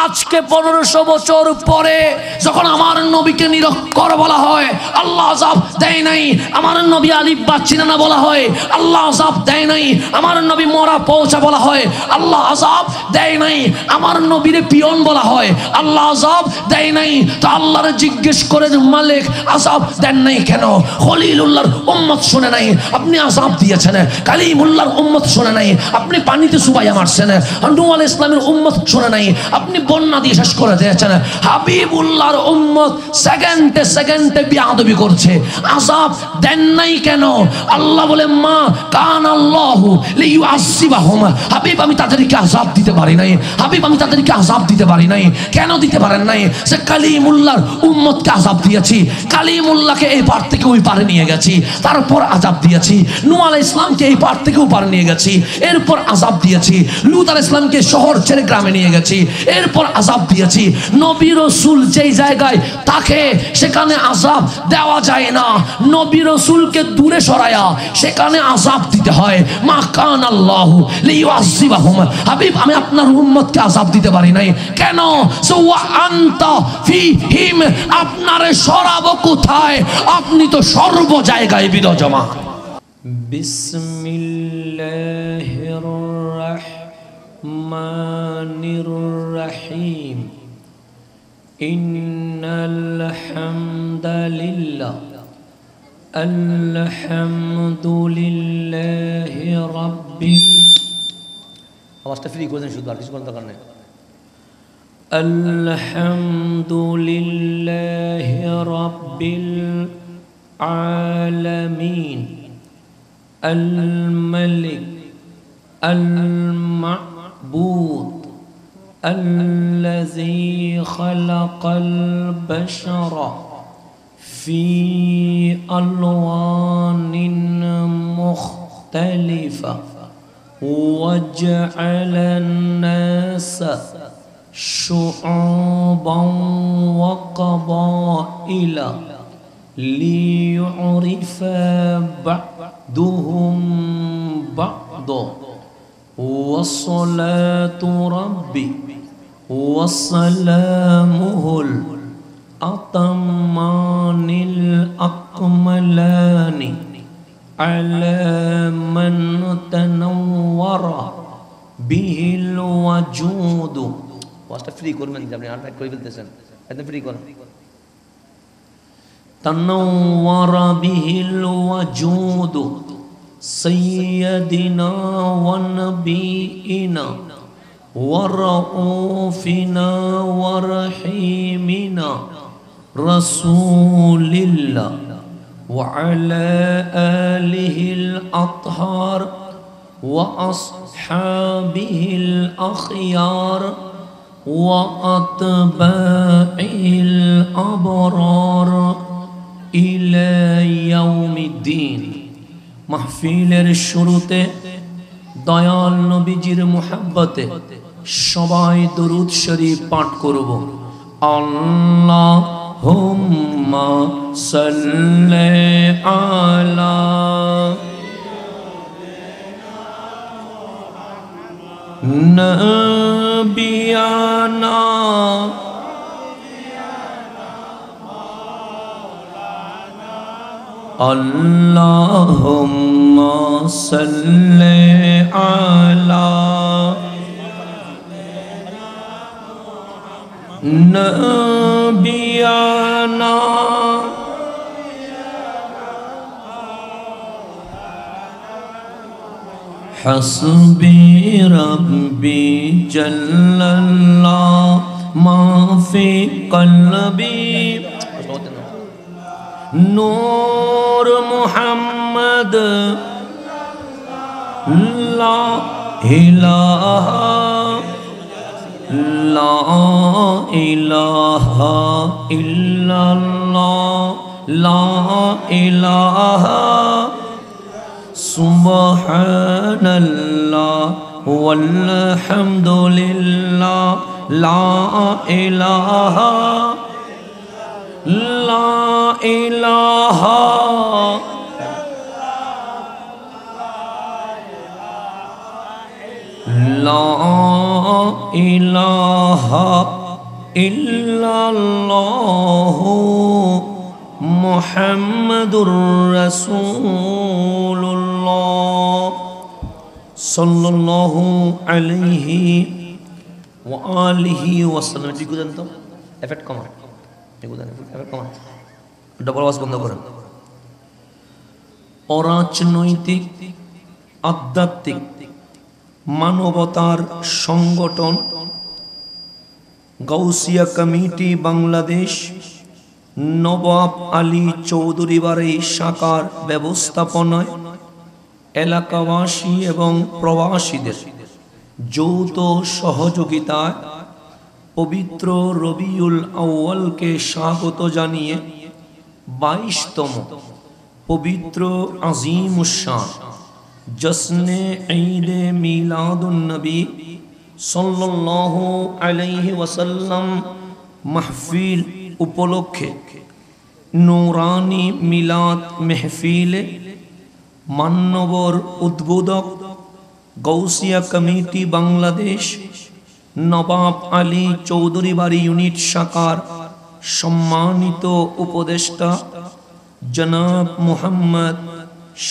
আজকে 1500 বছর পরে যখন আমার নবীকে নিরক্ষর বলা হয়, আল্লাহ আযাব দেয় নাই। আমার নবী আলিফ বা চিনে না বলা হয়, আল্লাহ আযাব দেয় নাই। আমার নবী মরা পৌঁছা বলা হয়, আল্লাহ আযাব দেয় নাই। আমার নবীরে পিয়ন বলা হয়, আল্লাহ আযাব দেয় নাই। তো আল্লাহর জিজ্ঞেস করে মালিক আযাব দেন নাই কেন? খলিলুল্লাহর উম্মত শুনে নাই, আপনি আযাব দিয়েছেন। কালিমুল্লাহর উম্মত শুনে নাই, আপনি পানিতে চুবাইয়া মারছেন। নূহ আলাইহিস সালামের উম্মত শুনে নাই, আপনি বন্যা দিয়ে শেষ করে দিয়েছেন। হাবিবুল্লাহর উম্মত সেকেন্ডে সেকেন্ডে বিয়াদবি করছে, আযাব দেন নাই কেন? আল্লাহ বলে মা কান আল্লাহু লিইউআযিবাহুম। হাবিব আমি তাদেরকে আযাব দিতে পারি নাই, হাবিব আমি তাদেরকে আযাব দিতে পারি নাই। কেন দিতে পারেন নাই? সে কালিমুল্লাহর উম্মতকে আযাব দিয়েছি, কালিমুল্লাহকে এই পার থেকে ওই পারে নিয়ে গেছি, তারপর আযাব দিয়েছি। নূহ আলাইহিস সালামকে এই পার থেকে ওই পারে নিয়ে গেছি, এরপর আযাব দিয়েছি। লূত আলাইহিস সালামকে শহর ছেড়ে গ্রামে নিয়ে গেছি, এরপর আযাব দিয়েছি। নবী রাসূল যেই জায়গায় থাকে সেখানে আযাব দেওয়া যায় না, নবী রাসূলকে দূরে সরায়া সেখানে আযাব দিতে হয়। মা কান আল্লাহু লিইউআযিবাহুম। হাবিব আমি আপনার উম্মতকে আযাব দিতে পারি নাই কেন? সো ওয়া আনতা ফীহিম, আপনারে সরাবো কোথায়? আপনি তো সর্ব জায়গায় বিরাজমান। বিসমিল্লাহির রহমানির রহিম। ইন্নাল হামদালিল্লাহ আলহামদুলিল্লাহি রাব্বিল, আওয়াজটা ফ্রি করে দেন, শুধু আর কিছু করার দরকার নেই। আলহামদুলিল্লাহি রাব্বিল আলামিন আল মালিক আল মা'বুদ الذي خلق البشر في ألوان مختلفة وجعل الناس شعوبا وقبائل ليعرف بعضهم بعضا والصلاة ربي وسلامه الأتمان الأكملان على من تنور به الوجود। ওয়াজটা ফ্রি করবেন, আপনি আর ব্যাক করে ফেলতেছেন, একদম ফ্রি করুন। تنور به الوجود سيدنا ونبينا ورؤوفنا ورحيمنا رسول الله وعلى آله الأطهار وأصحابه الأخيار وأتباعه الأبرار إلى يوم الدين। মাহফিলের শুরুতে দয়াল নবীজির মুহাব্বতে সবাই দরুদ শরীফ পাঠ করব। আল্লাহুম্মা সাল্লি আলা নবিয়ানা Allahumma salli ala nabiyana hasbi rabbi jallallah ma fi qalbi नूर मुहम्मद ला इलाहा इल्लल्लाह ला इलाहा सुब्हानल्लाह वल्हम्दुलिल्लाह ला इलाहा ला इलाहा লা ইলাহা ইল্লাল্লাহু মুহাম্মাদুর রাসূলুল্লাহ সাল্লাল্লাহু আলাইহি ওয়া আলিহি ওয়াসাল্লাম। ঠিক বুঝেন তো? এফেক্ট কমান, এফেক্ট কমান, ডবল ওয়াজ বন্ধ করেন। অরাজনৈতিক, আধ্যাত্মিক, মানবতার সংগঠন গাউসিয়া কমিটি বাংলাদেশ নবাব আলী চৌধুরী বাড়ি শাখার ব্যবস্থাপনায় এলাকাবাসী এবং প্রবাসীদের যৌথ সহযোগিতায় পবিত্র রবিউল আউয়ালকে স্বাগত জানিয়ে 22তম পবিত্র আজিমুশ-শান জশ্নে ঈদে মিলাদুন নবী সাল্লাল্লাহু আলাইহি ওয়াসাল্লাম মাহফিল উপলক্ষে নূরানি মিলাদ মেহফিলে মান্যবর উদ্বোধক গাউসিয়া কমিটি বাংলাদেশ নবাব আলী চৌধুরী বাড়ি ইউনিট শাখার সম্মানিত উপদেষ্টা জনাব মুহাম্মদ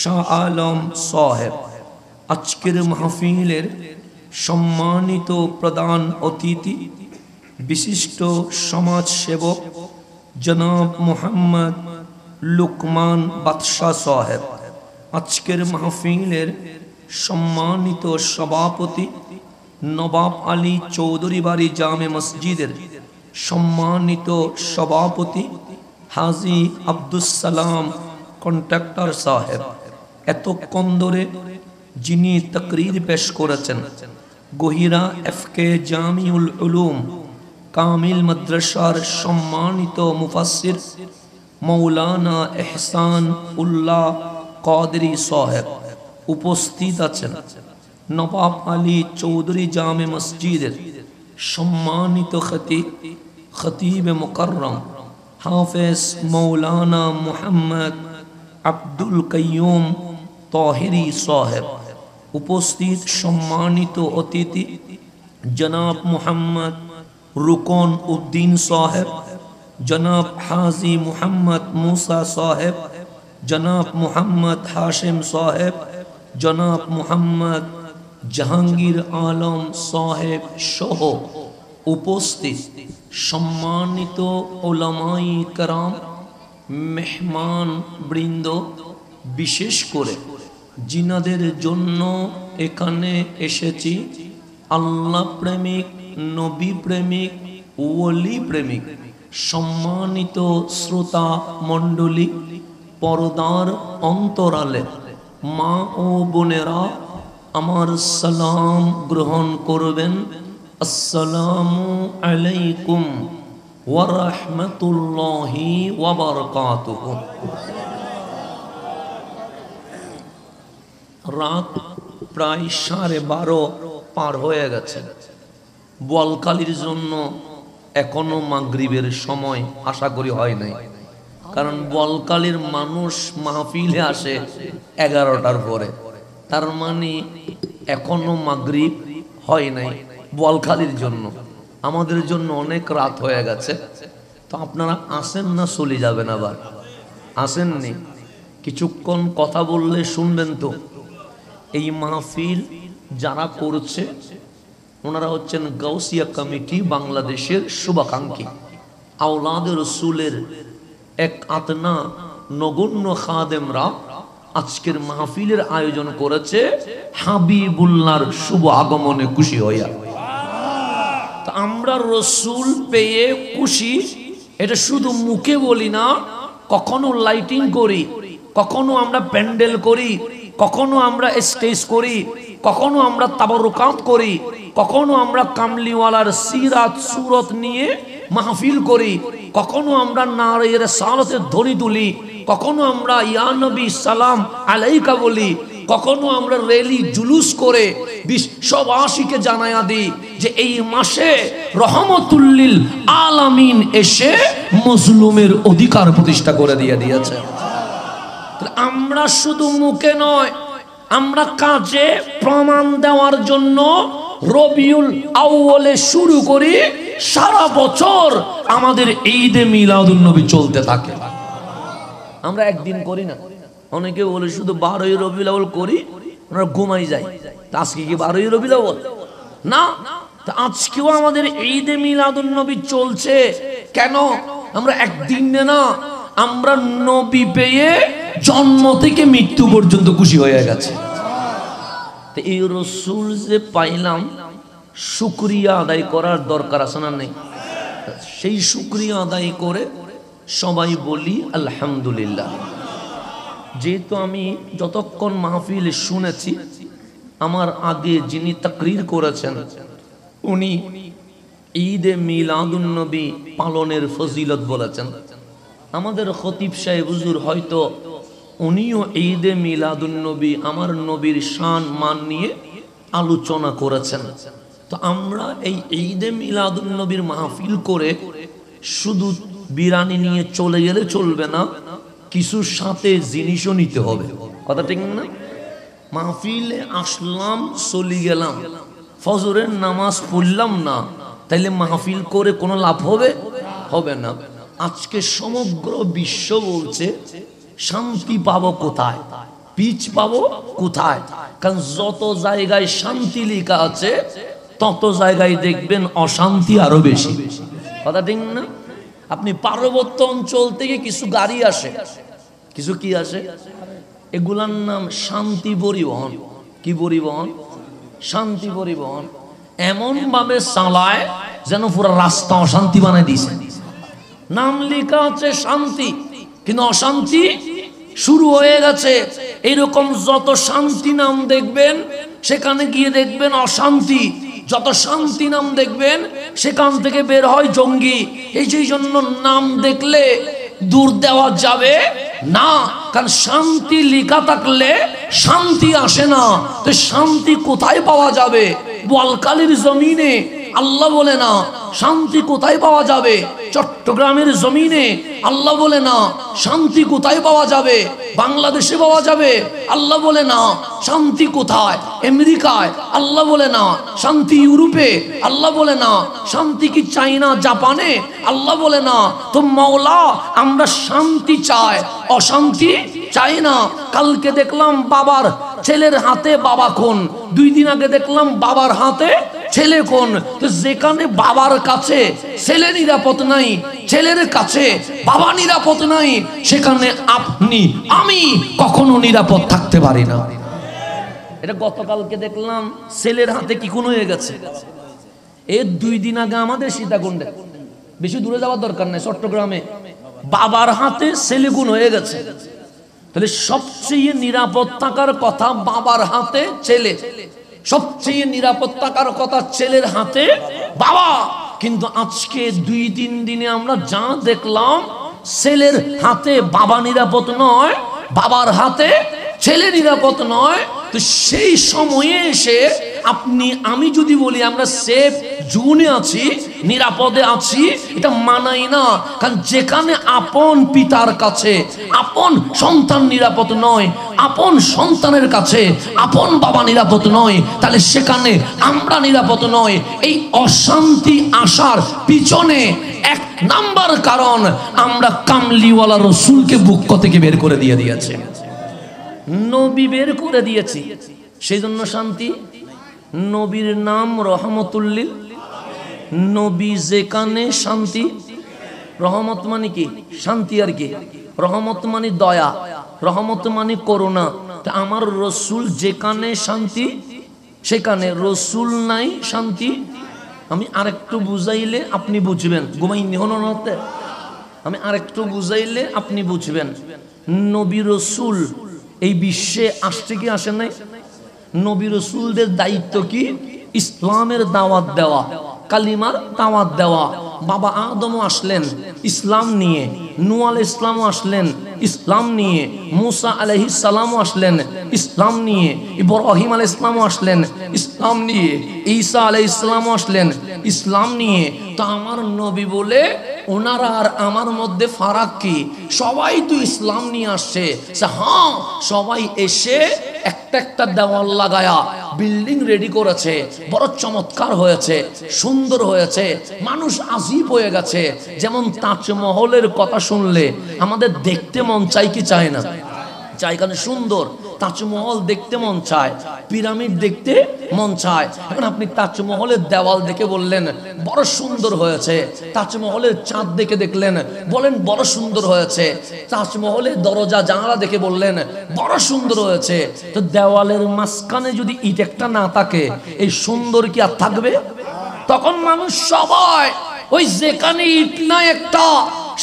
শাহ আলম সাহেব, আজকের মাহফিলের সম্মানিত প্রধান অতিথি বিশিষ্ট সমাজ সেবক জনাব মুহাম্মদ লুকমান বাদশাহ সাহেব, আজকের মাহফিলের সম্মানিত সভাপতি নবাব আলী চৌধুরী বাড়ি জামে মসজিদের সম্মানিত সভাপতি হাজী আব্দুস সালাম কন্ট্রাক্টর সাহেব, এতক্ষণ ধরে যিনি তাকরীর পেশ করেছেন গহিরা এফকে জামিউল উলুম কামিল মাদ্রাসার সম্মানিত মুফাসসির মৌলানা এহসান উল্লাহ কাদরি সাহেব, উপস্থিত আছেন নবাব আলী চৌধুরী জামে মসজিদের সম্মানিত খতিব মুকররম হাফেজ মৌলানা মুহাম্মদ আব্দুল কাইয়ুম তাহিরি সাহেব, উপস্থিত সম্মানিত অতিথি জনাব মুহাম্মদ রুকন উদ্দিন সাহেব, জনাব হাজি মুহাম্মদ মুসা সাহেব, জনাব মুহাম্মদ হাশিম সাহেব, জনাব মুহাম্মদ জাহাঙ্গীর আলম সাহেব সহ উপস্থিত সম্মানিত উলামায়ে কেরাম, মেহমান বৃন্দ, বিশেষ করে জিনাদের জন্য এখানে এসেছি আল্লাহ প্রেমিক, নবী প্রেমিক, ওলি প্রেমিক সম্মানিত শ্রোতা মণ্ডলী, পর্দার অন্তরালে মা ও বোনেরা আমার সালাম গ্রহণ করবেন। আসসালামু আলাইকুম ওয়া রাহমাতুল্লাহি ওয়া বারাকাতুহু। রাত প্রায় 12:30 পার হয়ে গেছে। বলকালির জন্য এখনো মাগরিবের সময় আশা করি হয় নাই, কারণ বলকালির মানুষ মাহফিলে আসে 11টার পরে, তার মানে এখনো মাগরিব হয় নাই। বলকালির জন্য আমাদের জন্য অনেক রাত হয়ে গেছে। তো আপনারা আসেন না চলে যাবেন? আবার আসেননি? কিছুক্ষণ কথা বললে শুনবেন তো। এই মাহফিল যারা করছে ওনারা হচ্ছেন গাউসিয়া কমিটি বাংলাদেশের শুভাকাঙ্ক্ষী, আওলাদে রসুলের এক আতনা নগণ্য খাদেমরা আজকের মাহফিলের আয়োজন করেছে হাবিবুল্লাহর শুভ আগমনে খুশি হইয়া। তা আমরা রসুল পেয়ে খুশি, এটা শুধু মুখে বলি না, কখনো লাইটিং করি, কখনো আমরা প্যান্ডেল করি, কখনো আমরা স্টেজ করি, কখনো আমরা তাবারুকাত করি, কখনো আমরা কামলিওয়ালার সিরাত সুরত নিয়ে মাহফিল করি, কখনো আমরা নারে রিসালাতের ধ্বনি তুলি, কখনো আমরা ইয়া নবী সালাম আলাইকা বলি, কখনো আমরা রেলি জুলুস করে বিশ্ববাসীকে জানায়া দিই যে এই মাসে রহমতুল্লিল আলামিন এসে মজলুমের অধিকার প্রতিষ্ঠা করে দিয়েছে। আমরা শুধু মুখে নয়, আমরা কাজে প্রমাণ দেওয়ার জন্য রবিউল আউয়ালে শুরু করি, সারা বছর আমাদের ঈদে মিলাদুন নবী চলতে থাকে। আমরা একদিন করি না, অনেকে বলে শুধু 12ই রবিউল আউয়াল করি, আমরা ঘুমাই যাই। আজকে কি 12ই রবিউল আউয়াল না? আজকেও আমাদের ঈদে মিলাদুন নবী চলছে। কেন? আমরা একদিন না, আমরা নবী পেয়ে জন্ম থেকে মৃত্যু পর্যন্ত খুশি হয়ে গেছে। তো এই রসুল যে পাইলাম, শুকরিয়া আদায় করার দরকার আছে না নেই? সেই শুকরিয়া আদায় করে সবাই বলি আলহামদুলিল্লাহ। যেহেতু আমি যতক্ষণ মাহফিল শুনেছি, আমার আগে যিনি তাকরীর করেছেন উনি ঈদে মিলাদুন নবী পালনের ফজিলত বলেছেন। আমাদের খতিব সাহেব হুজুর হয়তো উনিও ঈদে মিলাদুন নবী, আমার নবীর শান মান নিয়ে আলোচনা করেছেন। তো আমরা এই ঈদে মিলাদুন নবীর মাহফিল করে শুধু বিরানি নিয়ে চলে গেলে চলবে না, কিছু সাথে জিনিসও নিতে হবে। কথা ঠিক না? মাহফিলে আসলাম, চলে গেলাম, ফজরের নামাজ পড়লাম না, তাইলে মাহফিল করে কোনো লাভ হবে? হবে না। আজকে সমগ্র বিশ্ব বলছে শান্তি পাবো কোথায়, পিচ পাবো কোথায়? কারণ যত জায়গায় শান্তি লেখা আছে তত জায়গায় দেখবেন অশান্তি আরো বেশি। কথা ঠিক না? আপনি পার্বত্য অঞ্চল থেকে কিছু গাড়ি আসে, কিছু কি আসে, এগুলার নাম শান্তি পরিবহন। কি পরিবহন? শান্তি পরিবহন। এমন ভাবে চালায় যেন পুরো রাস্তা অশান্তি বানাই দিয়েছে। নাম লেখা আছে শান্তি, কিন্তু অশান্তি শুরু হয়ে গেছে। এরকম যত শান্তি নাম দেখবেন সেখানে গিয়ে দেখবেন অশান্তি, যত শান্তি নাম দেখবেন সেখান থেকে বের হয় জঙ্গি। এই যে জন্য নাম দেখলে দূর দেওয়া যাবে না, কারণ শান্তি লেখা থাকলে শান্তি আসে না। তো শান্তি কোথায় পাওয়া যাবে? বোয়ালখালীর জমিনে আল্লাহ বলে না শান্তি কোথায় পাওয়া যাবে? চট্টগ্রামের জমিনে আল্লাহ বলে না শান্তি কোথায় পাওয়া যাবে? বাংলাদেশে পাওয়া যাবে? আল্লাহ বলে না শান্তি কোথায়? আমেরিকায়? আল্লাহ বলে না শান্তি ইউরোপে? আল্লাহ বলে না শান্তি কি চাইনা জাপানে? আল্লাহ বলে না। তো মাওলা আমরা শান্তি চাই, অশান্তি চাই না। কালকে দেখলাম বাবার ছেলের হাতে বাবা খুন, 2 দিন আগে দেখলাম বাবার হাতে ছেলে কোন। তো যেখানে বাবার কাছে ছেলে নিরাপদ নাই, ছেলের কাছে বাবা নিরাপদ নাই, সেখানে আপনি আমি কখনো নিরাপদ থাকতে পারি না। এটা গতকালকে দেখলাম ছেলের হাতে কি খুন হয়ে গেছে। এর 2 দিন আগে আমাদের সীতাকুণ্ডে, বেশি দূরে যাওয়ার দরকার নেই, চট্টগ্রামে বাবার হাতে ছেলে খুন হয়ে গেছে। তাহলে সবচেয়ে নিরাপদ থাকার কথা বাবার হাতে ছেলে, সবচেয়ে নিরাপদ থাকার কথা ছেলের হাতে বাবা। কিন্তু আজকে 2-3 দিনে আমরা যা দেখলাম, ছেলের হাতে বাবা নিরাপদ নয়, বাবার হাতে ছেলে নিরাপদ নয়। তো সেই সময়ে এসে আপনি আমি যদি বলি আমরা সেফ জোনে আছি, নিরাপদে আছি, এটা মানাই না। কারণ যেখানে আপন পিতার কাছে আপন সন্তান নিরাপদ নয়, আপন সন্তানের কাছে আপন বাবা নিরাপদ নয়, তাহলে সেখানে আমরা নিরাপদ নয়। এই অশান্তি আসার পিছনে 1 নাম্বার কারণ আমরা কামলিওয়ালা রসুলকে বুক থেকে বের করে দিয়েছে, নবী বের করে দিয়েছি, সেই জন্য শান্তি। নবীর নাম রহমতুল্লিল, নবী যেখানে শান্তি। রহমত মানে কি? শান্তি আর কি। রহমত মানে দয়া, রহমত মানে করুণা। তা আমার রসুল যেখানে শান্তি সেখানে, রসুল নাই শান্তি। আমি আরেকটু বুঝাইলে আপনি বুঝবেন, ঘুমাইনি হতে আমি আরেকটু বুঝাইলে আপনি বুঝবেন। নবী রসুল এই বিশ্বে আসছে কি আসে নাই? নবী রসুলদের দায়িত্ব কি? ইসলামের দাওয়াত দেওয়া, কালিমার দাওয়াত দেওয়া। বাবা আদমও আসলেন ইসলাম নিয়ে, নূহ আলাইহিস সালামও আসলেন ইসলাম নিয়ে, মুসা আলাইহিস সালামও আসলেন ইসলাম নিয়ে, ইব্রাহিম আলাইহিস সালামও আসলেন ইসলাম নিয়ে, ঈসা আলাইহিস সালামও আসলেন ইসলাম নিয়ে। তো আমার নবী বলে ওনারা আর আমার মধ্যে ফারাক কি? সবাই তো ইসলাম নিয়ে আসছে। হ্যাঁ, সবাই এসে একটা একটা দেওয়াল লাগায়া বিল্ডিং রেডি করেছে, বড় চমৎকার হয়েছে, সুন্দর হয়েছে, মানুষ আজিব হয়ে গেছে। যেমন তাজমহলের কথা শুনলে আমাদের দেখতে মন চাই কি চায় না? চাই, কারণ সুন্দর। তাজমহল দেখতে মন চায়, পিরামিড দেখতে মন চায়। এখন আপনি তাজমহলের দেওয়াল দেখে বললেন বড় সুন্দর হয়েছে, তাজমহলের চাঁদ দেখে দেখলেন বলেন বড় সুন্দর হয়েছে, তাজমহলের দরজা জানালা দেখে বললেন বড় সুন্দর হয়েছে। তো দেওয়ালের মাঝখানে যদি ইট একটা না থাকে, এই সুন্দর কি আর থাকবে? তখন মানুষ সবাই ওই যেখানে ইট নাই একটা,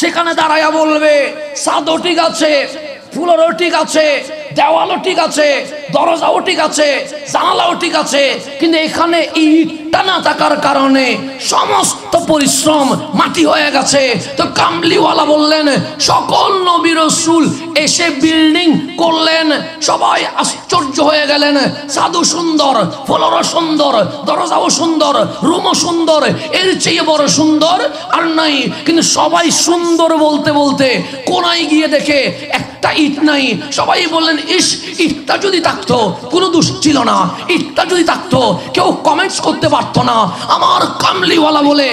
সেখানে দাঁড়ায়া বলবে ছাদও ঠিক আছে, ফুলেরও ঠিক আছে, দেওয়ালও ঠিক আছে, দরজাও ঠিক আছে, জানালাও ঠিক আছে, কিন্তু এখানে ইটটা না থাকার কারণে সমস্ত পরিশ্রম মাটি হয়ে গেছে। তো কামলিওয়ালা বললেন সকল নবী রাসূল এসে বিল্ডিং করলেন, সবাই আশ্চর্য হয়ে গেলেন। ছাদও সুন্দর, ফুলেরও সুন্দর, দরজাও সুন্দর, রুমও সুন্দর, এর চেয়ে বড় সুন্দর আর নাই। কিন্তু সবাই সুন্দর বলতে বলতে কোনায় গিয়ে দেখে একটা ইট নাই। সবাই বললেন ইস, ইটটা যদি থাকতো কোনো দোষ ছিল না, ইটটা যদি থাকতো কেউ কমেন্টস করতে পারতো না। আমার কামলিওয়ালা বলে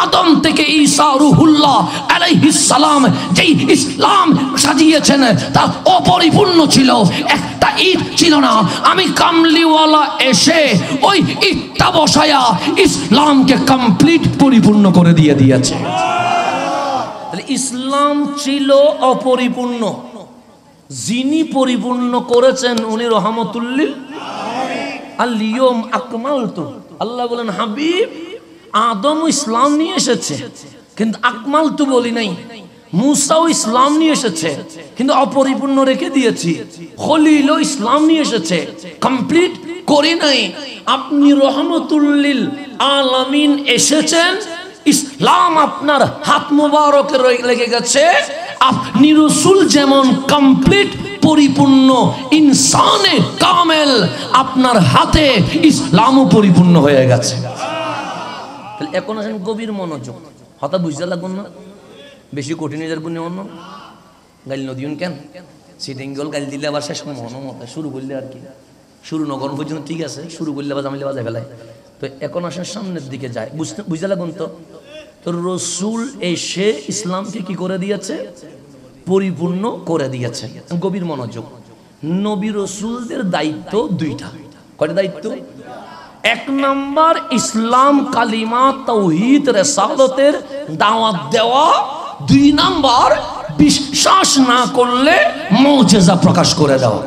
আদম থেকে ঈসা রুহুল্লাহ আলাইহিস সালাম যেই ইসলাম সাজিয়েছেন তা অপরিপূর্ণ ছিল, একটা ইট ছিল না। আমি কামলিওয়ালা এসে ওই ইটটা বসায়া ইসলামকে কমপ্লিট পরিপূর্ণ করে দিয়েছে। তাহলে ইসলাম ছিল অপরিপূর্ণ, যিনি পরিপূর্ণ করেছেন উনি রহমতুল্লিল আল-ইয়ুম আকমালতু। আল্লাহ বলেন হাবিব আদম ইসলাম নিয়ে এসেছে কিন্তু আকমালতু বলি নাই, মুসাও ইসলাম নিয়ে এসেছে কিন্তু অপরিপূর্ণ রেখে দিয়েছি, খলিলও ইসলাম নিয়ে এসেছে কমপ্লিট করি নাই। আপনি রহমতুল্লিল আলামিন এসেছেন, ইসলাম আপনার হাত মুবারকে লেগে গেছে। আপনি রাসূল যেমন কমপ্লিট পরিপূর্ণ ইনসানে কামেল, আপনার হাতে ইসলামও পরিপূর্ণ হয়ে গেছে। তাহলে এখন আসেন গভীর মনোযোগ, হঠাৎ বুঝতে লাগুন না, বেশি কঠিন হয়ে যাবে অন্য গাইল নদীন কেন সিটিং গল গাইল দিলে আবার শেষ মতো শুরু করলে আর কি, শুরু নগর পর্যন্ত ঠিক আছে, শুরু করলে আবার জামিলে বাজে ফেলায়। তো এখন আসেন সামনের দিকে যায়, বুঝতে লাগুন তো। তো রাসূল এসে ইসলামকে কি করে দিয়েছে? পরিপূর্ণ করে দিয়েছে। গভীর মনোযোগ। নবী রাসূলদের দায়িত্ব দুইটা। কয়টা দায়িত্ব? এক নাম্বার ইসলাম কালিমা তাওহীদ রিসালাতের দাওয়াত দেওয়া, দুই নাম্বার বিশ্বাস না করলে মুজিজা প্রকাশ করে দেওয়া।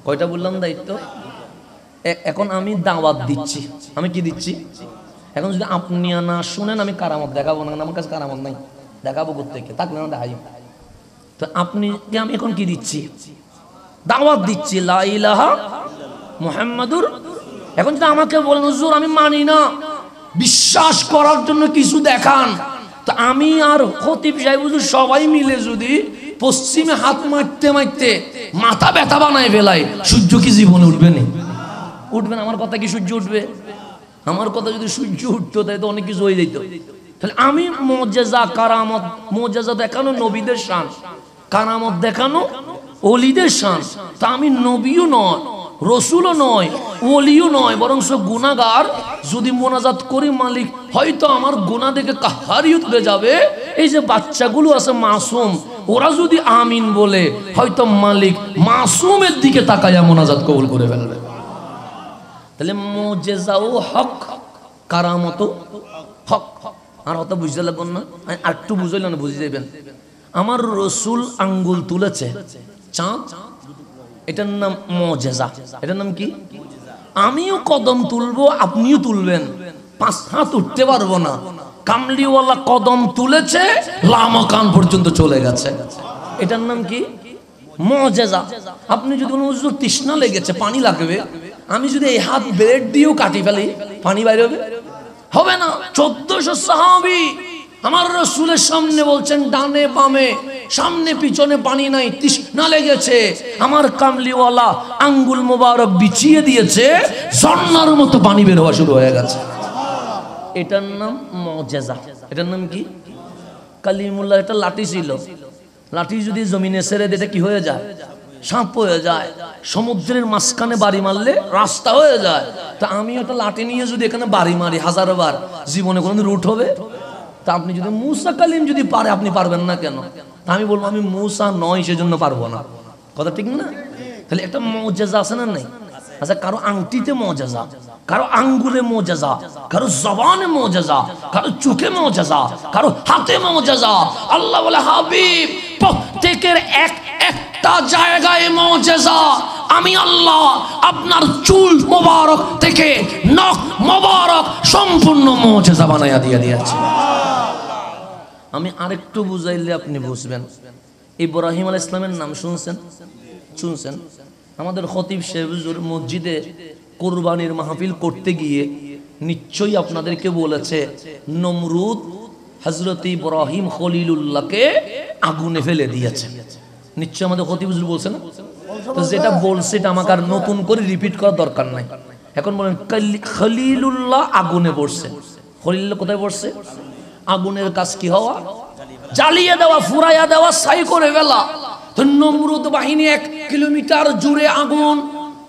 কয়টা বললাম দায়িত্ব? এখন আমি দাওয়াত দিচ্ছি, আমি কি দিচ্ছি? এখন যদি আপনি না শুনেন আমি কারামত দেখাবো না, আমার কাছে কারামত নাই, দেখাবো কোত্থেকে, থাকলে না দেখাই। তো আপনি আমি এখন কি দিচ্ছি? দাওয়াত দিচ্ছি লা ইলাহা মুহাম্মাদুর। এখন যদি আমাকে বলেন হুজুর আমি মানি না, বিশ্বাস করার জন্য কিছু দেখান, তো আমি আর খতিব সাহেব হুজুর সবাই মিলে যদি পশ্চিমে হাত মারতে মারতে মাথা ব্যথা বানায় ফেলাই, সূর্য কি জীবনে উঠবে না? উঠবে না। আমার কথা কি সূর্য উঠবে? আমার কথা যদি সূর্য উঠতো তাই তো অনেক কিছু হয়ে যেত। তাহলে আমি মুজিজা কারামত, মুজিজা দেখানো নবীদের শান, কারামত দেখানো ওলিদের শান। তা আমি নবীও নয়, রসুলও নয়, ওলিও নয়, বরং গুনাহগার। যদি মোনাজাত করি মালিক হয়তো আমার গুনাহ দেখে কাহারিয়ত হয়ে যাবে। এই যে বাচ্চাগুলো আছে মাসুম, ওরা যদি আমিন বলে হয়তো মালিক মাসুমের দিকে তাকায়া মোনাজাত কবুল করে ফেলবে। তাহলে মুজিজাও হক, কারামতও হক। আর অত বুঝতে লাগবেন না, আর একটু বুঝাইলেন বুঝে যাবেন। আমার রসুল আঙ্গুল তুলেছে চাঁদ, এটার নাম মুজিজা। এটার নাম কি? আমিও কদম তুলবো, আপনিও তুলবেন, 5 হাত উঠতে পারবো না। কামলিওয়ালা কদম তুলেছে, লামাকান পর্যন্ত চলে গেছে। এটার নাম কি? মুজিজা। আপনি যদি কোনো হুজুর তৃষ্ণা লেগেছে, পানি লাগবে, আমি যদি এই হাত ব্লেড দিয়েও কাটি ফেলি, পানি বাইরে হবে? হবে না। 1400 সাহাবী আমার রাসূলের সামনে বলছেন ডানে বামে সামনে পিছনে পানি নাই, তৃষ্ণা লেগেছে। আমার কামলিওয়ালা আঙ্গুল মোবারক বিছিয়ে দিয়েছে, ঝর্ণার মতো পানি বের হওয়া শুরু হয়ে গেছে। এটার নাম মুজিজা। এটার নাম কি? কালিমুল্লাহ একটা লাঠি ছিল, লাঠি যদি জমিনে ছেড়ে দিতে কি হয়ে যায়? সাপ হয়ে যায়। সমুদ্রের মাঝখানে বাড়ি মারলে রাস্তা হয়ে যায়। তা আমি একটা লাঠি নিয়ে যদি এখানে বাড়ি মারি 1000 বার, জীবনে কোনোদিন রুট হবে? তা আপনি যদি মুসা কালিম যদি পারে, আপনি পারবেন না কেন? তা আমি বলবো আমি মুসা নয়, সেজন্য পারবো না। কথা ঠিক না? তাহলে একটা মুজিজা আছে না নাই? আচ্ছা, কারো আংটিতে মুজিজা, কারো আঙ্গুলে মুজিজা, কারো জবানে মুজিজা, কারো চোখে মুজিজা, কারো হাতে মুজিজা। আল্লাহ বলে হাবিব প্রত্যেকের একটা জায়গায় মুজিজা আমি আল্লাহ আপনার চুল মোবারক থেকে নখ মোবারক সম্পূর্ণ মুজিজা বানাইয়া দিয়ে দিয়েছি। আমি আরেকটু বুঝাইলে আপনি বুঝবেন। ইব্রাহিম আলাইহিস সালামের নাম শুনছেন? শুনছেন? আমাদের খতিব সাহেব হুজুর মসজিদে কুরবানির মাহফিল করতে গিয়ে নিশ্চয়ই আপনাদেরকে বলেছে নমরুদ হযরত ইব্রাহিম খলিলুল্লাহকে আগুনে ফেলে দিয়েছে। নিশ্চয়ই আমাদের খতিব হুজুর বলছেন না? তো যেটা বলছে এটা আমাকে আর নতুন করে রিপিট করার দরকার নাই। এখন বলেন খলিলুল্লাহ আগুনে পড়ছে। খলিলুল্লাহ কোথায় পড়ছে? আগুনের কাজ কি হওয়া? জ্বালিয়ে দেওয়া, ফুরাইয়া দেওয়া, ছাই করে ফেলা। তো নমরুদ বাহিনী 1 কিলোমিটার জুড়ে আগুন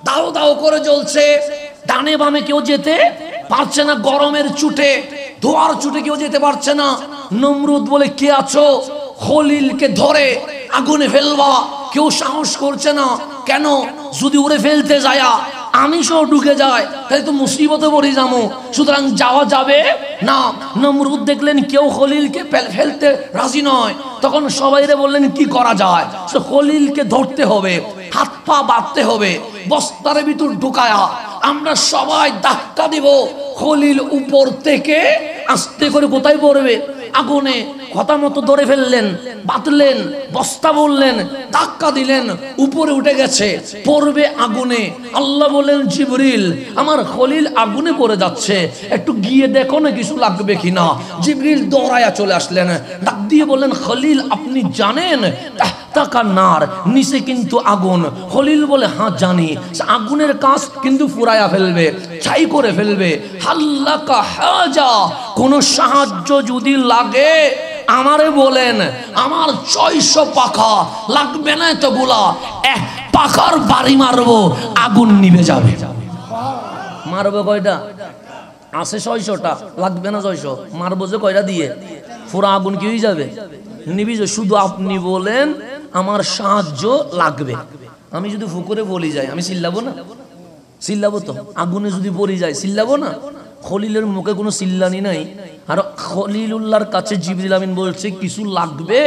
দাও দাও করে জ্বলছে, ডানে বামে কেউ যেতে পারছে না, গরমের চুটে ধোয়ার চুটে কেউ যেতে পারছে না। নমরুদ বলে কে আছো, খলিলকে ধরে আগুনে ফেলবা, কেউ সাহস করছে না। কেন? যদি উড়ে ফেলতে যায় আমি সহ ঢুকে যায় তাহলে তো মুসিবতে পড়ে যাবো, সুতরাং যাওয়া যাবে না। নমরুদ দেখলেন কেউ খলিলকে ফেলতে রাজি নয়, তখন সবাইরে বললেন কি করা যায়? খলিলকে ধরতে হবে, হাত পা বাঁধতে হবে, বস্তার ভিতর ঢুকায়া আমরা সবাই ধাক্কা দিব। খলিল উপর থেকে আস্তে করে কোথায় পড়বে? আগুনে। কথা মতো ধরে ফেললেন, বাঁধলেন, বস্তা বললেন, ধাক্কা দিলেন, উপরে উঠে গেছে, পড়বে আগুনে। আল্লাহ বলেন জিবরিল আমার খলিল আগুনে পড়ে যাচ্ছে, একটু গিয়ে দেখো না কিছু লাগবে কিনা। জিবরিল দৌড়ায়া চলে আসলেন, ডাক দিয়ে বললেন খলিল আপনি জানেন নার নিচে কিন্তু আগুন? খলিল বলে হ্যাঁ জানি। আগুনের কাজ কিন্তু ফুরায়া ফেলবে, ছাই করে ফেলবে। হাল্লাকা হাজা, কোন সাহায্য যদি লাগে আমারে বলেন, আমার 600 পাখা লাগবে না এতগুলা, 1 পাখার বাড়ি মারবো, আগুন নিভে যাবে। মারবো কয়টা? আছে 600টা, লাগবে না 600। মারবো যে কয়টা দিয়ে, পুরা আগুন কি হয়ে যাবে? নিভে যাবে। শুধু আপনি বলেন আমার সাহায্য লাগবে, আমি যদি ফুকরে বলি যাই আমি চিল্লাবো না? চিল্লাবো তো। আগুনে যদি পড়ে যায় চিল্লাবো না? খলিলের মুখে কোনো চিল্লানি নাই। আর খলিলুল্লাহর কাছে জিবরিল আমিন বলছে কিছু লাগবে?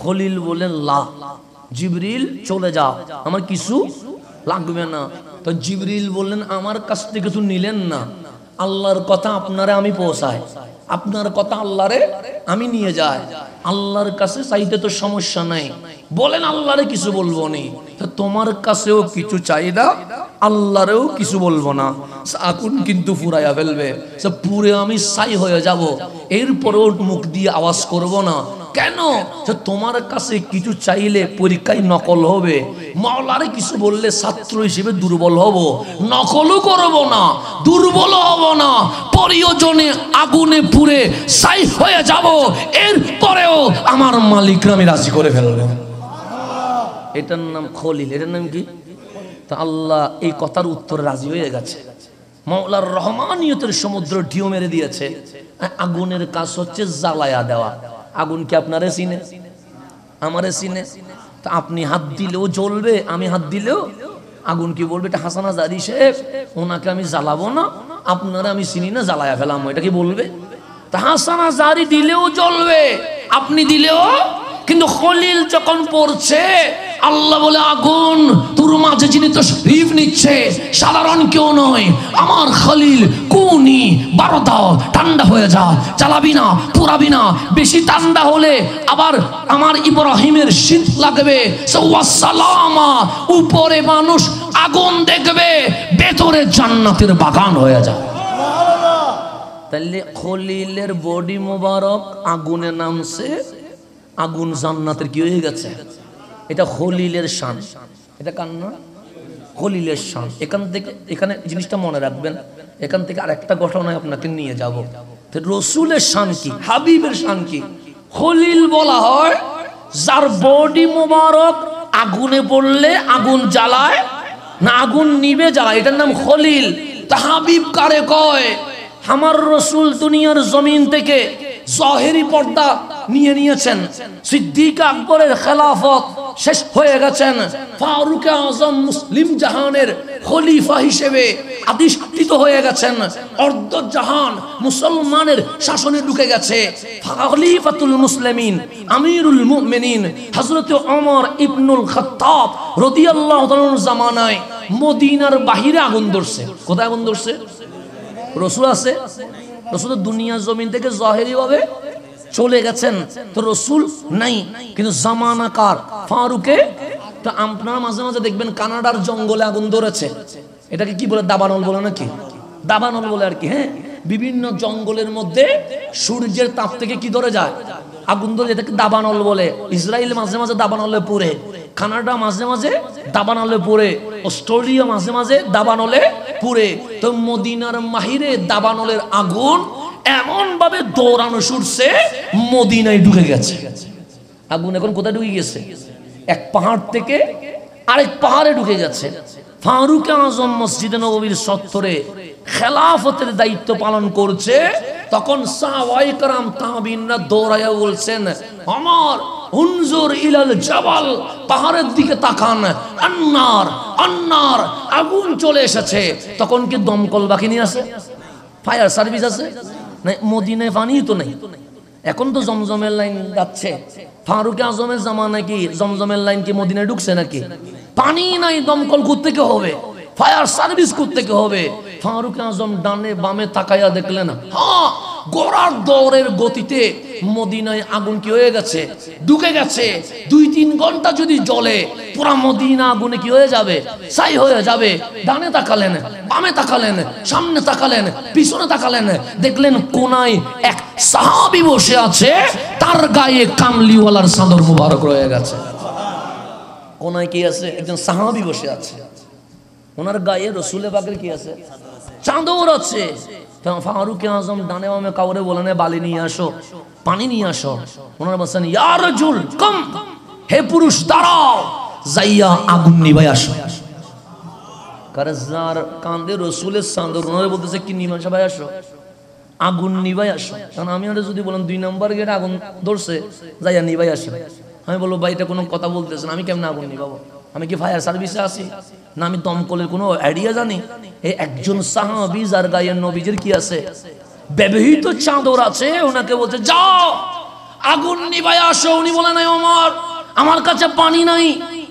খলিল বলেন লা। জিবরিল চলে যাও, আমার কিছু লাগবে না। তো জিবরিল বললেন আমার কাছ থেকে কিছু নিলেন না, আল্লাহর কথা আপনারে আমি পৌঁছাই, আপনার কথা আল্লাহরে আমি নিয়ে যাই। আল্লাহর কাছে চাইতে তো সমস্যা নাই, বলেন আল্লাহরে কিছু বলবো নি। তোমার কাছেও কিছু চাই না, আল্লাহরেও কিছু বলবো না, আগুন কিন্তু ফুরাইয়া ফেলবে, পুরে আমি ছাই হয়ে যাব, এরপরেও মুখ দিয়ে আওয়াজ করব না। কেন? তোমার কাছে কিছু চাইলে পরীক্ষায় নকল হবে, মাওলারে কিছু বললে ছাত্র হিসেবে দুর্বল হব, নকলও করব না, দুর্বল হব না, প্রয়োজনে আগুনে পুড়ে ছাই হয়ে যাব, এরপরেও আমার মালিকরা আমি রাজি করে ফেলবো। এটার নাম খলিল। এটার নাম কি? তা আল্লাহ এই কথার উত্তরে রাজি হয়ে গেছে। মাওলার রহমানিয়তের সমুদ্র ঢিউ মেরে দিয়েছে। আগুনের কাজ হচ্ছে জ্বালায়া দেওয়া। আগুন কি আপনারে চিনে? আমারে চিনে। তা আপনি হাত দিলেও জ্বলবে, আমি হাত দিলেও আগুন কি বলবে? এটা হাসান আজারি শেখ, ওনাকে আমি জ্বালাবো না, আপনারা আমি চিনি না, জ্বালায়া ফেলাম, এটা কি বলবে? তা হাসান আজারি দিলেও জ্বলবে, আপনি দিলেও। কিন্তু খলিল যখন পড়ছে আল্লাহ বলে আগুন তোর মাঝে যিনি তশরিফ নিচ্ছে সাধারণ কেউ নয়, আমার খলিল কুনি বারদাও, ঠান্ডা হয়ে যা, জ্বালাবি না, পুরাবি না। বেশি ঠান্ডা হলে আবার আমার ইব্রাহিমের শীত লাগবে। সালামা, উপরে মানুষ আগুন দেখবে, ভেতরে জান্নাতের বাগান হয়ে যায়। তাহলে খলিলের বডি মোবারক আগুনে নামছে, আগুন জান্নাতের কি হয়ে গেছে? এটা খলিলের শান। এটা কার না? খলিলের শান। এখান থেকে এখানে জিনিসটা মনে রাখবেন। এখান থেকে আরেকটা ঘটনায় আপনাকে নিয়ে যাব। রসুলের শান কি, হাবিবের শান কি, খলিল বলা হয় যার বডি মোবারক আগুনে পড়লে আগুন জ্বালায় না আগুন নিভে যায়, এটার নাম খলিল। তা হাবিব কারে কয়? আমার রসুল দুনিয়ার জমিন থেকে জহেরি পর্দা নিয়ে নিয়েছেন, সিদ্দিক আকবরের খেলাফত শেষ হয়ে গেছেন, ফারুক আজম মুসলিম জাহানের খলিফা হিসেবে আদিষ্ঠিত হয়ে গেছেন, অর্ধ জাহান মুসলমানের শাসনে ঢুকে গেছে। খলিফাতুল মুসলিমিন আমিরুল মুমিনিন হযরত ওমর ইবনুল খাত্তাব রাদিয়াল্লাহু তাআলার জামানায় মদিনার বাহিরে আগুন ধরছে। কোথায় আগুন ধরছে? রসুল আছে, রসুল দুনিয়ার জমিন থেকে জাহেরি ভাবে চলে গেছেন, তো রসুল নাই, কিন্তু জামানা কার? ফারুকে। তো আপনারা মাঝে মাঝে দেখবেন কানাডার জঙ্গলে আগুন ধরেছে, এটাকে কি বলে? দাবানল বলে নাকি? দাবানল বলে আর কি। হ্যাঁ, বিভিন্ন জঙ্গলের মধ্যে সূর্যের তাপ থেকে কি ধরে যায়? আগুন ধরে, এটাকে দাবানল বলে। ইসরায়েল মাঝে মাঝে দাবানলে পুড়ে, কানাডা মাঝে মাঝে দাবানলে পুড়ে, অস্ট্রেলিয়া মাঝে মাঝে দাবানলে পুড়ে। তো মদিনার মাহিরে দাবানলের আগুন এমন ভাবে দৌড়ানো ছুটছে মদিনায় ঢুকে গেছে। আগুন এখন কোথায় ঢুকে গেছে? এক পাহাড় থেকে আরেক পাহাড়ে ঢুকে গেছে। ফারুক আজম মসজিদে নববীর চত্বরে খেলাফতের দায়িত্ব পালন করছে, তখন সাহাবায়ে কেরাম তাবিঈনরা দৌড়াইয়া বলছেন, ওমর উনজুর ইলাল জাবাল, পাহাড়ের দিকে তাকান, আন্নার আন্নার, আগুন চলে এসেছে। তখন কি দমকল বাহিনী আছে? ফায়ার সার্ভিস আছে? না, মদিনায় পানি তো নেই। এখন তো জমজমের লাইন যাচ্ছে। ফারুক আজমের জামানায় কি জমজমের লাইন কি মদিনায় ঢুকছে নাকি? পানি নাই, দমকল কোত্থেকে হবে? ফায়ার সার্ভিস কোত্থেকে হবে? ফারুক আজম ডানে বামে তাকাইয়া দেখলেন, হ্যাঁ, গোড়ার দৌড়ের গতিতে মদিনায় আগুন কি হয়ে গেছে? ঢুকে গেছে। 2-3 ঘন্টা যদি জ্বলে পুরা মদিনা আগুনে কি হয়ে যাবে? ছাই হয়ে যাবে। ডানে তাকালেন, বামে তাকালেন, সামনে তাকালেন, পিছনে তাকালেন, দেখলেন কোনায় এক সাহাবী বসে আছে, তার গায়ে কামলিওয়ালার চাদর মুবারক রয়ে গেছে। কোনায় কি আছে? একজন সাহাবী বসে আছে, ওনার গায়ে রসুলে পাকের কি আছে? চাদর আছে। ফারুক আজম ডানে বামে কাউরে বলেন, বালি নিয়ে আসো, পানি নিয়ে আসো। ওনারা বলছেন, ইয়া রাজুল কম, হে পুরুষ দাঁড়াও, যাইয়া আগুন নিভাই আসো। কারণ যার কান্দে রসুলের চাদর, ওনারা বলতেছে কি নিভাই সবাই আসো, আগুন নিভাই আসো। কারণ আমি ওরা যদি বলেন 2 নম্বর গেটে আগুন ধরছে, যাইয়া নিভাই আসো, আমি বলবো ভাই এটা কোনো কথা বলতেছেন, আমি কেমন আগুন নিভাবো? আমি কি ফায়ার সার্ভিসে আছি? না আমি দমকলের কোনো আইডিয়া জানি? এই একজন সাহাবী যার গায়ে নবীজির কি আছে? ব্যবহৃত চাদর আছে। ওনাকে বলছে যাও আগুন নিভাই আসো। উনি বলে নাই, ওমর আমার কাছে পানি নাই,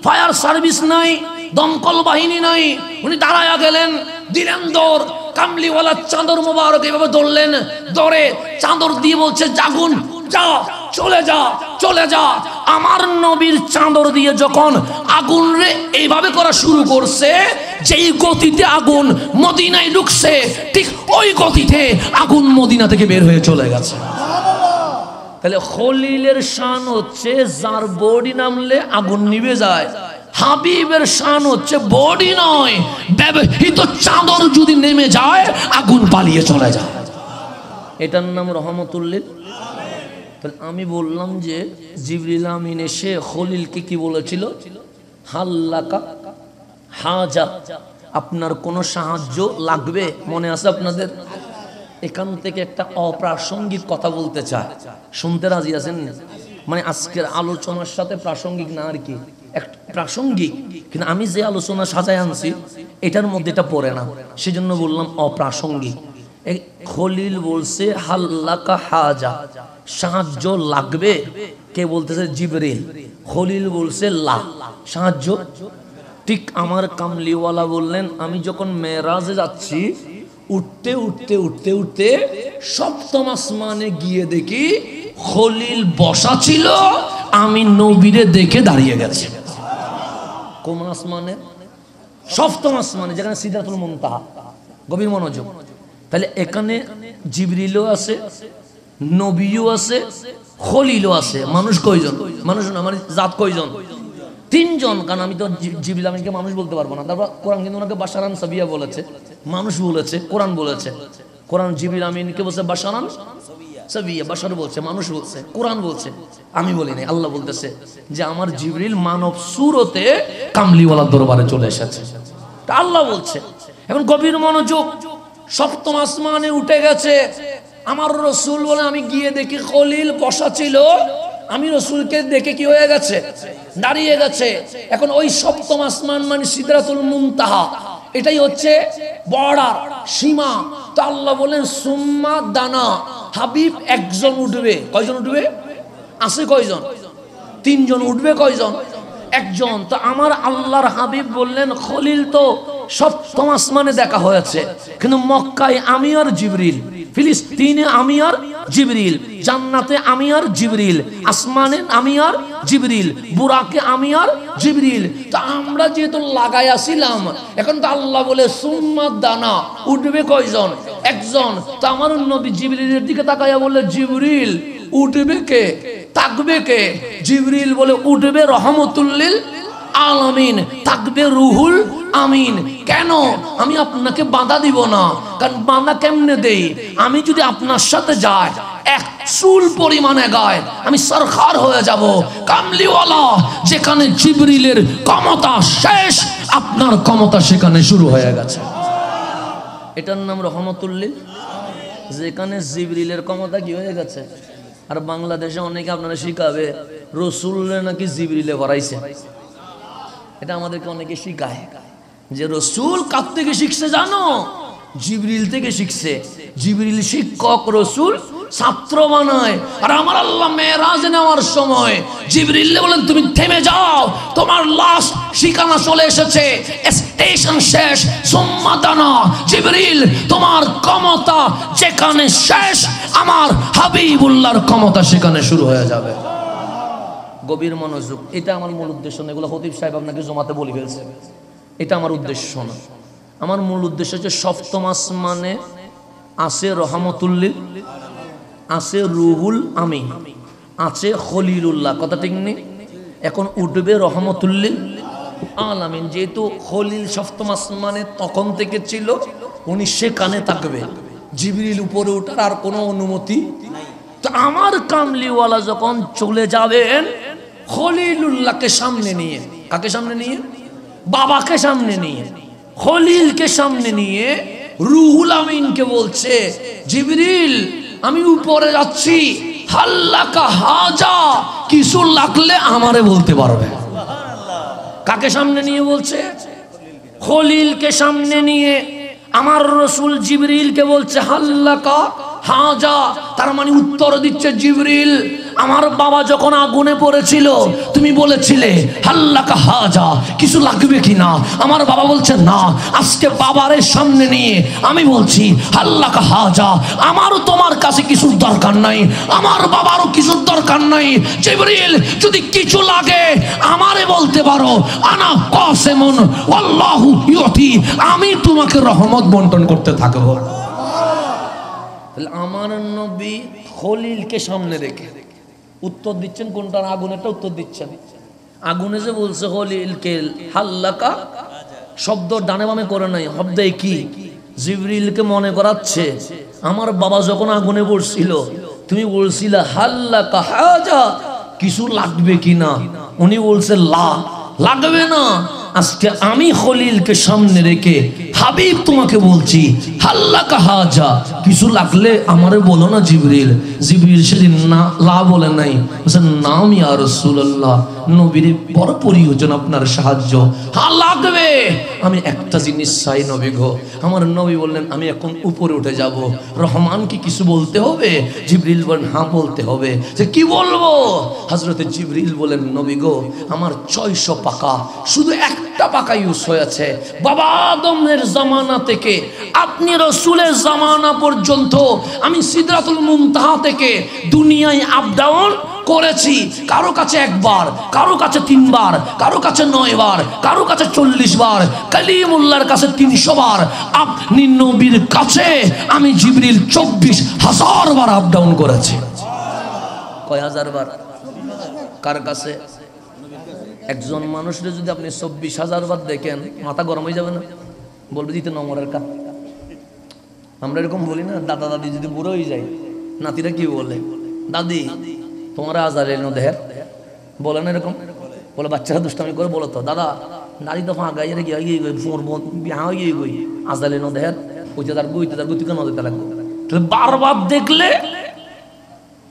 ফায়ার সার্ভিস নাই, দমকল বাহিনী নাই। উনি দাঁড়ায়া গেলেন, দিলেন দৌড়, কামলিওয়ালা চাদর মোবারক এভাবে দৌড়লেন, দৌড়ে চাদর দিয়ে বলছে আগুন যা, চলে যা, চলে যা। আমার নবীর চাদর দিয়ে যখন আগুন রে এইভাবে করা শুরু করছে, যেই গতিতে আগুন মদিনায় ঢুকছে, ঠিক ওই গতিতে আগুন মদিনা থেকে বের হয়ে চলে গেছে। তাহলে খলিলের শান হচ্ছে যার বডি নামলে আগুন নিভে যায়। হাবিবের শান হচ্ছে বডি নয়, ব্যবহৃত চাদর যদি নেমে যায় আগুন পালিয়ে চলে যায়। এটার নাম রহমতুল লিল। আমি বললাম যে জিবরিল আমিন এসে খলিলকে কি বলেছিল? হাল্লাকা হাজা, আপনার কোনো সাহায্য লাগবে? মনে আছে আপনাদের? এখান থেকে একটা অপ্রাসঙ্গিক কথা বলতে চায়, শুনতে রাজি আছেন? মানে আজকের আলোচনার সাথে প্রাসঙ্গিক না আর কি, একটা প্রাসঙ্গিক, কিন্তু আমি যে আলোচনা সাজায় আনছি এটার মধ্যে এটা পড়ে না, সেজন্য বললাম অপ্রাসঙ্গিক। খলিল বলছে হাল্লাকা হাজা, সাহায্য লাগবে। কে বলতেছে? জিবরিল। খলিল বলছে লা, সাহায্য। ঠিক আমার কামলিওয়ালা বললেন, আমি যখন মেরাজে যাচ্ছি, উঠতে উঠতে উঠতে উঠতে 7ম আসমানে গিয়ে দেখি খলিল বসা ছিল, আমি নবীরে দেখে দাঁড়িয়ে গেছি। কোন আসমানে? 7ম আসমানে, যেখানে সিদরাতুল মুনতাহা। গভীর মনোযোগ। তাহলে এখানে জিবরিলও আছে, নবীও আছে, খলিলও আছে। মানুষ কয়জন? মানুষ না, মানে জাত কয়জন? 3 জন। কারণ আমি তো জিবরিল আমিনকে মানুষ বলতে পারবো না। তারপর কোরআন কিন্তু ওনাকে বাশারান সাবিয়া বলেছে, মানুষ বলেছে, কোরআন বলেছে। কোরআন জিবরিল আমিনকে বলছে বাশারান সাবিয়া বাশার বলছে, মানুষ বলছে, কোরআন বলছে, আমি বলি নাই, আল্লাহ বলতেছে যে আমার জিবরিল মানব সুরতে কামলিওয়ালার দরবারে চলে এসেছে, তা আল্লাহ বলছে। এখন গভীর মনোযোগ, সপ্তম আসমানে উঠে গেছে। আমার রসুল বলে আমি গিয়ে দেখি খলিল বসা ছিল, আমি রসুলকে দেখে কি হয়ে গেছে, দাঁড়িয়ে গেছে। এখন ওই সপ্তম আসমান মানে সিদরাতুল মুনতাহা, এটাই হচ্ছে বর্ডার, সীমা। তো আল্লাহ বলেন সুম্মা দানা, হাবিব একজন উঠবে। কয়জন উঠবে? আছে কয়জন? তিনজন উঠবে। কয়জন? একজন। তো আমার আল্লাহর হাবিব বললেন খলিল তো সপ্তম আসমানে দেখা হয়েছে, কিন্তু মক্কায় আমি আর জিবরিল, ফিলিস্তিনে আমি আর জিবরিল, জান্নাতে আমি আর জিবরিল, আসমানে আমি আর জিবরিল, বুরাকে আমি আর জিবরিল। তো আমরা যেহেতু লাগাই আসিলাম, এখন তো আল্লাহ বলে সুম্মা দানা, উঠবে কয়জন? একজন। তো আমার নবী জিবরিলের দিকে তাকাইয়া বললে জিবরিল উঠবে কে, থাকবে কে? জিবরিল বলে উঠবে রহমতুল্লিল আলামিন, থাকবে রুহুল আমিন। কেন? আমি আপনাকে বাধা দিব না, কারণ বাধা কেমনে দেই? আমি যদি আপনার সাথে যাই, এক চুল পরিমাণে গায় আমি সরখার হয়ে যাব। কামলিওয়ালা যেখানে জিবরিলের ক্ষমতা শেষ, আপনার ক্ষমতা সেখানে শুরু হয়ে গেছে। এটার নাম রহমতুল্লিল, যেখানে জিবরিলের ক্ষমতা কি হয়ে গেছে। আর বাংলাদেশে অনেকে আপনারা শিখাবে রসুলে নাকি জিবরিলে ভরাইছে, এটা আমাদেরকে অনেকে শিখায় যে রসুল কার থেকে শিখছে জানো? জিবরিল থেকে শিখছে। জিবরিল শিক্ষক, রসুল ছাত্র বানায়। আর আমার আল্লাহ মেরাজ নেওয়ার সময় জিবরিল বলেন তুমি থেমে যাও, তোমার লাস্ট ঠিকানা চলে এসেছে, স্টেশন শেষ। সুম্মা দানা, জিবরিল তোমার ক্ষমতা যেখানে শেষ, আমার হাবিবুল্লাহর ক্ষমতা সেখানে শুরু হয়ে যাবে। গভীর মনোযোগ, এটা আমার মূল উদ্দেশ্য না। এগুলো খতিব সাহেব আপনাকে জমাতে বলে ফেলছে, এটা আমার উদ্দেশ্য না। আমার মূল উদ্দেশ্য হচ্ছে সপ্তম আসমানে আছে রহমতুল্লিল, আছে রুহুল আমিন, আছে খলিলুল্লাহ। কথা ঠিক নেই? এখন উঠবে রহমতুল্লিল আলামিন। যেহেতু খলিল সপ্তম আসমানে তখন থেকে ছিল, উনি সেখানে থাকবে। জিবরিল উপরে ওঠার আর কোনো অনুমতি নাই। তো আমার কামলিওয়ালা যখন চলে যাবেন, খলিলুল্লাহকে সামনে নিয়ে, কাকে সামনে নিয়ে? বাবাকে সামনে নিয়ে, খলিলকে সামনে নিয়ে রুহুল আমিনকে বলছে জিবরিল আমি উপরে যাচ্ছি, হাল্লাকা হাজা, কিছু লাগলে আমারে বলতে পারবে। কাকে সামনে নিয়ে বলছে? খলিলকে সামনে নিয়ে আমার রসুল জিবরিলকে বলছে হাল্লাকা হাজা, তার মানে উত্তর দিচ্ছে জিবরিল আমার বাবা যখন আগুনে পড়েছিল তুমি বলেছিলে হাল্লাকা হাজা, কিছু লাগবে কিনা? আমার বাবা বলছে না। আজকে বাবারের সামনে নিয়ে আমি বলছি হাল্লাকা হাজা, আমারও তোমার কাছে কিছুর দরকার নাই, আমার বাবারও কিছুর দরকার নাই। জিবরিল যদি কিছু লাগে আমারে বলতে পারো, আনা কাসিমুন আল্লাহু ইউতি, আমি তোমাকে রহমত বন্টন করতে থাকবো। আমার নবী খলিলকে সামনে রেখে উত্তর দিচ্ছেন কোনটার? আগুনেরটা উত্তর দিচ্ছেন। আগুনে যে বলছে খলিলকে হাল্লাকা, শব্দ ডানে বামে করে নাই, শব্দ কি? জিবরিলকে মনে করাচ্ছে আমার বাবা যখন আগুনে পড়ছিল তুমি বলছিলে হাল্লাকা হাজা, কিছু লাগবে কিনা? উনি বলছে লা, লাগবে না। আজকে আমি খলিলকে সামনে রেখে হাবিব তোমাকে বলছি হাল্লাকা হাজা, কিছু লাগলে আমারে বলো না জিবরিল। জিবরিল সেদিন না লা বলে নাই, বলছেন নাম ইয়া রাসূলুল্লাহ, নবীর বড় প্রয়োজন আপনার সাহায্য। হ্যাঁ লাগবে, আমি একটা জিনিস চাই নবী গো। আমার নবী বললেন আমি এখন উপরে উঠে যাব, রহমান কি কিছু বলতে হবে? জিবরিল বলেন হ্যাঁ বলতে হবে। যে কি বলবো? হযরতে জিবরিল বলেন নবী গো আমার 600 পাকা, শুধু একটা পাকা ইউজ হয়েছে। বাবা আদমের জামানা থেকে আপনি রসুলের জামানা পর্যন্ত আমি সিদরাতুল মুনতাহা থেকে দুনিয়ায় আপ ডাউন করেছি। কারো কাছে একবার, কারো কাছে 3 বার, কারো কাছে 9 বার, কারো কাছে 40 বার, কালিমুল্লাহর কাছে 300 বার। আপনি নবীর কাছে আমি জিবরিল 24,000 বার আপ ডাউন করেছি। কয় হাজার বার? কার কাছে? একজন মানুষের যদি আপনি 24,000 বার দেখেন মাথা গরম হয়ে যাবে না? বলবে দিতে নম্বরের কাজ। আমরা এরকম বলি না, দাদা দাদি যদি বুড়ো হয়ে যায় নাতিরা কি বলে, দাদি তোমার আজারে দেহের বলে না এরকম, বলে বাচ্চারা দুষ্টামি করে বলো তো দাদা নারী তো ফাঁকা গিয়ে গিয়ে বিহা গিয়ে গই আজালে দেহের ওইটা তার বইতে তার গতিকে নদীতে লাগবে। তাহলে বারবার দেখলে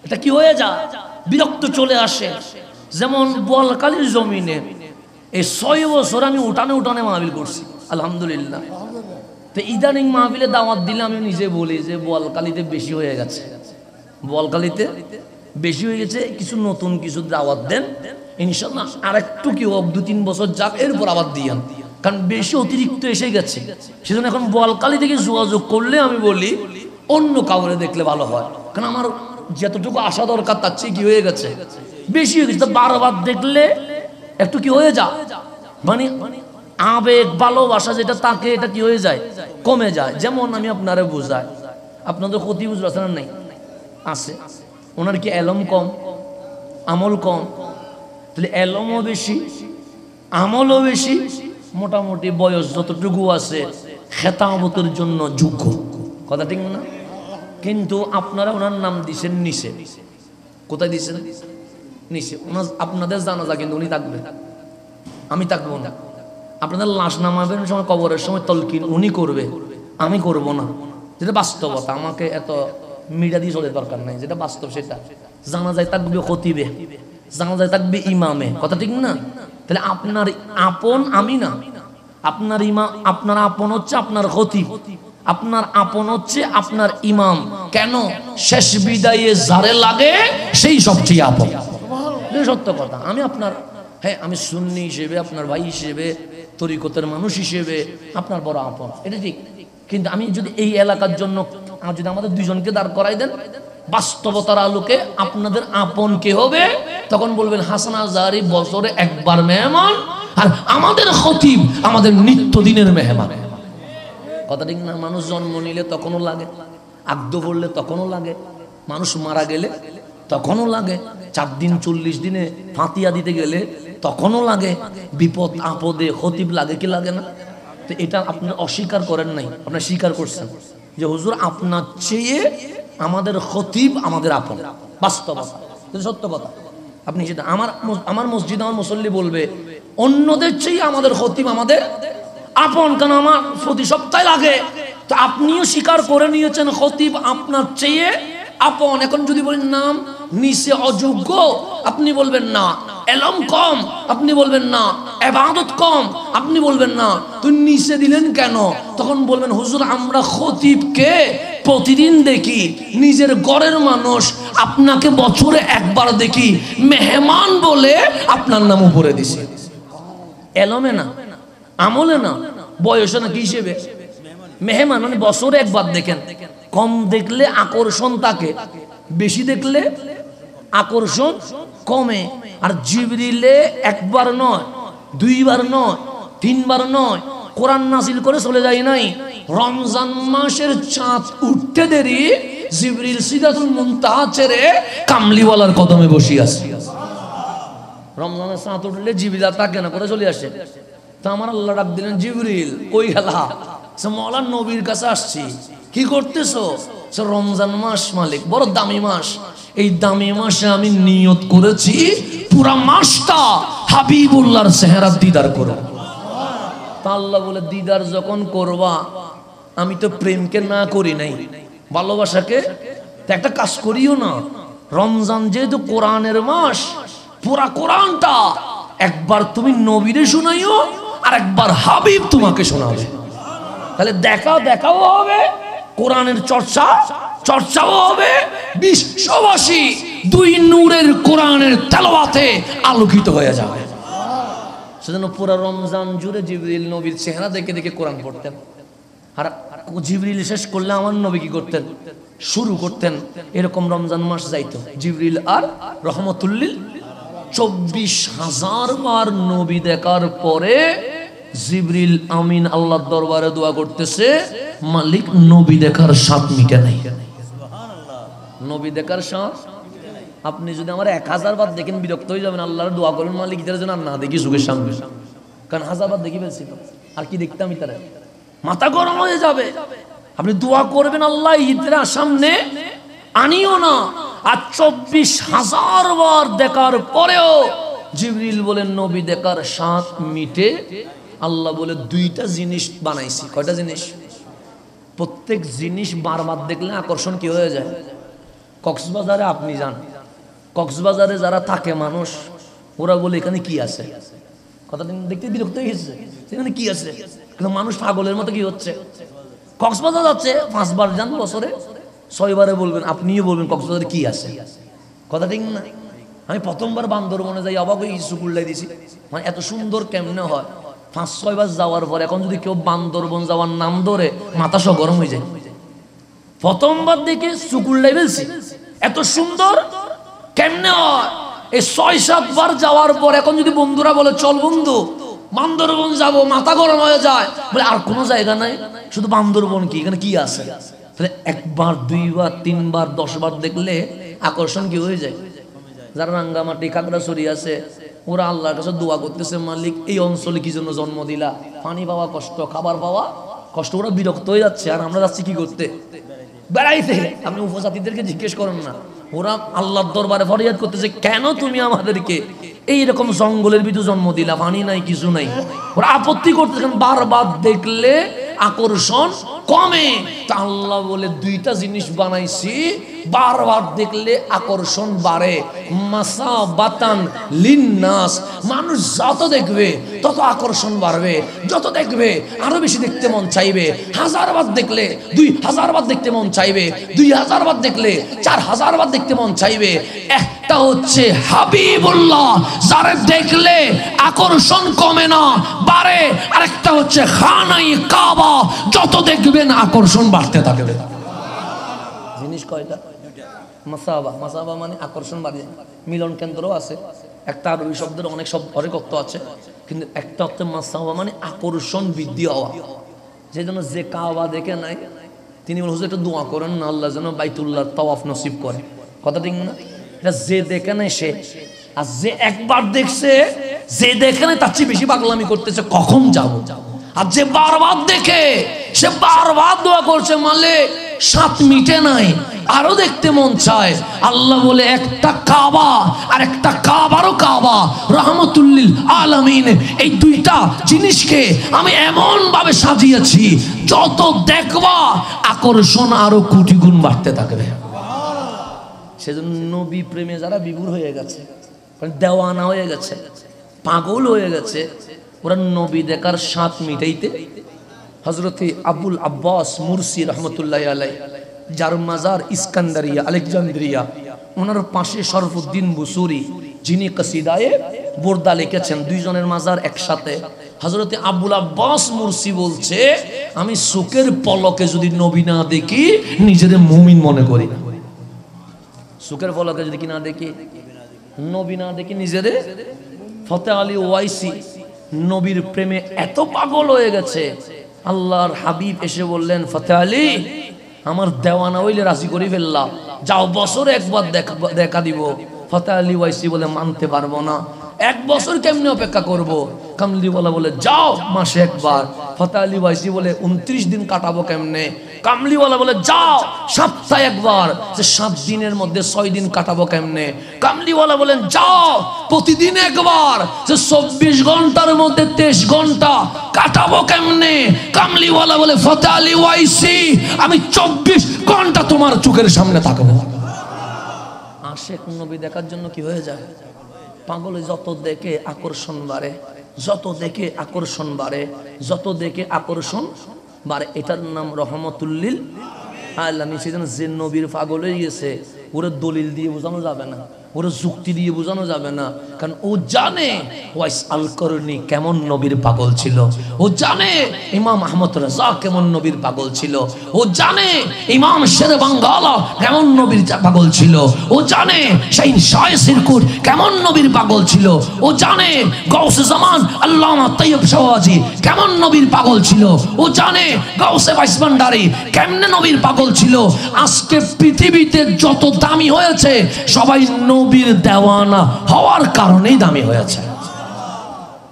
এটা কি হয়ে যায়, বিরক্ত চলে আসে। যেমন বলকালীর জমিনে এই 6 বছর আমি উঠানে উঠানে মাহফিল করছি আলহামদুলিল্লাহ। তো ইদানিং মাহফিলে দাওয়াত দিলে আমি নিজে বলি যে বলকালীতে বেশি হয়ে গেছে, বলকালীতে বেশি হয়ে গেছে, কিছু নতুন কিছু দাওয়াত দেন ইনশাল্লাহ। আর একটু কি হোক 2-3 বছর যাক, এরপর আবার দিয়ান, কারণ বেশি অতিরিক্ত এসে গেছে। সেজন্য এখন বলকালী থেকে যোগাযোগ করলে আমি বলি অন্য কাউরে দেখলে ভালো হয়, কারণ আমার যতটুকু আসা দরকার তার চেয়ে কি হয়ে গেছে, বেশি হয়ে গেছে। বারবার দেখলে একটু কি হয়ে যায়, মানে আবেগ ভালোবাসা যেটা তাকে এটা কি হয়ে যায়, কমে যায়। যেমন আমি আপনারে বুঝাই, আপনাদের ক্ষতি বুঝবেন নাই আছে, ওনার কি এলম কম আমল কম, তাহলে এলমও বেশি আমলও বেশি, মোটামুটি বয়স যতটুকু আছে খেতামতের জন্য যোগ্য, কথা ঠিক না? কিন্তু আপনারা ওনার নাম দিছেন নিচে, কোথায় দিছেন নিচে, আপনাদের জানাজা কিন্তু উনি থাকবে, আমি থাকবো না। আপনাদের লাশ নামাবেন সময় কবরের সময় তলকিন উনি করবে, আমি করব না, যেটা বাস্তবতা। আমাকে এত মিডিয়া দিয়ে চলে দরকার নাই, যেটা বাস্তব সেটা। জানাজায় থাকবে খতিবে, জানাজায় থাকবে ইমামে, কথা ঠিক না? তাহলে আপনার আপন আমি না, আপনার আপনার আপন হচ্ছে আপনার খতিব, আপনার আপন হচ্ছে আপনার ইমাম। কেন? শেষ বিদায়ে যারে লাগে সেই সবচেয়ে আপন, সত্য কথা। আমি আপনার, হ্যাঁ আমি সুন্নি হিসেবে, আপনার ভাই হিসেবে, তরিকতের মানুষ হিসেবে আপনার বড় আপন, এটা ঠিক। কিন্তু আমি যদি এই এলাকার জন্য যদি আমাদের দুইজনকে দাঁড় করাই দেন বাস্তবতার আলোকে, আপনাদের আপন কে হবে? তখন বলবেন হাসান আজহারী বছরে একবার মেহমান, আর আমাদের খতিব আমাদের নিত্যদিনের মেহমান, কথা ঠিক না? মানুষ জন্ম নিলে তখনও লাগে, আদ্য পড়লে তখনও লাগে, মানুষ মারা গেলে তখনও লাগে, 4 দিন 40 দিনে ফাতিয়া দিতে গেলে তখনও লাগে, বিপদ আপদে খতিব লাগে কি লাগে না? তো এটা আপনি অস্বীকার করেন নাই, আপনি স্বীকার করছেন যে হুজুর আপনার চেয়ে আমাদের খতিব আমাদের আপন, বাস্তবতা, সত্য কথা। আপনি সেটা আমার মসজিদ আমার মুসল্লি বলবে অন্যদের চেয়ে আমাদের খতিব আমাদের আপন, কারণ আমার প্রতি সপ্তাহে লাগে। তো আপনিও স্বীকার করে নিয়েছেন খতিব আপনার চেয়ে আপন। এখন যদি বলেন নাম নিচে অযোগ্য, আপনি বলবেন না। এলম কম, আপনি বলবেন না। ইবাদত কম, আপনি বলবেন না। তুই নিচে দিলেন কেন? তখন বলবেন হুজুর আমরা খতিবকে প্রতিদিন দেখি, নিজের ঘরের মানুষ, আপনাকে বছরে একবার দেখি, মেহমান বলে আপনার নাম উপরে দিছি। এলমে না, আমলে না, বয়সে না, কি হিসেবে? মেহমান মানে বছরে একবার দেখেন। কম দেখলে আকর্ষণ থাকে, বেশি দেখলে আকর্ষণ কমে। আর জিবরিলে একবার নয়, 2 বার নয়, 3 বার নয়, কোরআন নাজিল করে চলে যায় নাই। রমজান মাসের চাঁদ উঠতে দেরি জিবরিল সিদরাতুল মুনতাহা ছেড়ে কামলিওয়ালার কদমে বসে আছে। রমজানের চাঁদ উঠলে জিবরিল তাকে না করে চলে আসে। তো আমার আল্লাহ ডাক দিলেন জিবরিল কই গেলা? মওলার নবীর কাছে আসছি। কি করতেছো? রমজান মাস মালিক, বড় দামি মাস, এই দামি মাসে আমি নিয়ত করেছি পুরা মাসটা হাবিবুল্লাহর চেহারা দিদার করব। তা আল্লাহ বলে দিদার যখন করবা, আমি তো প্রেমকে না করি নাই, ভালোবাসাকে। তো একটা কাজ করিও না, রমজান যেহেতু কোরআনের মাস, পুরা কোরআনটা একবার তুমি নবীরে শোনাইও, আর একবার হাবিব তোমাকে শোনাবে। তাহলে দেখাও হবে, কোরআনের চর্চাও হবে, বিশ্ববাসী 2 নূরের কোরআনের তেলাওয়াতে আলোকিত হয়ে যাবে। সেজন্য পুরো রমজান জুড়ে জিবরিল নবীর চেহারা দেখে দেখে কোরআন পড়তেন। আর জিবরিল শেষ করলে আমার নবী কি করতেন? শুরু করতেন। এরকম রমজান মাস যাইতো জিবরিল আর রহমতুল্লিল 24,000 বার নবী দেখার পরে জিবরিল আমিন আল্লাহর দরবারে দোয়া করতেছে, মালিক নবী দেখার স্বাদ মিটে নাই। নবী দেখার স্বাদ, আপনি যদি আমার 1000 বার দেখেন বিরক্ত হয়ে যাবেন। আল্লাহর দোয়া করেন মালিক ইতার যেন না দেখি চোখের সামনে, কারণ 1000 বার দেখি ফেলছি আর কি দেখতাম, ইতারে মাথা গরম হয়ে যাবে। আপনি দোয়া করবেন আল্লাহ ইতার সামনে আনিও না। আর 24,000 বার দেখার পরেও জিবরিল বলেন নবী দেখার স্বাদ মিটে। আল্লাহ বলে দুইটা জিনিস বানাইছি। কয়টা জিনিস? প্রত্যেক জিনিস বারবার দেখলে আকর্ষণ কি হয়ে যায়। কক্সবাজারে আপনি যান, কক্সবাজারে যারা থাকে মানুষ, ওরা বলে এখানে কি আছে, কথাটা দেখতে বিরক্ত হয়ে গেছে, এখানে কি আছে। কিন্তু মানুষ পাগলের মতো কি হচ্ছে, কক্সবাজার যাচ্ছে 5 বার যান বছরে, 6 বারে বলবেন, আপনিও বলবেন কক্সবাজারে কি আছে, কথা ঠিক না? আমি প্রথমবার বান্দরবনে যাই অবাক হয়ে সুকুল্লাই দিছি, মানে এত সুন্দর কেমনে হয়। 5-6 বার যাওয়ার পর এখন যদি কেউ বান্দরবন যাওয়ার নাম ধরে মাথা সহ গরম হয়ে যায়। প্রথমবার দেখে সুকুল্লাই বলছি এত সুন্দর কেমনে হয়। এই 6-7 বার যাওয়ার পর এখন যদি বন্ধুরা বলে চল বন্ধু বান্দরবন যাব, মাথা গরম হয়ে যায়। বলে আর কোনো জায়গা নাই, শুধু বান্দরবন, কি এখানে কি আছে? তাহলে 1 বার 2 বার 3 বার 10 বার দেখলে আকর্ষণ কি হয়ে যায়। যারা রাঙ্গামাটি খাগড়াছড়ি আছে ওরা আল্লাহর কাছে দোয়া করতেছে, মালিক এই অঞ্চলে কি জন্য জন্ম দিলা, পানি পাওয়া কষ্ট, খাবার পাওয়া কষ্ট, ওরা বিরক্ত হয়ে যাচ্ছে। আর আমরা যাচ্ছি কি করতে, বেড়াইতে। আপনি উপজাতিদেরকে জিজ্ঞেস করেন না, ওরা আল্লাহর দরবারে ফরিয়াদ করতেছে, কেন তুমি আমাদেরকে এইরকম জঙ্গলের ভিতর জন্ম দিলা, পানি নাই কিছু নাই। ওরা আপত্তি করতেছেন, বারবার দেখলে আকর্ষণ কমে। তা আল্লাহ বলে দুইটা জিনিস বানাইছি, বারবার দেখলে আকর্ষণ বাড়ে। মাসাবাতান লিন্নাস, মানুষ যত দেখবে তত আকর্ষণ বাড়বে, যত দেখবে আরো বেশি দেখতে মন চাইবে। 1000 বার দেখলে 2000 বার দেখতে মন চাইবে, 2000 বার দেখলে 4000 বার দেখতে মন চাইবে। একটা হচ্ছে হাবিবুল্লাহ, যারে দেখলে আকর্ষণ কমে না বাড়ে। আরেকটা হচ্ছে খানাই কাবা, যত দেখবেন আকর্ষণ বাড়তে থাকবে। জিনিস কয়টা? মাসাবা, মাসাবা মানে আকর্ষণ বাড়ে। মিলন কেন্দ্র আছে, একটা আরবি শব্দের অনেক অর্থ আছে, কিন্তু একটা হচ্ছে মাসাবা মানে আকর্ষণ বৃদ্ধি হওয়া। যে জন্য যে কাবা দেখে নাই তিনি বলে হুজুর একটু দোয়া করেন না আল্লাহ যেন বাইতুল্লাহ তাওয়াফ নসিব করে, কথা ঠিক না? এটা যে দেখে নাই সে, আর যে একবার দেখছে, যে দেখে নাই তার চেয়ে বেশি পাগলামি করতেছে কখন যাব। আর যে বারবার দেখে সে বারবার দোয়া করছে, মালিক সাত মিটে নাই, আরো দেখতে মন চায়। আল্লাহ বলে একটা কাবা আর একটা কাবারও কাবা, রহমতুল্লিল আলামিন, এই দুইটা জিনিসকে আমি এমন ভাবে সাজিয়েছি যত দেখবা আকর্ষণ আরো কোটি গুণ বাড়তে থাকবে। সেজন্য নবী প্রেমে যারা বিভোর হয়ে গেছে, দেওয়ানা হয়ে গেছে, পাগল হয়ে গেছে, ওরা নবী দেখার স্বাদ মিটাইতে হযরতে আবুল আব্বাস মুরসি রহমতুল্লাহ আলাই, যার মাজার ইস্কান্দারিয়া আলেকজান্দ্রিয়া, ওনার পাশে শরফুদ্দিন বুসুরি যিনি কসিদায়ে বোরদা লিখেছেন, দুইজনের মাজার একসাথে। হযরতে আবুল আব্বাস মুরসি বলছে, আমি চোখের পলকে যদি নবী না দেখি নিজের মুমিন মনে করি না। চোখের পলকে যদি কি না দেখি, নবী না দেখি নিজের। ফতে আলী ওয়াইসি নবীর প্রেমে এত পাগল হয়ে গেছে, আল্লাহর হাবিব এসে বললেন, ফতে আলী আমার দেওয়ানা হইলে রাজি করি ফেললাম, যাও বছরে একবার দেখা দিব। ফতে আলী ওয়াইসি বলে মানতে পারবো না, 1 বছর কেমনে অপেক্ষা করব? কামলিওয়ালা বলে যাও মাসে একবার। ফতে আলী ওয়াইসি বলে 29 দিন কাটাবো কেমনে? কামলিওয়ালা বলে যাও সপ্তাহে একবার। যে 7 দিনের মধ্যে 6 দিন কাটাবো কেমনে? কামলিওয়ালা বলেন যাও প্রতিদিন একবার। যে 24 ঘন্টার মধ্যে 23 ঘন্টা কাটাবো কেমনে? কামলিওয়ালা বলে ফতে আলী ওয়াইসি আমি 24 ঘন্টা তোমার চোখের সামনে থাকবো। আশেক নবী দেখার জন্য কি হয়ে যায় পাগল। যত দেখে আকর্ষণ বাড়ে, যত দেখে আকর্ষণ বাড়ে, যত দেখে আকর্ষণ বাড়ে। এটার নাম রহমতুল্লিল আলামিন। সেজন্য যে নবীর পাগল হয়ে গেছে ওরা দলিল দিয়ে বোঝানো যাবে না, ওরা যুক্তি দিয়ে বোঝানো যাবে না, কারণ ও জানে ওয়াইস আল করনি কেমন নবীর পাগল ছিল, ও জানে ইমাম আহমদ রাজা কেমন নবীর পাগল ছিল, ও জানে ইমাম শের বাঙ্গালা কেমন নবীর পাগল ছিল, ও জানে শাইন শাহ সিরকুট কেমন নবীর পাগল ছিল, ও জানে গাউসে জামান আল্লামা তাইয়্যিব শাহওয়াজি কেমন নবীর পাগল ছিল, ও জানে গাউসে বাইস ভান্ডারী কেমনে নবীর পাগল ছিল। আজকে পৃথিবীতে যত দামি হয়েছে সবাই নবীর দেওয়ানা হওয়ার কারণেই দামি হয়েছে।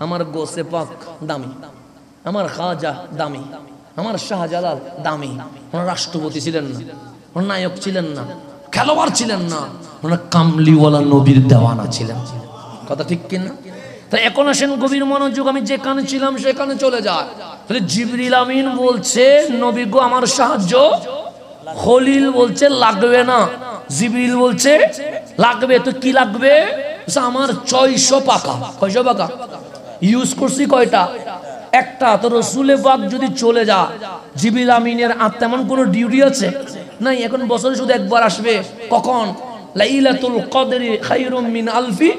আমার গোসে পাক দামি, আমার খাজা দামি, আমার শাহজালাল দামি। ওনার রাষ্ট্রপতি ছিলেন না, ওনার নায়ক ছিলেন না, খেলোয়াড় ছিলেন না, ওনারা কামলিওয়ালা নবীর দেওয়ানা ছিলেন। কথা ঠিক কিনা? তাই এখন আসেন গভীর মনোযোগ, আমি যেখানে ছিলাম সেখানে চলে যায়। তাহলে জিবরিল আমিন বলছে নবী গো আমার সাহায্য, খলিল বলছে লাগবে না, জিবরিল বলছে লাগবে। তো কি লাগবে? আমার 600 পাকা। কয়শো পাকা ইউজ করছি? কয়টা? একটা। তো রসুলে পাক যদি চলে যা, জিবরিল আমিনের আর তেমন কোনো ডিউটি আছে নাই। এখন বছরে শুধু একবার আসবে। কখন? লাইলাতুল কদরি খায়রুম মিন আলফি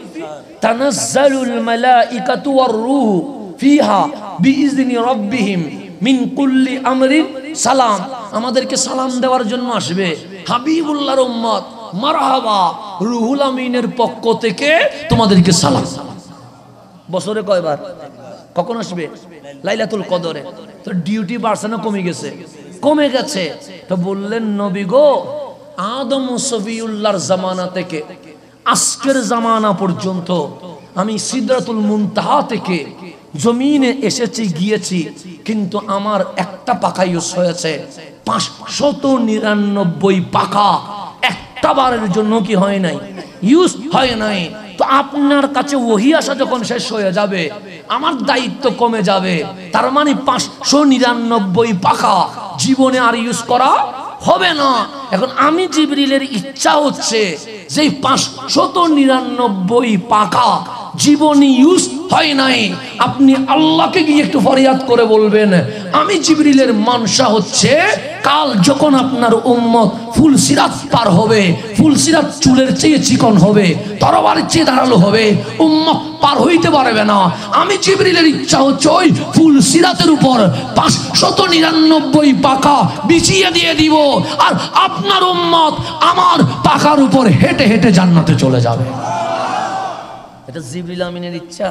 তানাজ্জালুল মালাইকাতু ওয়ার রূহু ফিহা বিইজনি রাব্বিহিম মিন কুল্লি আমরিন সালাম। আমাদেরকে সালাম দেওয়ার জন্য আসবে হাবিবুল্লাহর উম্মত, মারহাবা, রুহুল আমিনের পক্ষ থেকে তোমাদেরকে সালাম। বছরে কয়বার? কখন আসবে? লাইলাতুল কদরে। তো ডিউটি বাড়ছে না কমে গেছে? কমে গেছে। তো বললেন নবী গো, আদম ও সফিউল্লাহর জামানা থেকে আজকের জামানা পর্যন্ত আমি সিদরাতুল মুনতাহা থেকে জমিনে এসেছি গিয়েছি, কিন্তু আমার একটা পাকা ইউজ হয়েছে। 599 পাকা একটা বারের জন্য কি হয় নাই? ইউজ হয় নাই। তো আপনার কাছে ওহী আসা যখন শেষ হয়ে যাবে, আমার দায়িত্ব কমে যাবে। তার মানে 599 পাকা জীবনে আর ইউজ করা হবে না। এখন আমি জিবরিলের ইচ্ছা হচ্ছে যে 599 পাকা জীবনে ইউজ হয় নাই, আপনি আল্লাহকে গিয়ে একটু ফরিয়াদ করে বলবেন, আমি জিবরিলের মানসা হচ্ছে কাল যখন আপনার উম্মত ফুলসিরাত পার হবে, ফুলসিরাত চুলের চেয়ে চিকন হবে, তরবারের চেয়ে ধারালো হবে, উম্মত পার হইতে পারবে না। আমি জিবরিলের ইচ্ছা হচ্ছে ওই ফুলসিরাতের উপর 599 পাকা বিছিয়ে দিয়ে দিব, আর আপনার উম্মত আমার পাকার উপর হেঁটে হেঁটে জান্নাতে চলে যাবে। এটা জিবরিল আমিনের ইচ্ছা।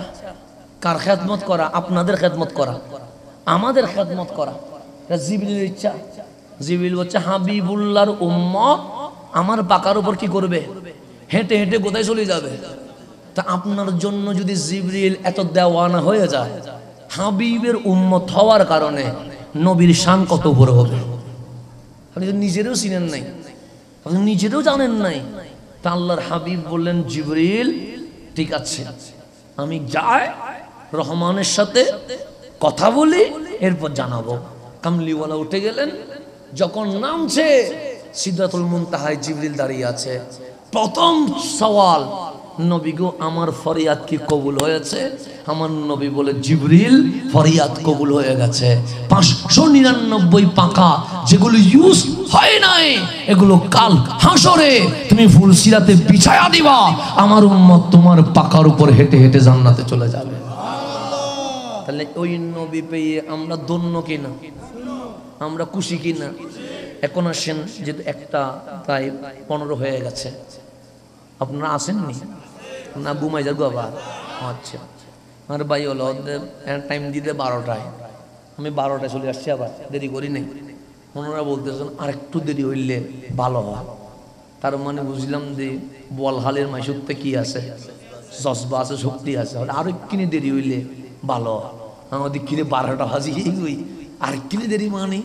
কার খেদমত করা? আপনাদের খেদমত করা, আমাদের খেদমত করা। এটা জিবরিলের ইচ্ছা। জিবরিল হচ্ছে হাবিবুল্লাহর উম্মত আমার পাকার উপর কি করবে? হেঁটে হেঁটে কোথায় চলে যাবে? তা আপনার জন্য যদি জিবরিল এত দেওয়ানা হয়ে যায়, হাবিবের উম্মত হওয়ার কারণে নবীর শান কত উপরে হবে? আপনি তো নিজেরও চিনেন নাই, আপনি নিজেরও জানেন নাই। তা আল্লাহর হাবিব বললেন, জিবরিল ঠিক আছে, আমি যাই রহমানের সাথে কথা বলি, এরপর জানাবো। কামলিওয়ালা উঠে গেলেন। যখন নামছে সিদরাতুল মুনতাহায় জিবরিল দাঁড়িয়ে আছে। প্রথম সওয়াল, নবী গো আমার ফরিয়াদ কি কবুল হয়েছে? আমার নবী বলে, জিবরিল ফরিয়াদ কবুল হয়ে গেছে। 599 পাকা যেগুলো ইউজ হয় নাই, এগুলো কাল হাসরে তুমি ফুলসিরাতে বিছায়া দিবা, আমার উম্মত তোমার পাকার উপর হেঁটে হেঁটে জান্নাতে চলে যাবে। তাহলে ওই নবী পেয়ে আমরা ধন্য কিনা? আমরা খুশি কিনা? এখন আসেন, যেহেতু একটা প্রায় 15 হয়ে গেছে, আপনারা আসেননি না? ঘুমাই যাবো আবার? আচ্ছা, আমার ভাই হলো টাইম দিতে 12টায়, আমি 12টায় চলে আসছি, আবার দেরি করি নাই। ওনারা বলতেছেন আর একটু দেরি হইলে ভালো হয়। তার মানে বুঝলাম যে বলহালের মাইসুরতে কি আছে, জজবা আছে, শক্তি আছে, আরো কিনে দেরি হইলে ভালো হয়। আমাদের কিনে 12টা বাজি ওই আর কিনে দেরি মানে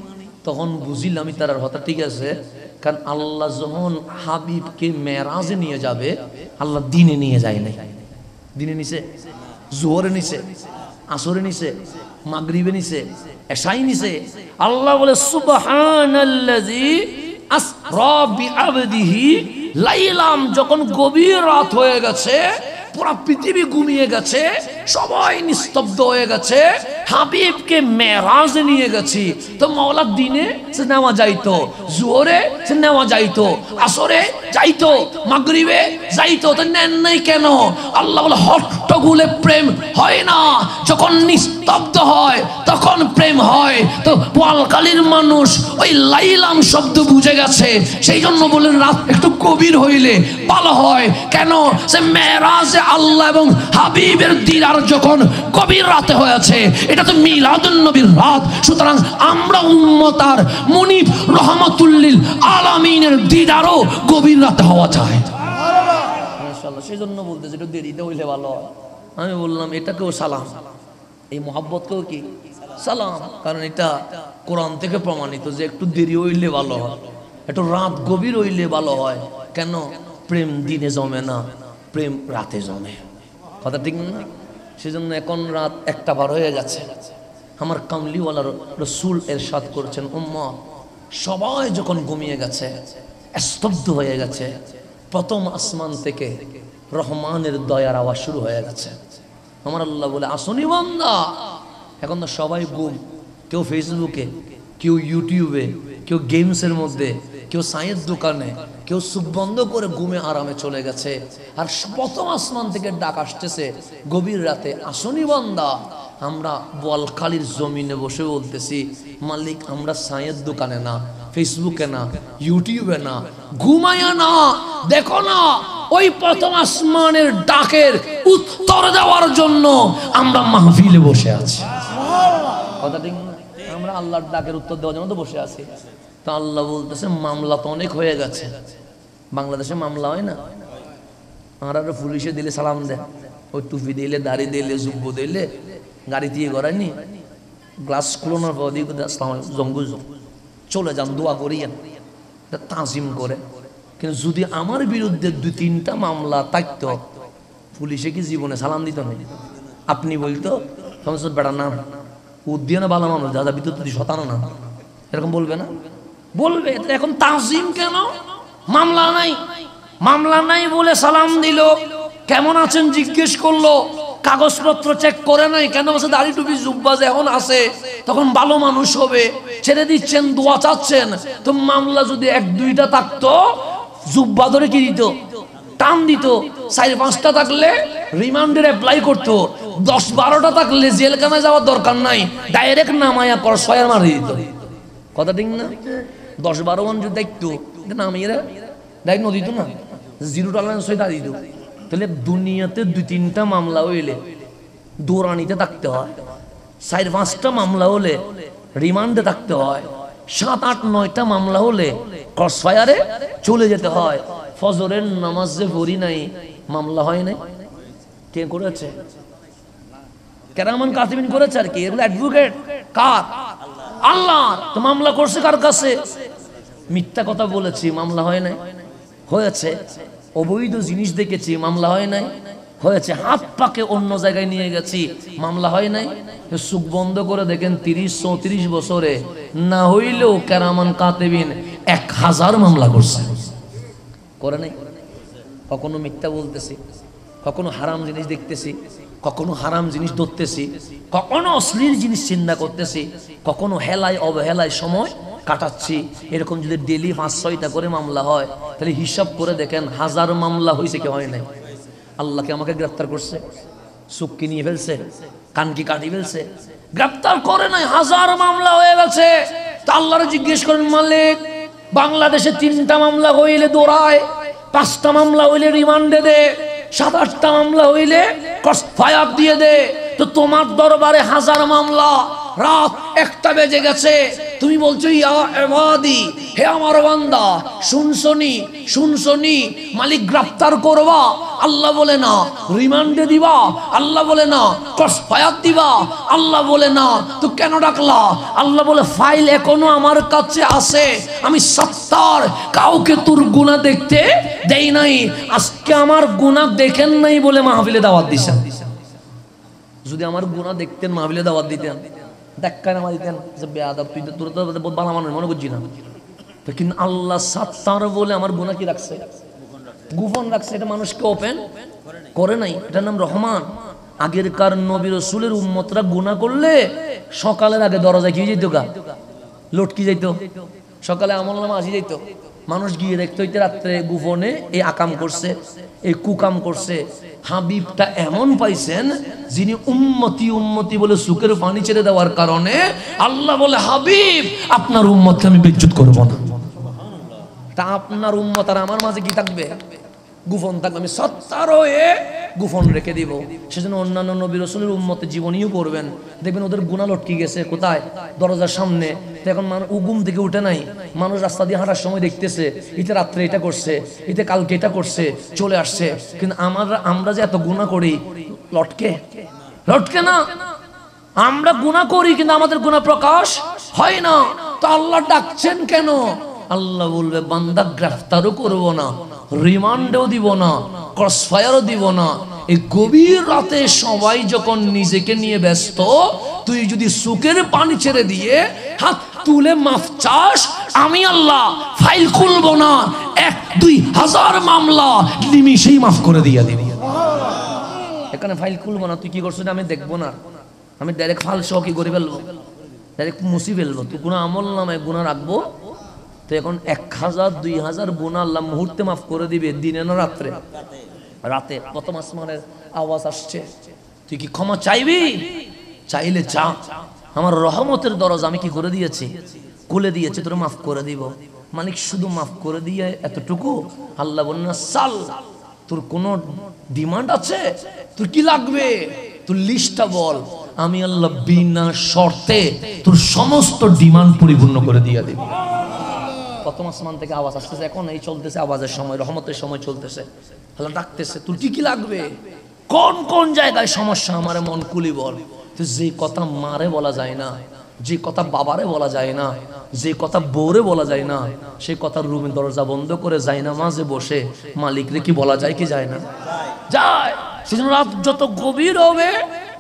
তখন বুঝিলাম তার কথা ঠিক আছে। কারণ আল্লাহ যখন হাবিবকে মেরাজে নিয়ে যাবে, আল্লাহ দিনে নিয়ে যায় নাই। দিনে নিছে, জোহরে নিছে, আসরে নিছে, মাগরিবে নিছে, এশাই নিছে। আল্লাহ বলে সুবহানাল্লাযী আসরা বিআবদিহি লাইলাম, যখন গভীর রাত হয়ে গেছে, পুরা পৃথিবী ঘুমিয়ে গেছে, সবাই নিস্তব্ধ হয়ে গেছে, হাবিবকে মেরাজে নিয়ে গেছি। তো মাওলা দিনে সে নেওয়া যাইতো, জোহরে সে নেওয়া যাইতো, আসরে যাইতো, মাগরিবে যাইতো, তো নেন নাই কেন? আল্লাহ বলে হট্টগোলে প্রেম হয় না, যখন নিস্তব্ধ হয় তখন প্রেম হয়। তো পোয়ালকালীর মানুষ ওই লাইলাম শব্দ বুঝে গেছে, সেই জন্য বললেন রাত একটু গভীর হইলে ভালো হয়। কেন? সে মেরাজে আল্লাহ এবং হাবিবের দিদার যখন গভীর রাতে হয়েছে, এটা তো মিলাদুন নবীর রাত। সুতরাং আমরা উম্মতার মুনিব রহমাতুল্লিল আলামিনের দিদারও গভীর রাতে হওয়া চাই ইনশাআল্লাহ। সেই জন্য বলতেছে একটু দেরিতে হইলে ভালো হয়। আমি বললাম এটাকেও সালাম, এই মোহাব্বতকেও কি সালাম, কারণ এটা কোরআন থেকে প্রমাণিত যে একটু দেরি হইলে ভালো হয়, একটু রাত গভীর হইলে ভালো হয়। কেন? প্রেম দিনে জমে না, প্রেম রাতে জমে। কথা ঠিক না? সেজন্য এখন রাত 1টা বার হয়ে গেছে। আমার কামলিওয়ালা রসুল এরশাদ করছেন, উম্মত সবাই যখন ঘুমিয়ে গেছে, স্তব্ধ হয়ে গেছে, প্রথম আসমান থেকে রহমানের দয়ার আওয়াজ শুরু হয়ে গেছে। আমার আল্লাহ বলে, আসনি বান্দা। এখন তো সবাই ঘুম, কেউ ফেসবুকে, কেউ ইউটিউবে, কেউ গেমসের মধ্যে, কেউ চায়ের দোকানে, কেউ চোখ বন্ধ করে ঘুমে আরামে চলে গেছে। আর প্রথম আসমান থেকে ডাক আসতেছে গভীর রাতে, আসনি বান্দা। আমরা বোয়ালখালীর জমিনে বসে বলতেছি, মালিক আমরা চায়ের দোকানে না, ফেসবুকে না, ইউটিউবে না, ঘুমায়া না, দেখো না ওই প্রথম আসমানের ডাকের উত্তর দেওয়ার জন্য আমরা মাহফিলে বসে আছি। কথা ঠিক না? আমরা আল্লাহর ডাকের উত্তর দেওয়ার জন্য তো বসে আছি। তো আল্লাহ বলতেছে, মামলা তো অনেক হয়ে গেছে। বাংলাদেশে মামলা হয় না, আর পুলিশে দিলে সালাম দেয়, ওই টুপি দিলে, দাড়ি দিলে, জুব্বো দিলে, গাড়ি দিয়ে করায়নি, গ্লাস খুলোনোর পর দিয়ে জঙ্গুজ চলে যান, দোয়া করিয়েন, তাজিম করে। কিন্তু যদি আমার বিরুদ্ধে 2-3টা মামলা থাকতো, পুলিশে কি জীবনে সালাম দিত না? আপনি বলতো সমস্ত বেড়া না উদ্দিও না, ভালো মানুষ, দাদা বিদ্যুৎ শতানো না, এরকম বলবে না? বলবে। এখন তাজিম কেন? মামলা নাই, মামলা নাই বলে সালাম দিল, কেমন আছেন জিজ্ঞেস করলো, কাগজপত্র চেক করে নাই, কেন বলছে দাড়ি টুপি জুব্বা এখন আছে, তখন ভালো মানুষ হবে, ছেড়ে দিচ্ছেন, দোয়া চাচ্ছেন। তো মামলা যদি 1-2টা থাকতো, জুব্বা ধরে কি দিত, টান দিত। 4-5টা থাকলে রিমান্ডের অ্যাপ্লাই করতো, 10-12টা থাকলে জেলখানায় যাওয়ার দরকার নাই, ডাইরেক্ট নামায়া সয়ার মারি দিত। কথা ঠিক না? 10-12 জন যদি দেখতো, নামিয়ে ডাইরেক্ট নদী দিত না, 0 টলারেন্স হয়ে দাঁড়িয়ে দিত। তাহলে দুনিয়াতে 2-3টা মামলা হইলে দৌড়ানিতে থাকতে হয়, 4-5টা মামলা হলে রিমান্ডে থাকতে হয়, 7-8-9টা মামলা হলে ক্রসফায়ারে চলে যেতে হয়। ফজরের নামাজ যে পড়ি নাই, মামলা হয় নাই, কে করেছে? কেরামান কাতিবিন করেছে। আর কি এগুলো অ্যাডভোকেট কার? আল্লাহ। তো মামলা করছে কার কাছে? মিথ্যা কথা বলেছি, মামলা হয় নাই, হয়েছে। অবৈধ জিনিস দেখেছি, মামলা হয় নাই, হয়েছে। হাত পাকে অন্য জায়গায় নিয়ে গেছি, মামলা হয় নাই। চোখ বন্ধ করে দেখেন 30-34 বছরে না হইলেও কেরামান কাতিবিন 1000 মামলা করছে, করে নাই? কখনো মিথ্যা বলতেছি, কখনো হারাম জিনিস দেখতেছি, কখনো হারাম জিনিস ধরতেছি, কখনো অশ্লীল জিনিস চিন্তা করতেছি, কখনো হেলায় অবহেলায় সময় কাটাচ্ছি। এরকম যদি ডেলি 5-6টা করে মামলা হয়, তাহলে হিসাব করে দেখেন 1000 মামলা হয়েছে কি হয় নাই? আল্লাহকে আমাকে গ্রেফতার করছে, চোখ কি নিয়ে ফেলছে, কান কি কাটি ফেলছে? গ্রেফতার করে নাই, 1000 মামলা হয়ে গেছে। তা আল্লাহরে জিজ্ঞেস করেন, মালিক বাংলাদেশে 3টা মামলা হইলে দৌড়ায়, 5টা মামলা হইলে রিমান্ডে দে, 7-8টা মামলা হইলে ফায়ার দিয়ে দে। তো তোমার দরবারে 1000 মামলা, রাত 1টা বেজে গেছে, তুমি বলছো ইয়া ইবাদি, হে আমার বান্দা, শুনছনি শুনছনি, মালিক গ্রেফতার করবা? আল্লাহ বলে না। রিমান্ডে দিবা? আল্লাহ বলে না। ফায়ার দিবা? আল্লাহ বলে না। তো কেন ডাকলা? আল্লাহ বলে ফাইল এখনো আমার কাছে আছে, আমি সত্তার, কাউকে তোর গুনাহ দেখতে দেই নাই। আজকে আমার গুনাহ দেখেন নাই বলে মাহফিলে দাওয়াত দিছেন। যদি আমার গুনাহ দেখতেন, মাহফিলে দাওয়াত দিতেন, দেখায় নামা দিতেন যে বেয়াদব, তুই তোর তো বহুত ভালো মানুষ মনে করছি না। কিন্তু আল্লাহ সত্তার বলে আমার গুনাহ কি রাখছে? গোপন রাখছে। এটা মানুষকে ওপেন করে নাই। এটার নাম রহমান। আগেরকার নবী রাসূলের উম্মতরা গুনাহ করলে সকালের আগে দরজায় কি যেত, গা লটকি যাইতো, সকালে আমলনামা আসি যাইতো, মানুষ গিয়ে দেখতে হইতে রাত্রে গোপনে এই আকাম করছে, এই কুকাম করছে। হাবিবটা এমন পাইছেন যিনি উম্মতি উম্মতি বলে সুখের পানি ছেড়ে দেওয়ার কারণে আল্লাহ বলে, হাবিব আপনার উম্মতকে আমি বিচ্যুত করব না। তা আপনার উম্মত আর আমার মাঝে কি থাকবে? গোপন থাকবে। আমি সত্তার হয়ে গোপন রেখে দিব। সেজন্য অন্যান্য নবী রাসূলের উম্মতে জীবনীও করবেন, দেখবেন ওদের গুনাহ লটকি গেছে কোথায়? দরজার সামনে। এখন মানুষ ঘুম থেকে উঠে নাই, মানুষ রাস্তা দিয়ে হাঁটার সময় দেখতেছে, ইতে রাত্রে এটা করছে, ইতে কালকে এটা করছে, চলে আসছে। কিন্তু আমরা যে এত গুনাহ করি, লটকে না। আমরা গুনাহ করি কিন্তু আমাদের গুনাহ প্রকাশ হয় না। তো আল্লাহ ডাকছেন কেন? আল্লাহ বলবে, বান্দা গ্রেফতারও করবো না, রিমান্ডেও দিব না, ক্রসফায়ারও দিব না। এই গভীর রাতে সবাই যখন নিজেকে নিয়ে ব্যস্ত, তুই যদি সুখের পানি ছেড়ে দিয়ে হাত তুলে মাফ চাস, আমি আল্লাহ ফাইল খুলবো না, 1-2 হাজার মামলা নিমিষেই মাফ করে দিয়ে দিব। এখানে ফাইল খুলবো না, তুই কি করছিস আমি দেখবো না, আমি ডাইরেক্ট ফাল সহ কি করে ফেলবো, ডাইরেক্ট মুছি ফেলবো। তুই কোনো আমল নামায় গুনাহ রাখবো, তো এখন 1000-2000 গুনাহ আল্লাহ মুহূর্তে মাফ করে দিবে, দিনে না রাত্রে? রাতে প্রথম আসমানের আওয়াজ আসছে, তুই কি ক্ষমা চাইবি? চাইলে চা, আমার রহমতের দরজা আমি কি করে দিয়েছি, খুলে দিয়েছি, তোর মাফ করে দিব। মালিক শুধু মাফ করে দিয়ে এতটুকু? আল্লাহ বলেন না, সাল, তোর কোনো ডিমান্ড আছে, তোর কি লাগবে, তোর লিস্টটা বল, আমি আল্লাহ বিনা শর্তে তোর সমস্ত ডিমান্ড পরিপূর্ণ করে দিয়ে দিব। প্রথম আসমান থেকে আওয়াজ আসতেছে, এখন এই চলতেছে আওয়াজের সময়, রহমতের সময় চলতেছে। আল্লাহ ডাকতেছে, তোর কি কি লাগবে, কোন কোন জায়গায় সমস্যা, আমার মন খুলি বল। তো যে কথা মারে বলা যায় না, যে কথা বাবারে বলা যায় না, যে কথা বউরে বলা যায় না, সেই কথা রুমের দরজা বন্ধ করে যায় না মাঝে বসে মালিকরে কি বলা যায় কি যায় না? যায়। সেজন্য রাত যত গভীর হবে,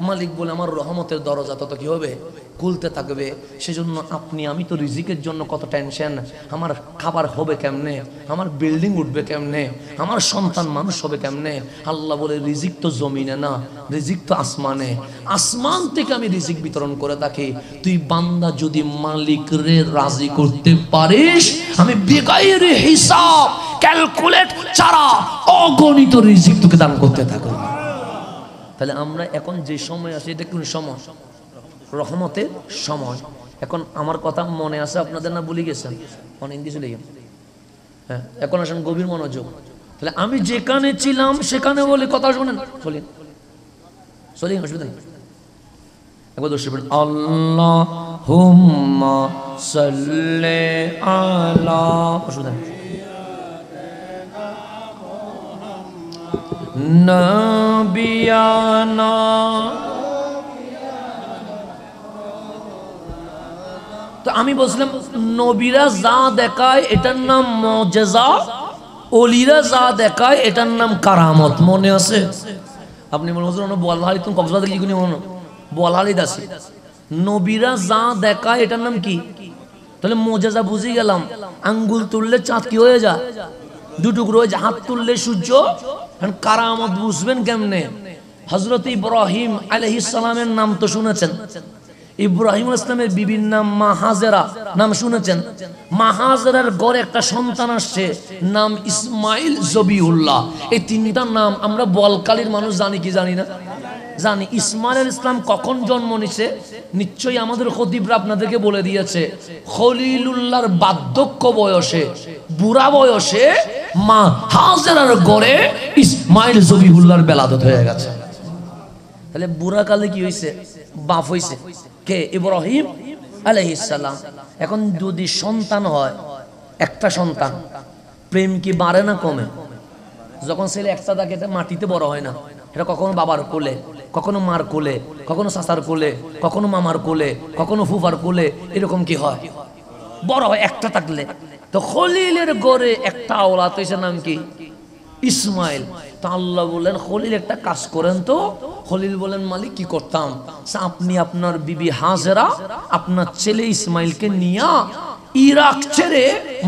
মালিক বলে আমার রহমতের দরজা তত কি হবে, খুলতে থাকবে। সেজন্য আপনি আমি তো রিজিকের জন্য কত টেনশন, আমার খাবার হবে কেমনে, আমার বিল্ডিং উঠবে কেমনে, আমার সন্তান মানুষ হবে কেমনে। আল্লাহ বলে রিজিক তো জমিনে না, রিজিক তো আসমানে, আসমান থেকে আমি রিজিক বিতরণ করে থাকি। তুই বান্দা যদি মালিক রে রাজি করতে পারিস, আমি বেগাইরে হিসাব ক্যালকুলেট ছাড়া অগণিত রিজিক তোকে দান করতে থাকবো। তাহলে আমরা এখন যে সময় আছে, এটা কোন সময়? রহমতের সময়। এখন আমার কথা মনে আছে আপনাদের, না ভুলে গেছেন? অনেক দিন চলে গেছে। হ্যাঁ, এখন আসেন গভীর মনোযোগ। তাহলে আমি যেখানে ছিলাম সেখানে বলি, কথা শোনেন, চলেন চলেন, অসুবিধা নেই। একবার দোষ পড়েন, আল্লাহুম্মা সাল্লি আলা, অসুবিধা নেই, নবিয়ানা। তো আমি বলছিলাম নবীরা যা দেখায় এটার নাম মুজিজা, ওলিরা যা দেখায় এটার নাম কারামত। মনে আছে? আপনি মনে করছেন বলহালি, তুমি কক্সবাজার কি কোন বলহালি দাসি। নবীরা যা দেখায় এটার নাম কি? তাহলে মুজিজা বুঝি গেলাম, আঙ্গুল তুললে চাঁদ কি হয়ে যায়, দুটুকরো হয়ে যায়, হাত তুললে সূর্য। কারামত বুঝবেন কেমনে? হযরত ইব্রাহিম আলাইহিস সালামের নাম তো শুনেছেন, ইব্রাহিম ইসলামের বিবির নাম মা হাজেরা, নাম শুনেছেন? মা হাজেরার ঘরে একটা সন্তান আসছে, নাম ইসমাইল জবিউল্লাহ। এই তিনটা নাম আমরা বলকালীর মানুষ জানি কি জানি না? জানি। ইসমাইল ইসলাম কখন জন্ম নিছে? নিশ্চয়ই আমাদের খতিবরা আপনাদেরকে বলে দিয়েছে, খলিলুল্লাহর বার্ধক্য বয়সে, বুড়া বয়সে মা হাজেরার ঘরে ইসমাইল জবিউল্লাহর বেলাদত হয়ে গেছে। তাহলে বুড়া কালে কি হয়েছে? বাপ হয়েছে কে? ইব্রাহিম আলাইহিস সালাম। এখন যদি সন্তান হয়, একটা সন্তান, প্রেম কি বাড়ে না কমে? যখন ছেলে একটা থাকে, এটা মাটিতে বড় হয় না, এটা কখনো বাবার কোলে, কখনো মার কোলে, কখনো চাচার কোলে, কখনো মামার কোলে, কখনো ফুফার কোলে, এরকম কি হয়, বড় হয় একটা থাকলে। তো খলিলের ঘরে একটা আওলাদ হয়েছে, নাম কি? ইসমাইল। তো আল্লাহ বলেন, খলিল একটা কাজ করেন তো। খলিল বলেন, মালিক কি করতাম? আপনি আপনার বিবি হাজেরা আপনার ছেলে ইসমাইলকে নিয়ে ইরাক ছেড়ে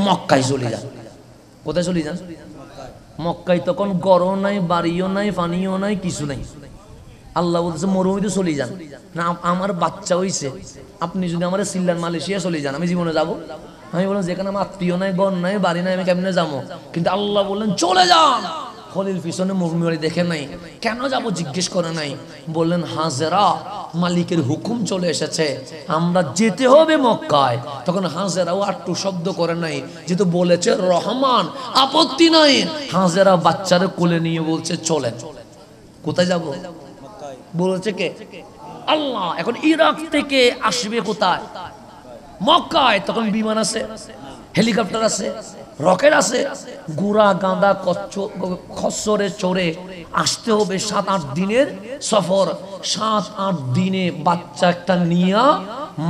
মক্কায় চলে যান। কোথায় চলে যান? মক্কায় তখন গড়ও নাই, বাড়িও নাই, পানিও নাই, কিছু নাই। আল্লাহ বলছে মরুভূমিতে চলে যান। না, আমার বাচ্চা হইছে, আপনি যদি আমার সিল্লার মালয়েশিয়া চলে যান, আমি জীবনে যাব? আমি বললাম যেখানে আমার আত্মীয় নাই, গণ নাই, বাড়ি নাই, আমি কেমনে যাবো? কিন্তু আল্লাহ বললেন চলে যান। খলিল পিছনে মরুভূমি দেখে নাই, কেন যাব জিজ্ঞেস করে নাই। বললেন, হাজেরা, মালিকের হুকুম চলে এসেছে, আমরা যেতে হবে মক্কায়। তখন হাজেরাও আটটু শব্দ করে নাই, যেহেতু বলেছে রহমান, আপত্তি নাই। হাজেরা বাচ্চারে কোলে নিয়ে বলছে চলেন। কোথায় যাব? বলেছে কে? আল্লাহ। এখন ইরাক থেকে আসবে কোথায়? মক্কায়। তখন বিমান আছে, হেলিকপ্টার আছে, রকেট আছে, গুড়া গাঁদা খচ্চরে চড়ে আসতে হবে। 7-8 দিনের সফর। 7-8 দিনে বাচ্চা একটা নিয়ে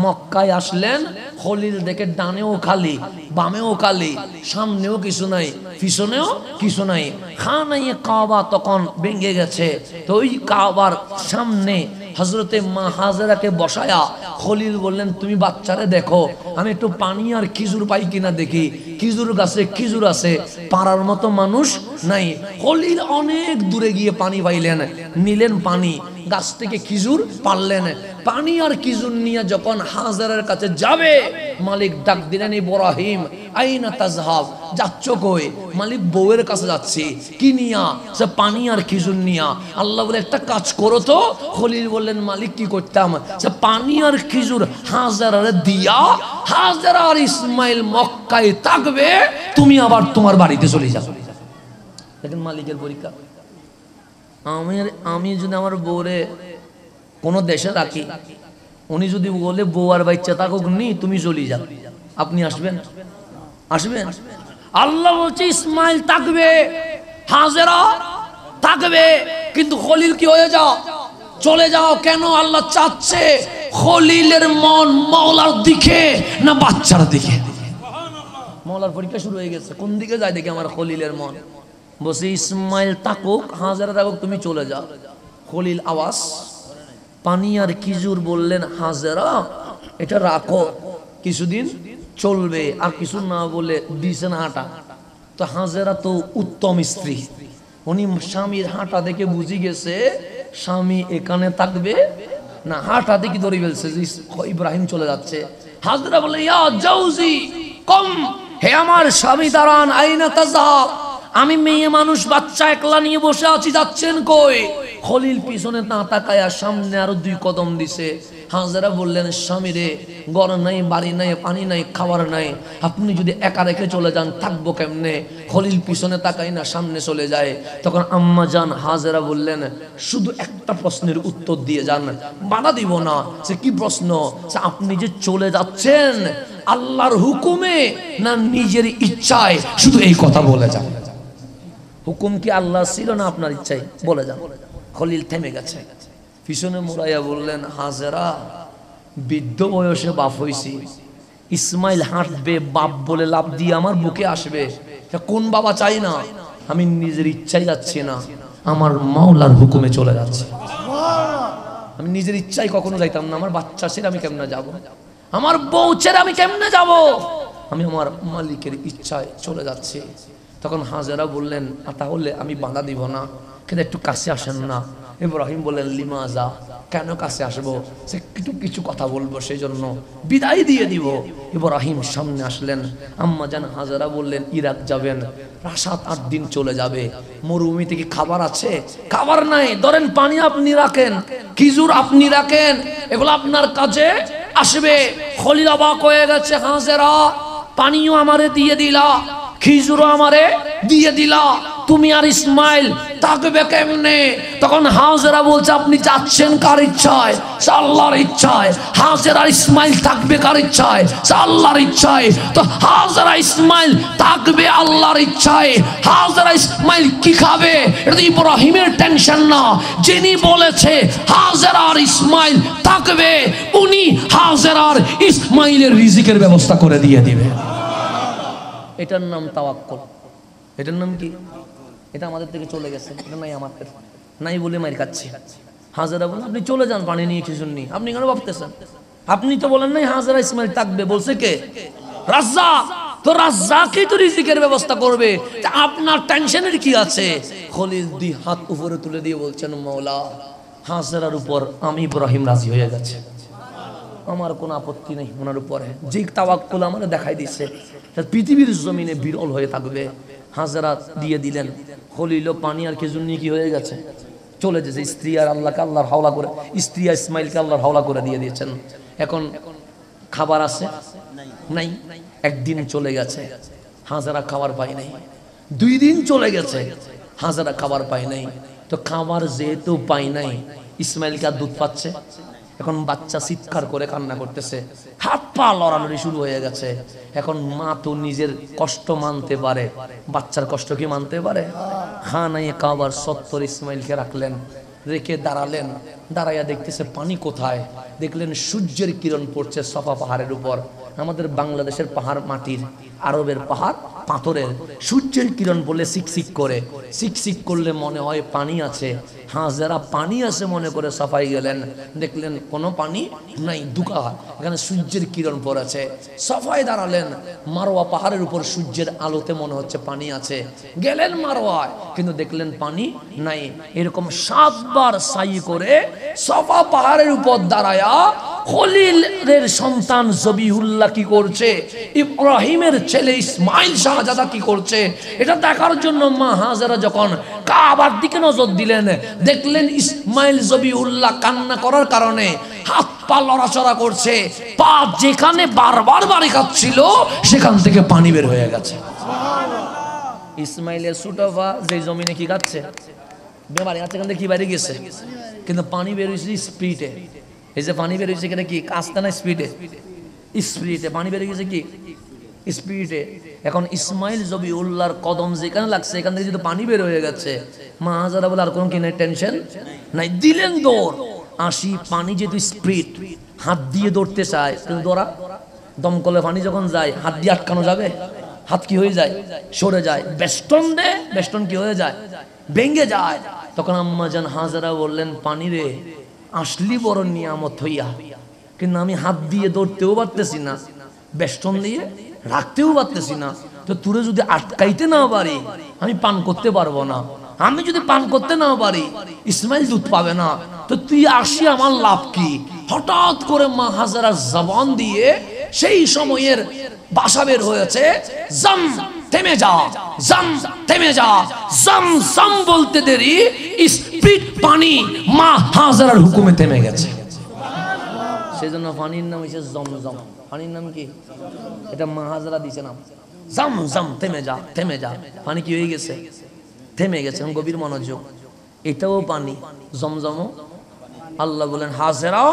মক্কায় আসলেন, খলিল দেখে ডানেও খালি, বামেও খালি, সামনেও কিছু নাই, পিছনেও কিছু নাই। খানায়ে কাবা তখন ভেঙে গেছে। তো ওই কাবার সামনে হযরতে মা হাজেরাকে বসায়া খলিল বললেন, তুমি বাচ্চারে দেখো, আমি একটু পানি আর খেজুর পাই কিনা দেখি। খেজুর গাছে খেজুর আছে, পারার মতো মানুষ নাই। খলিল অনেক দূরে গিয়ে পানি পাইলেন, নিলেন পানি, গাছ থেকে খেজুর পারলেন। পানি আর খেজুর নিয়ে যখন হাজেরার কাছে যাবে, মালিক ডাক দিলেন, ইব্রাহিম আইনা তাজহাব, যাচ্ছ কই? মালিক বউয়ের কাছে যাচ্ছি। কি নিয়া? সে পানি আর খেজুর নিয়া। আল্লাহ বলে, একটা কাজ করো তো। খলিল বললেন, মালিক কি করতাম? সে পানি আর খেজুর হাজেরারে দিয়া, হাজেরা আর ইসমাইল মক্কায় থাকবে, তুমি আবার তোমার বাড়িতে চলে যাও। দেখেন মালিকের পরীক্ষা। আমি যদি আমার বউরে কোনো দেশে রাখি, উনি যদি বলে বউ আর বাচ্চা থাকুক নি, তুমি চলে যাও, আপনি আসবেন? আসবেন? আল্লাহ বলছে ইসমাইল থাকবে, হাজেরা থাকবে, কিন্তু খলিল কি হয়ে যাও, চলে যাও। কেন? আল্লাহ চাচ্ছে খলিলের মন মাওলার দিকে না বাচ্চার দিকে। মাওলার পরীক্ষা শুরু হয়ে গেছে, কোন দিকে যায় দেখে আমার খলিলের মন। বসে ইসমাইল থাকুক, হাজেরা থাকুক, তুমি চলে যাও। খলিল আওয়াজ, পানি আর খেজুর বললেন, হাজেরা এটা রাখো, কিছুদিন চলবে। আর কিছু না বলে দিছেন হাঁটা। তো হাজেরা তো উত্তম স্ত্রী, উনি স্বামীর হাঁটা দেখে বুঝি গেছে স্বামী এখানে থাকবে না। হাঁটা দেখি ধরে ফেলছে যে ইব্রাহিম চলে যাচ্ছে। হাজেরা বলে, ইয়া জাউজি কম, হে আমার স্বামী দাঁড়ান, আইনা তাযহাব, আমি মেয়ে মানুষ, বাচ্চা একলা নিয়ে বসে আছি, যাচ্ছেন কই? খলিল পিছনে না তাকায়া সামনে আরো 2 কদম দিছে। হাজেরা বললেন, স্বামী রে, ঘর নাই, বাড়ি নাই, পানি নাই, খাবার নাই, আপনি যদি একা রেখে চলে যান থাকবো কেমনে? খলিল পিছনে তাকাই না, সামনে চলে যায়। তখন আম্মা জান হাজেরা বললেন, শুধু একটা প্রশ্নের উত্তর দিয়ে যান, বাধা দিব না। সে কি প্রশ্ন? সে আপনি যে চলে যাচ্ছেন আল্লাহর হুকুমে না নিজের ইচ্ছায়? শুধু এই কথা বলে যান। হুকুম কি আল্লাহ ছিল না আপনার ইচ্ছায়? বলে যান। খলিল থেমে গেছে, পিছনে মুড়াইয়া বললেন, হাজেরা, বৃদ্ধ বয়সে বাপ হইছি, ইসমাইল হাঁটবে, বাপ বলে লাভ দিয়ে আমার বুকে আসবে, কোন বাবা চাই না? আমি নিজের ইচ্ছায় যাচ্ছি না, আমার মাওলার হুকুমে চলে যাচ্ছে। আমি নিজের ইচ্ছায় কখনো যাইতাম না। আমার বাচ্চা ছেড়ে আমি কেমনে যাব? আমার বউ ছেড়ে আমি কেমনে যাব? আমি আমার মালিকের ইচ্ছায় চলে যাচ্ছি। তখন হাজেরা বললেন, তাহলে আমি বাধা দিব না, কিন্তু একটু কাছে আসেন না। ইব্রাহিম বললেন, লিমাজা, কেন কাছে আসবো? সে কিছু কথা বলবো, সেই জন্য বিদায় দিয়ে দিব। ইব্রাহিম সামনে আসলেন। আম্মা জান হাজেরা বললেন, ইরাক যাবেন, 7-8 দিন চলে যাবে, মরুভূমি থেকে খাবার আছে? খাবার নাই, ধরেন পানি আপনি রাখেন, খেজুর আপনি রাখেন, এগুলো আপনার কাছে আসবে। খলিল অবাক হয়ে গেছে, হাজেরা পানিও আমারে দিয়ে দিলা, খেজুরও আমারে দিয়ে দিলা, তুমি আর ইসমাইল থাকবে কেমনে? তখন হাজেরা বলছে, আপনি যাচ্ছেন কার ইচ্ছায়? আল্লাহর ইচ্ছায়। হাজেরা ইসমাইল থাকবে কার ইচ্ছায়? আল্লাহর ইচ্ছায়। তো হাজেরা ইসমাইল থাকবে আল্লাহর ইচ্ছায়। হাজেরা ইসমাইল কি খাবে এটা তো ইব্রাহিমের টেনশন না। যিনি বলেছে হাজেরা আর ইসমাইল থাকবে, উনি হাজেরা আর ইসমাইলের রিজিকের ব্যবস্থা করে দিয়ে দিবে। এটার নাম তাওয়াক্কুল। এটার নাম কি? এটা আমাদের থেকে চলে গেছে, এটা নাই আমাদের, নাই বলে মার খাচ্ছি। হাজেরা বলেন, আপনি চলে যান পানি নিয়ে, কিছু নেই, আপনি কেন ভাবতেছেন? আপনি তো বলেন নাই হাজেরা ইসমাইল থাকবে, বলছে কে? রাজ্জাক। তো রাজ্জাকই তো রিজিকের ব্যবস্থা করবে, আপনার টেনশনের কি আছে? খলিল 2 হাত উপরে তুলে দিয়ে বলছেন, মাওলা, হাজেরার উপর আমি ইব্রাহিম রাজি হয়ে গেছে, আমার কোনো আপত্তি নেই ওনার উপরে। যে তাওয়াক্কুল আমারে দেখাই দিচ্ছে পৃথিবীর জমিনে বিরল হয়ে থাকবে। হাজেরা দিয়ে দিলেন। খলিল পানি আর খেজুর নিয়ে কি হয়ে গেছে? চলে যেছে। স্ত্রী আর আল্লাহকে আল্লাহর হাওলা করে, স্ত্রী আর ইসমাইলকে আল্লাহর হাওলা করে দিয়ে দিয়েছেন। এখন খাবার আছে নাই? 1 দিন চলে গেছে, হাজেরা খাবার পায় নাই। 2 দিন চলে গেছে, হাজেরা খাবার পায় নাই। তো খাবার যেহেতু পায় নাই, ইসমাইলকে আর দুধ পাচ্ছে। এখন বাচ্চা চিৎকার করে কান্না করতেছে, হাত পা লড়ালড়ি শুরু হয়ে গেছে। এখন মা তো নিজের কষ্ট মানতে পারে, বাচ্চার কষ্ট কি মানতে পারে? খানায়ে কাবার 70 ইসমাইলকে রাখলেন। রেখে দাঁড়ালেন, দাঁড়াইয়া দেখতেছে পানি কোথায়, দেখলেন সূর্যের কিরণ পড়ছে সফা পাহাড়ের উপর। আমাদের বাংলাদেশের পাহাড় মাটির, আরবের পাহাড় পাথরের, সূর্যের কিরণ পড়লে সিকসিক করে, সিকসিক করলে মনে হয় পানি আছে। হাজেরা পানি আছে মনে করে সাফাই গেলেন, দেখলেন কোনো পানি নাই, দুকা এখানে সূর্যের কিরণ পড়েছে। সাফাই দাঁড়ালেন, মারোয়া পাহাড়ের উপর সূর্যের আলোতে মনে হচ্ছে পানি আছে, গেলেন মারোয়ায়, কিন্তু দেখলেন পানি নাই। এরকম 7 বার সাই করে সাফা পাহাড়ের উপর দাঁড়ায়া খলিলের সন্তান জবিহুল্লাহ কি করছে, ইব্রাহিমের ছেলে ইসমাইল শাহজাদা কি করছে, এটা দেখার জন্য মা হাজেরা যখন কাবার দিকে নজর দিলেন, দেখলেন ইসমাইল জবিহুল্লাহ কান্না করার কারণে হাত পা লড়াচড়া করছে, পা যেখানে বারবার বাড়ি খাচ্ছিল সেখান থেকে পানি বের হয়ে গেছে। ইসমাইলের সুটফা যে জমিনে কি খাচ্ছে, বেমারি আছে, এখান থেকে কি বাইরে গেছে, কিন্তু পানি বের হয়েছে স্পিডে। এই যে পানি বের হয়েছে এখানে কি কাজটা না, স্পিডে, স্পিডে পানি বের গেছে কি স্পিডে। এখন ইসমাইল জবিউল্লাহর কদম যেখানে লাগছে এখান থেকে যদি পানি বের হয়ে গেছে, মা হাজারা বলে আর কোনো কি নাই, টেনশন নাই, দিলেন দৌড়। আসি পানি যেহেতু স্পিড, হাত দিয়ে দৌড়তে চায়, কিন্তু দৌড়া দমকলে পানি যখন যায় হাত দিয়ে আটকানো যাবে, হাত কি হয়ে যায়, সরে যায়, বেষ্টন দে, বেষ্টন কি হয়ে যায়, ভেঙে যায়। তখন আম্মা জান হাজারা বললেন, পানি রে আসলি বড় নিয়ামত হইয়া, কিন্তু আমি হাত দিয়ে দৌড়তেও পারতেছি না, বেষ্টন দিয়ে রাখতেও পারতেছি না, তো তুরে যদি আটকাইতে না পারি আমি পান করতে পারবো না, আমি যদি পান করতে না পারি ইসমাইল দুধ পাবে না, তো তুই আসি আমার লাভ কি। হঠাৎ করে মা হাজারার জবান দিয়ে সেই সময়ের ভাষা বের হয়েছে, জাম থেমে যা, জাম থেমে যা, জাম জাম বলতে দেরি স্পিড পানি মা হাজারার হুকুমে থেমে গেছে। সেজন্য পানির নাম হচ্ছে জমজম। পানির নাম কি, এটা মা হাজারা দিছে নাম, জাম জাম থেমে যা, থেমে যা, পানি কি হয়ে গেছে, থেমে গেছে। গভীর মনোযোগ, এটাও পানি, জমজমও। আল্লাহ বলেন, হাজেরা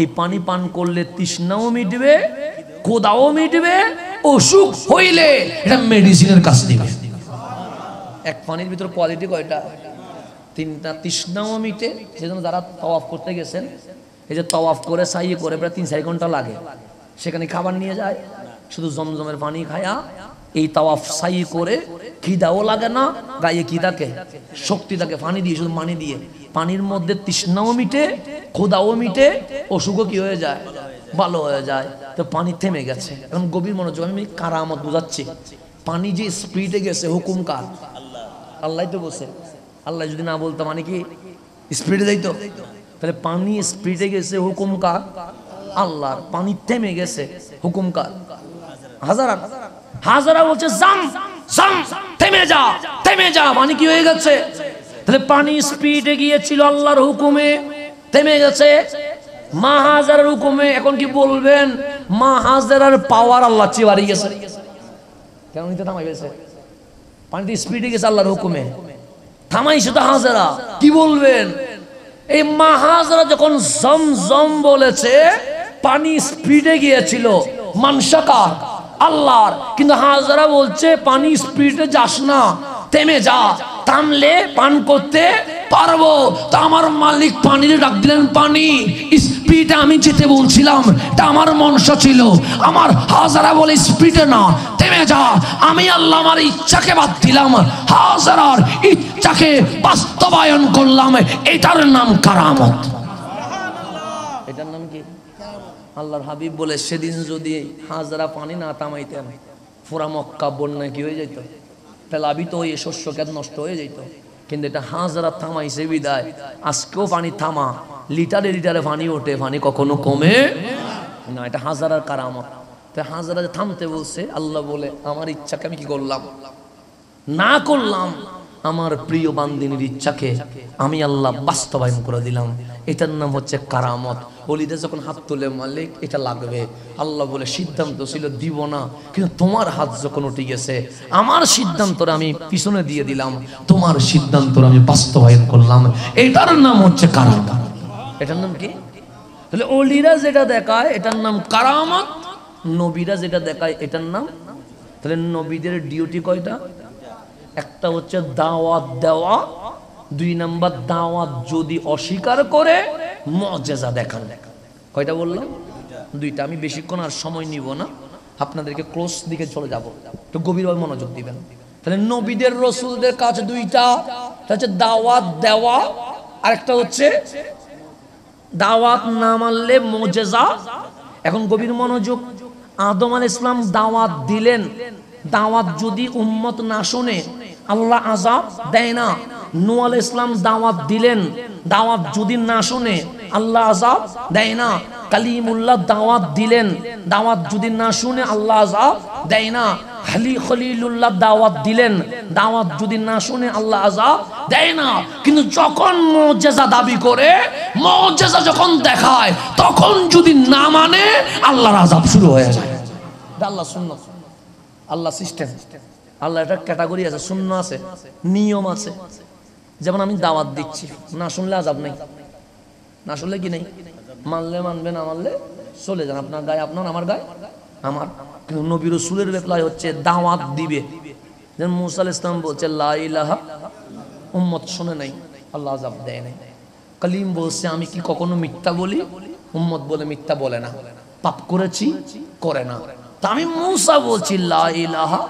এই পানি পান করলে তৃষ্ণাও মিটবে, ক্ষুধাও মিটবে, অসুখ হইলে এটা মেডিসিনের কাজ দিবে। এক পানির ভিতর কোয়ালিটি কয়টা, 3টা। তৃষ্ণাও মিটে, সেজন্য যারা তাওয়াফ করতে গেছেন, এই যে তাওয়াফ করে সাই করে প্রায় 3-4 ঘন্টা লাগে, সেখানে খাবার নিয়ে যায়, শুধু জমজমের পানি খায়া এই তাওয়াফ সাই করে, খিদাও লাগে না, গায়ে কি থাকে, শক্তি থাকে, পানি দিয়ে, শুধু পানি দিয়ে, পানির মধ্যে তৃষ্ণাও মিটে, ক্ষুধাও মিটে, অসুখও কি হয়ে যায়, ভালো হয়ে যায়। তো পানি থেমে গেছে। এখন গভীর মনোযোগ, আমি কারামত বুঝাচ্ছি। পানি যে স্পিডে গেছে, হুকুম কার, আল্লাহ তো বসে। আল্লাহ যদি না বলতো মানে কি স্পিডে যাইতো, তাহলে পানি স্পিডে গেছে, হুকুম কার, আল্লাহর। পানি থেমে গেছে, হুকুম কার, হাজারা। হাজারা বলছে জাম জাম, থেমে যা, থেমে যা, পানি কি হয়ে গেছে, তাহলে পানি স্পিডে গিয়েছিল আল্লাহর হুকুমে, থেমে গেছে মা হাজারার হুকুমে। এখন কি বলবেন, মা হাজারার পাওয়ার আল্লাহ চেয়ে বাড়ি গেছে, কেন নিতে থামাই গেছে, পানিতে স্পিডে গেছে আল্লাহর হুকুমে, থামাইছে তো হাজারা, কি বলবেন। এই মা হাজারা যখন জমজম বলেছে, পানি স্পিডে গিয়েছিল, মানসাকা আল্লাহর, কিন্তু হাজারা বলছে পানি স্পিডে যাস না, থেমে যা, থামলে পান করতে পারবো। তা আমার মালিক পানির ডাক দিলেন, পানি স্পিডে আমি যেতে বলছিলাম, তা আমার মনসা ছিল। আমার হাজারা বলে স্পিডে না, থেমে যা, আমি আল্লাহ আমার ইচ্ছাকে বাদ দিলাম, হাজারার ইচ্ছাকে বাস্তবায়ন করলাম। এটার নাম কারামত। এটার নাম কি, আল্লাহর হাবিব বলে, সেদিন যদি হাজারা পানি না থামাইতেন, পুরা মক্কা বন্যায় কি হয়ে যেত, প্লাবিত হয়ে শস্য ক্ষেত নষ্ট হয়ে যেত। কিন্তু এটা হাজারা থামাইছে বিদায় আজকেও পানি থামা, লিটারে লিটারে পানি ওঠে, পানি কখনো কমে না। এটা হাজারার কারামত। তো হাজারা থামতে বলছে, আল্লাহ বলে, আমার ইচ্ছাকে আমি কি করলাম, না করলাম, আমার প্রিয় বান্দিনীর ইচ্ছাকে আমি আল্লাহ বাস্তবায়ন করে দিলাম। এটার নাম হচ্ছে কারামত। ওলিদের যখন হাত তুলে, মালিক এটা লাগবে, আল্লাহ বলে, সিদ্ধান্ত ছিল দিব না, কিন্তু তোমার হাত যখন উঠে গেছে, আমার সিদ্ধান্তটা আমি পিছনে দিয়ে দিলাম, তোমার সিদ্ধান্তটা আমি বাস্তবায়ন করলাম। এটার নাম হচ্ছে কারামত। এটার নাম কি, তাহলে ওলিরা যেটা দেখায় এটার নাম কারামত, নবীরা যেটা দেখায় এটার নাম। তাহলে নবীদের ডিউটি কয়টা, একটা হচ্ছে দাওয়াত দেওয়া, দুই নাম্বার দাওয়াত যদি অস্বীকার করে মুআজিজা দেখান। কয়টা বললাম? দুইটা। আমি বেশিক্ষণ আর সময় নিব না, আপনাদেরকে ক্লোজ দিকে চলে যাব, একটু গভীরভাবে মনোযোগ দিবেন। তাহলে নবীদের রসুলদের কাছে দুইটা, হচ্ছে দাওয়াত দেওয়া, আর একটা হচ্ছে দাওয়াত না মানলে মুআজিজা। এখন গভীর মনোযোগ। আদম আলাইহিস সালাম দাওয়াত দিলেন, দাওয়াত যদি উম্মত না শুনে আল্লাহ আযাব দেয় না। নূহ আলাইহিস সালাম দাওয়াত দিলেন, দাওয়াত যদি না শুনে আল্লাহ আযাব দেয় না। কালিমুল্লাহ দাওয়াত দিলেন, দাওয়াত যদি না শুনে আল্লাহ আযাব দেয় না। খলিলুল্লাহ দাওয়াত দিলেন, দাওয়াত যদি না শুনে আল্লাহ আযাব দেয় না। কিন্তু যখন মুআজিজা দাবি করে, মুআজিজা যখন দেখায়, তখন যদি না মানে আল্লাহর আযাব শুরু হয়ে যায়। আল্লাহ সুন্নাত, আল্লাহ সিস্টেম, আল্লাহ এটা ক্যাটাগরি আছে, সুন্নাহ আছে, নিয়ম আছে। যেমন আমি দাওয়াত দিচ্ছি, না শুনলে আযাব নাই, না শুনলে কি নেই, মানলে মানবে, না মানলে চলে যান, আপনার গায়ে আপনার, আমার গায়ে আমার। কিন্তু নবী রাসূলের বেলায় হচ্ছে দাওয়াত দিবে। যেমন মূসা আলাইহিস সালাম বলছে লা ইলাহা, উম্মত শুনে নাই, আল্লাহ আযাব দেয় নাই। কালিম বলছে আমি কি কখনো মিথ্যা বলি? উম্মত বলে মিথ্যা বলে না, পাপ করেছি করে না। তা আমি মূসা বলছি লা ইলাহা,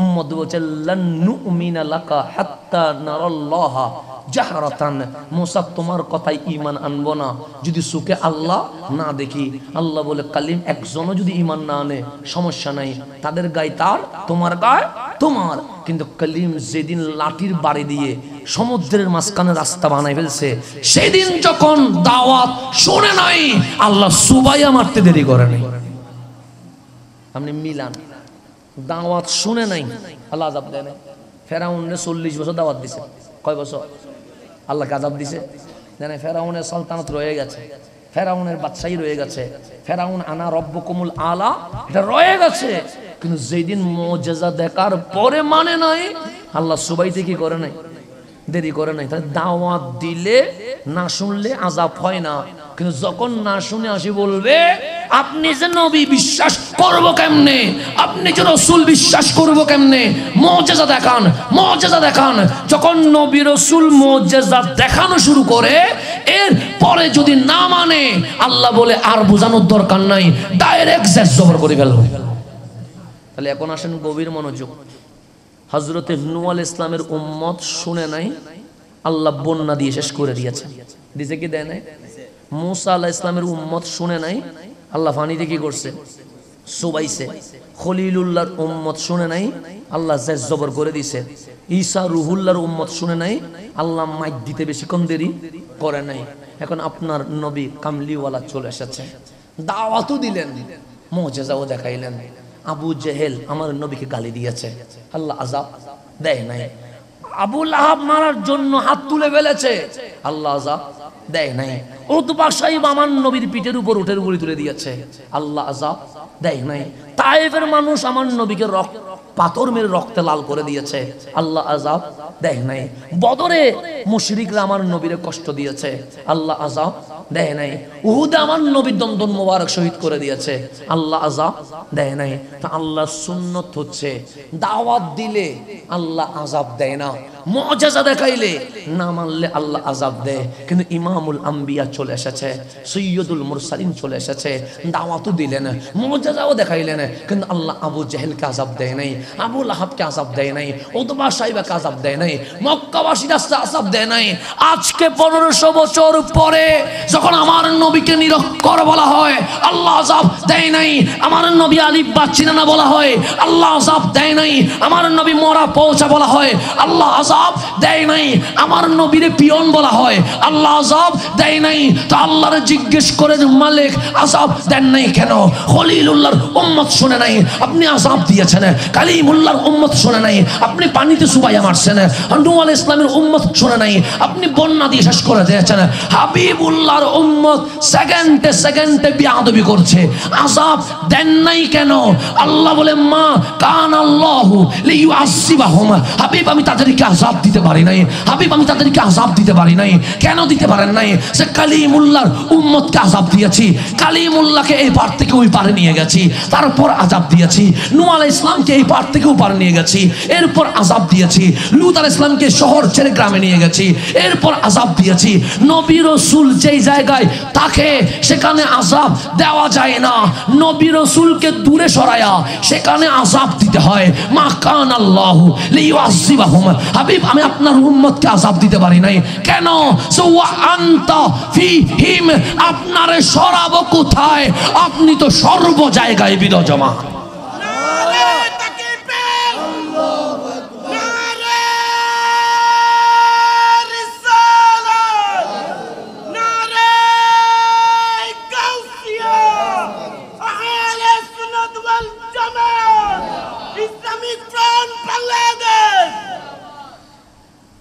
উম্মত বলছে লান নুমিনা লাকা হাত্তা নারাল্লাহা জাহরাতান। মূসা তোমার কথায় ঈমান আনবো না যদি চোখে আল্লাহ না দেখি। আল্লাহ বলে কালিম একজনও যদি ঈমান না আনে সমস্যা নাই, তাদের গায়ে তার, তোমার গায়ে তোমার। কিন্তু কালিম যেদিন লাঠির বাড়ি দিয়ে সমুদ্রের মাঝখানে রাস্তা বানাই ফেলছে, সেদিন যখন দাওয়াত শুনে নাই, আল্লাহ সুবাইয়া মারতে দেরি করে নাই। আপনি মিলান, দাওয়াত শুনে নাই, আল্লাহ আযাব দেয় নাই। ফেরাউনরে 40 বছর দাওয়াত দিছে, কয় বছর? আল্লাহকে আযাব দিছে জানে। ফেরাউনের সালতানাত রয়ে গেছে, ফেরাউনের বাদশাহী রয়ে গেছে, ফেরাউন আনা রব্বুকুমুল আলা এটা রয়ে গেছে। কিন্তু যেদিন মুআজিজা দেখার পরে মানে নাই, আল্লাহ সুবাইতে কি করে নাই, দেরি করে নাই। তাহলে দাওয়াত দিলে না শুনলে আযাব হয় না। কিন্তু যখন না শুনে আসি বলবে আপনি যে নবী বিশ্বাস করব কেমনে, আপনি যে রাসূল বিশ্বাস করব কেমনে, মুআজিজা দেখান, মুআজিজা দেখান। যখন নবী রাসূল মুআজিজা দেখানো শুরু করে, এর পরে যদি না মানে, আল্লাহ বলে আর বোঝানোর দরকার নাই, ডাইরেক্ট জের জবর করে ফেলবে। তাহলে এখন আসেন গভীর মনোযোগ। হযরতে নূহ আলাইহিস সালামের উম্মত শুনে নাই, আল্লাহ বন্যা দিয়ে শেষ করে দিয়েছে। দিছে কি দেয় নাই? মূসা আলাইহিস সালামের উম্মত শুনে নাই, আল্লাহ পানিতে কি করছে, সুবাইছে। খলিলুল্লাহর উম্মত শুনে নাই, আল্লাহ জের জবর করে দিছে। ঈসা রুহুল্লাহর উম্মত শুনে নাই, আল্লাহ মাইক দিতে বেশিক্ষণ দেরি করে নাই। এখন আপনার নবী কামলিওয়ালা চলে এসেছে, দাওয়াতও দিলেন, মুআজিজাও দেখাইলেন। আবু জেহেল আমার নবীকে গালি দিয়েছে, আল্লাহ আযাব দেয় নাই। আবু লাহাব মারার জন্য হাত তুলে ফেলেছে, আল্লাহ আযাব দেয় নাই। উতবা সাহেব আমার নবীর পিঠের উপর উঠে গুলি তুলে দিয়েছে, আল্লাহ আযাব দেয় নাই। তায়েফের মানুষ আমার নবীকে পাথর মেরে রক্তে লাল করে দিয়েছে, আল্লাহ আযাব দেয় নাই। বদরে মুশরিকরা আমার নবীরে কষ্ট দিয়েছে, আল্লাহ আযাব দেয় নাই। উহুদে আমার নবীর দন্দন মোবারক শহীদ করে দিয়েছে, আল্লাহ আযাব দেয় নাই। তা আল্লাহর সুন্নত হচ্ছে দাওয়াত দিলে আল্লাহ আযাব দেয় না, মুআজিজা দেখাইলে না মানলে আল্লাহ আযাব দেয়। কিন্তু ইমামুল আম্বিয়া চলে এসেছে, সৈয়দুল মুরসালিন চলে এসেছে, দাওয়াতও দিলেন, মুআজিজাও দেখাইলেন, কিন্তু আল্লাহ আবু জেহেলকে আযাব দেয় নাই, আবু লাহাবকে আযাব দেয় নাই, উতবা সাহেবকে আযাব দেয় নাই, মক্কাবাসীরা আযাব দেয় নাই। আজকে 1500 বছর পরে যখন আমার নবীকে নিরক্ষর বলা হয়, আল্লাহ আযাব দেয় নাই। আমার নবী আলিফ বা চিনা বলা হয়, আল্লাহ আযাব দেয় নাই। আমার নবী মরা পৌঁছা বলা হয়, আল্লাহ আযাব দেয় নাই। আমার নবীরে পিয়ন বলা হয়, আল্লাহ আযাব দেয় নাই। তো আল্লাহরে জিজ্ঞেস করে মালিক আযাব দেন নাই কেন? খলিলুল্লাহর উম্মত শুনে নাই, আপনি আযাব দিয়েছেন। কালিমুল্লাহর উম্মত শুনে নাই, আপনি পানিতে চুবাইয়া মারছেন। নূহ আলাইহিস সালামের উম্মত শুনে নাই, আপনি বন্যা দিয়ে শেষ করে দিয়েছেন। হাবিবুল্লাহর উম্মত সেকেন্ডে সেকেন্ডে বিয়াদবি করছে, আযাব দেন নাই কেন? আল্লাহ বলে মা কান আল্লাহু লিইউআযিবাহুম, হাবিব আমি তাদেরকে আযাব আযাব দিতে পারি নাই। হাবিব আমি তাদেরকে আযাব দিতে পারি নাই। কেন দিতে পারেন নাই? সে কালিমুল্লাহর উম্মতকে আযাব দিয়েছি, কালিমুল্লাহকে এই পার থেকে ওই পারে নিয়ে গেছি, তারপর আযাব দিয়েছি। নূহ আলাইহিস সালামকে এই পার থেকে ওই পারে নিয়ে গেছি, এরপর আযাব দিয়েছি। লূত আলাইহিস সালামকে শহর ছেড়ে গ্রামে নিয়ে গেছি, এরপর আযাব দিয়েছি। নবী রাসূল যেই জায়গায় তাকে সেখানে আযাব দেওয়া যায় না, নবী রাসূলকে দূরে সরায়া সেখানে আযাব দিতে হয়। মা কান আল্লাহু লিইউআযিবাহুম। হাবিব আমি আপনার উম্মতকে আযাব দিতে পারি নাই। কেন? ওয়া আনতা ফীহিম, আপনারে সরাবো কোথায়? আপনি তো সর্ব জায়গায় বিরাজমান।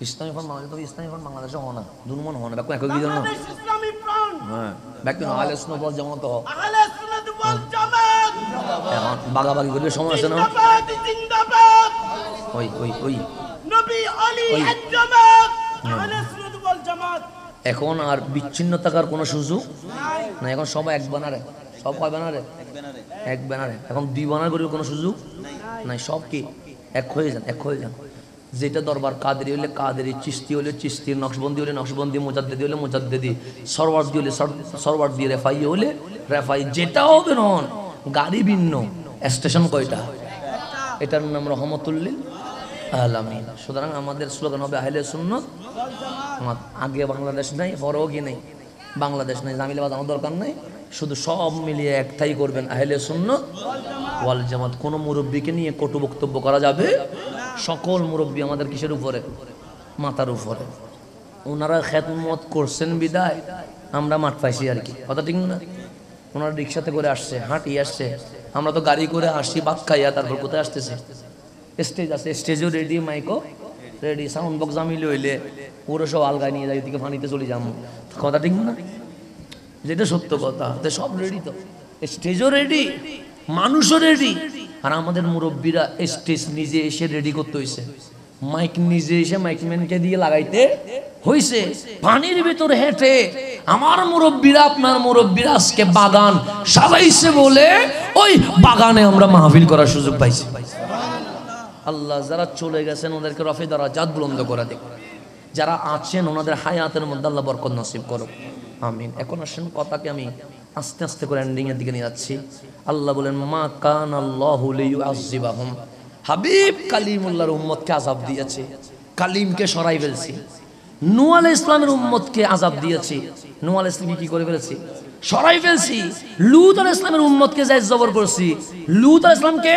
ইসলামী ফ্রন্ট বাংলাদেশ, তবে ইসলামী ফ্রন্ট বাংলাদেশে হও না, দুর্মন হও না, ব্যাক একই বিজন না। হ্যাঁ, ব্যাক তো আহলে সুন্নাত ওয়াল জামাত হও। আহলে সুন্নাত ওয়াল জামাত এখন বাগাবাগি করবে সময় আছে না? জিন্দাবাদ ওই ওই ওই নবী আলী আল জামাত, আহলে সুন্নাত ওয়াল জামাত। এখন আর বিচ্ছিন্ন থাকার কোনো সুযোগ নাই। এখন সবাই এক বানারে, সব কয় বানারে? এক বানারে। এখন দুই বানার করির কোনো সুযোগ নাই। সব কি এক হয়ে যান, এক হয়ে যান। যেটা দরবার কাদেরি হলে কাদেরি, চিশতি হলে চিশতি, নকশবন্দি হলে নকশবন্দি, মুজাদ্দিদি হলে মুজাদ্দিদি, সরওয়ার্দি হলে সরওয়ার্দি, রেফাই হলে রেফাই। যেটা হবে নন, গাড়ি ভিন্ন, স্টেশন কয়টা? এটার নাম রহমতুল লিল আলামিন। সুতরাং আমাদের স্লোগান হবে আহলে সুন্নাত। আগে বাংলাদেশ নাই, পরেও কি নেই বাংলাদেশ নাই, জামিলে বাজানোর দরকার নাই, শুধু সব মিলিয়ে একটাই করবেন আহলে সুন্নাত ওয়াল জামাত। কোনো মুরব্বীকে নিয়ে কটু বক্তব্য করা যাবে? সকল মুরব্বী আমাদের কিসের উপরে? মাথার উপরে। ওনারা খেদমত করছেন বিদায় আমরা মাঠ পাইছি আর কি, কথা ঠিক না? ওনারা রিক্সাতে করে আসছে, হাঁটি আসছে, আমরা তো গাড়ি করে আসছি বাদ খাইয়া। তারপর কোথায় আসতেছে? স্টেজ আছে, স্টেজও রেডি, মাইকও রেডি, সাউন্ড বক্স জামিলে হইলে পুরো সব আলগায় নিয়ে যাই, দিকে পানিতে চলে যাবো, কথা ঠিক না? যেটা সত্য কথা, সব রেডি, তো স্টেজও রেডি, মানুষও রেডি। আর আমাদের মুরব্বীরা স্টেজ নিজে এসে রেডি করতে হয়েছে, মাইক নিজে এসে মাইকম্যানকে দিয়ে লাগাইতে হয়েছে। পানির ভিতর হেঁটে আমার মুরব্বীরা, আপনার মুরব্বীরা আজকে বাগান সাজাইছে বলে ওই বাগানে আমরা মাহফিল করার সুযোগ পাইছি। আল্লাহ যারা চলে গেছেন ওদেরকে রফে দারাজাত বুলন্দ করে দেখ, যারা আছেন ওনাদের হায়াতের মধ্যে আল্লাহ বরকত নসিব করো, আমিন। এখন আসেন কথাকে আমি আস্তে আস্তে করে এন্ডিং এর দিকে নিয়ে যাচ্ছি। আল্লাহ বলেন মা কান আল্লাহু লিইউআযিবাহুম। হাবিব কালিমুল্লাহর উম্মতকে আযাব দিয়েছে, কালিমকে সরাই ফেলছি। নূহ আলাইহিস সালামের উম্মতকে আযাব দিয়েছি, নূহ আলাইহিস সালাম কি করে ফেলেছি? সরাই ফেলছি। লূত আলাইহিস সালামের উম্মতকে যাই জবর করছি, লূত আলাইহিস সালামকে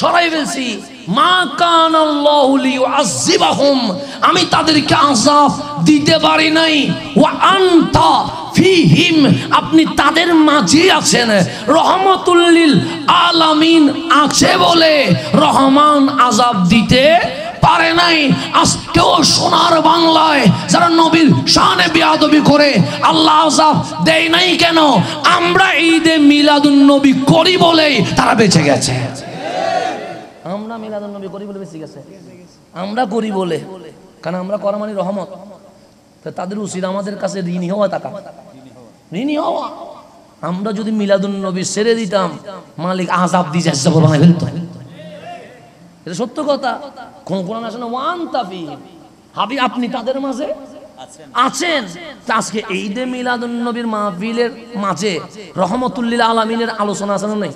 সরাই ফেলছি। মা কান আল্লাহু লিইউআযিবাহুম, আমি তাদেরকে আযাব দিতে পারি নাই। ওয়া আনতা ফীহিম, আপনি তাদের মাঝে আছেন। রহমাতুল লিল আলামিন আছে বলে রহমান আযাব দিতে পারে নাই। আজকেও সোনার বাংলায় যারা নবীর শানে বেয়াদবি করে আল্লাহ আযাব দেয় নাই কেন? আমরা ঈদে মিলাদুন নবী করি বলেই তারা বেঁচে গেছে। আমরা মিলাদুন নবী করি বলে বেঁচে গেছে, আমরা করি বলে, কারণ আমরা করা মানে রহমত। তাদের উচিত আমাদের কাছে ঋণী হওয়া, টাকা ঋণী হওয়া। আমরা যদি মিলাদুন নবী ছেড়ে দিতাম, মালিক আযাব দিয়ে জবর বানাই ফেলতো। এটা সত্য কথা। কোরআন আসে না ওয়ান তাফি, হাবিব আপনি তাদের মাঝে আছেন। আজকে ঈদে মিলাদুন নবীর মাহফিলের মাঝে রহমাতুল লিল আলামিনের আলোচনা আছে না নাই?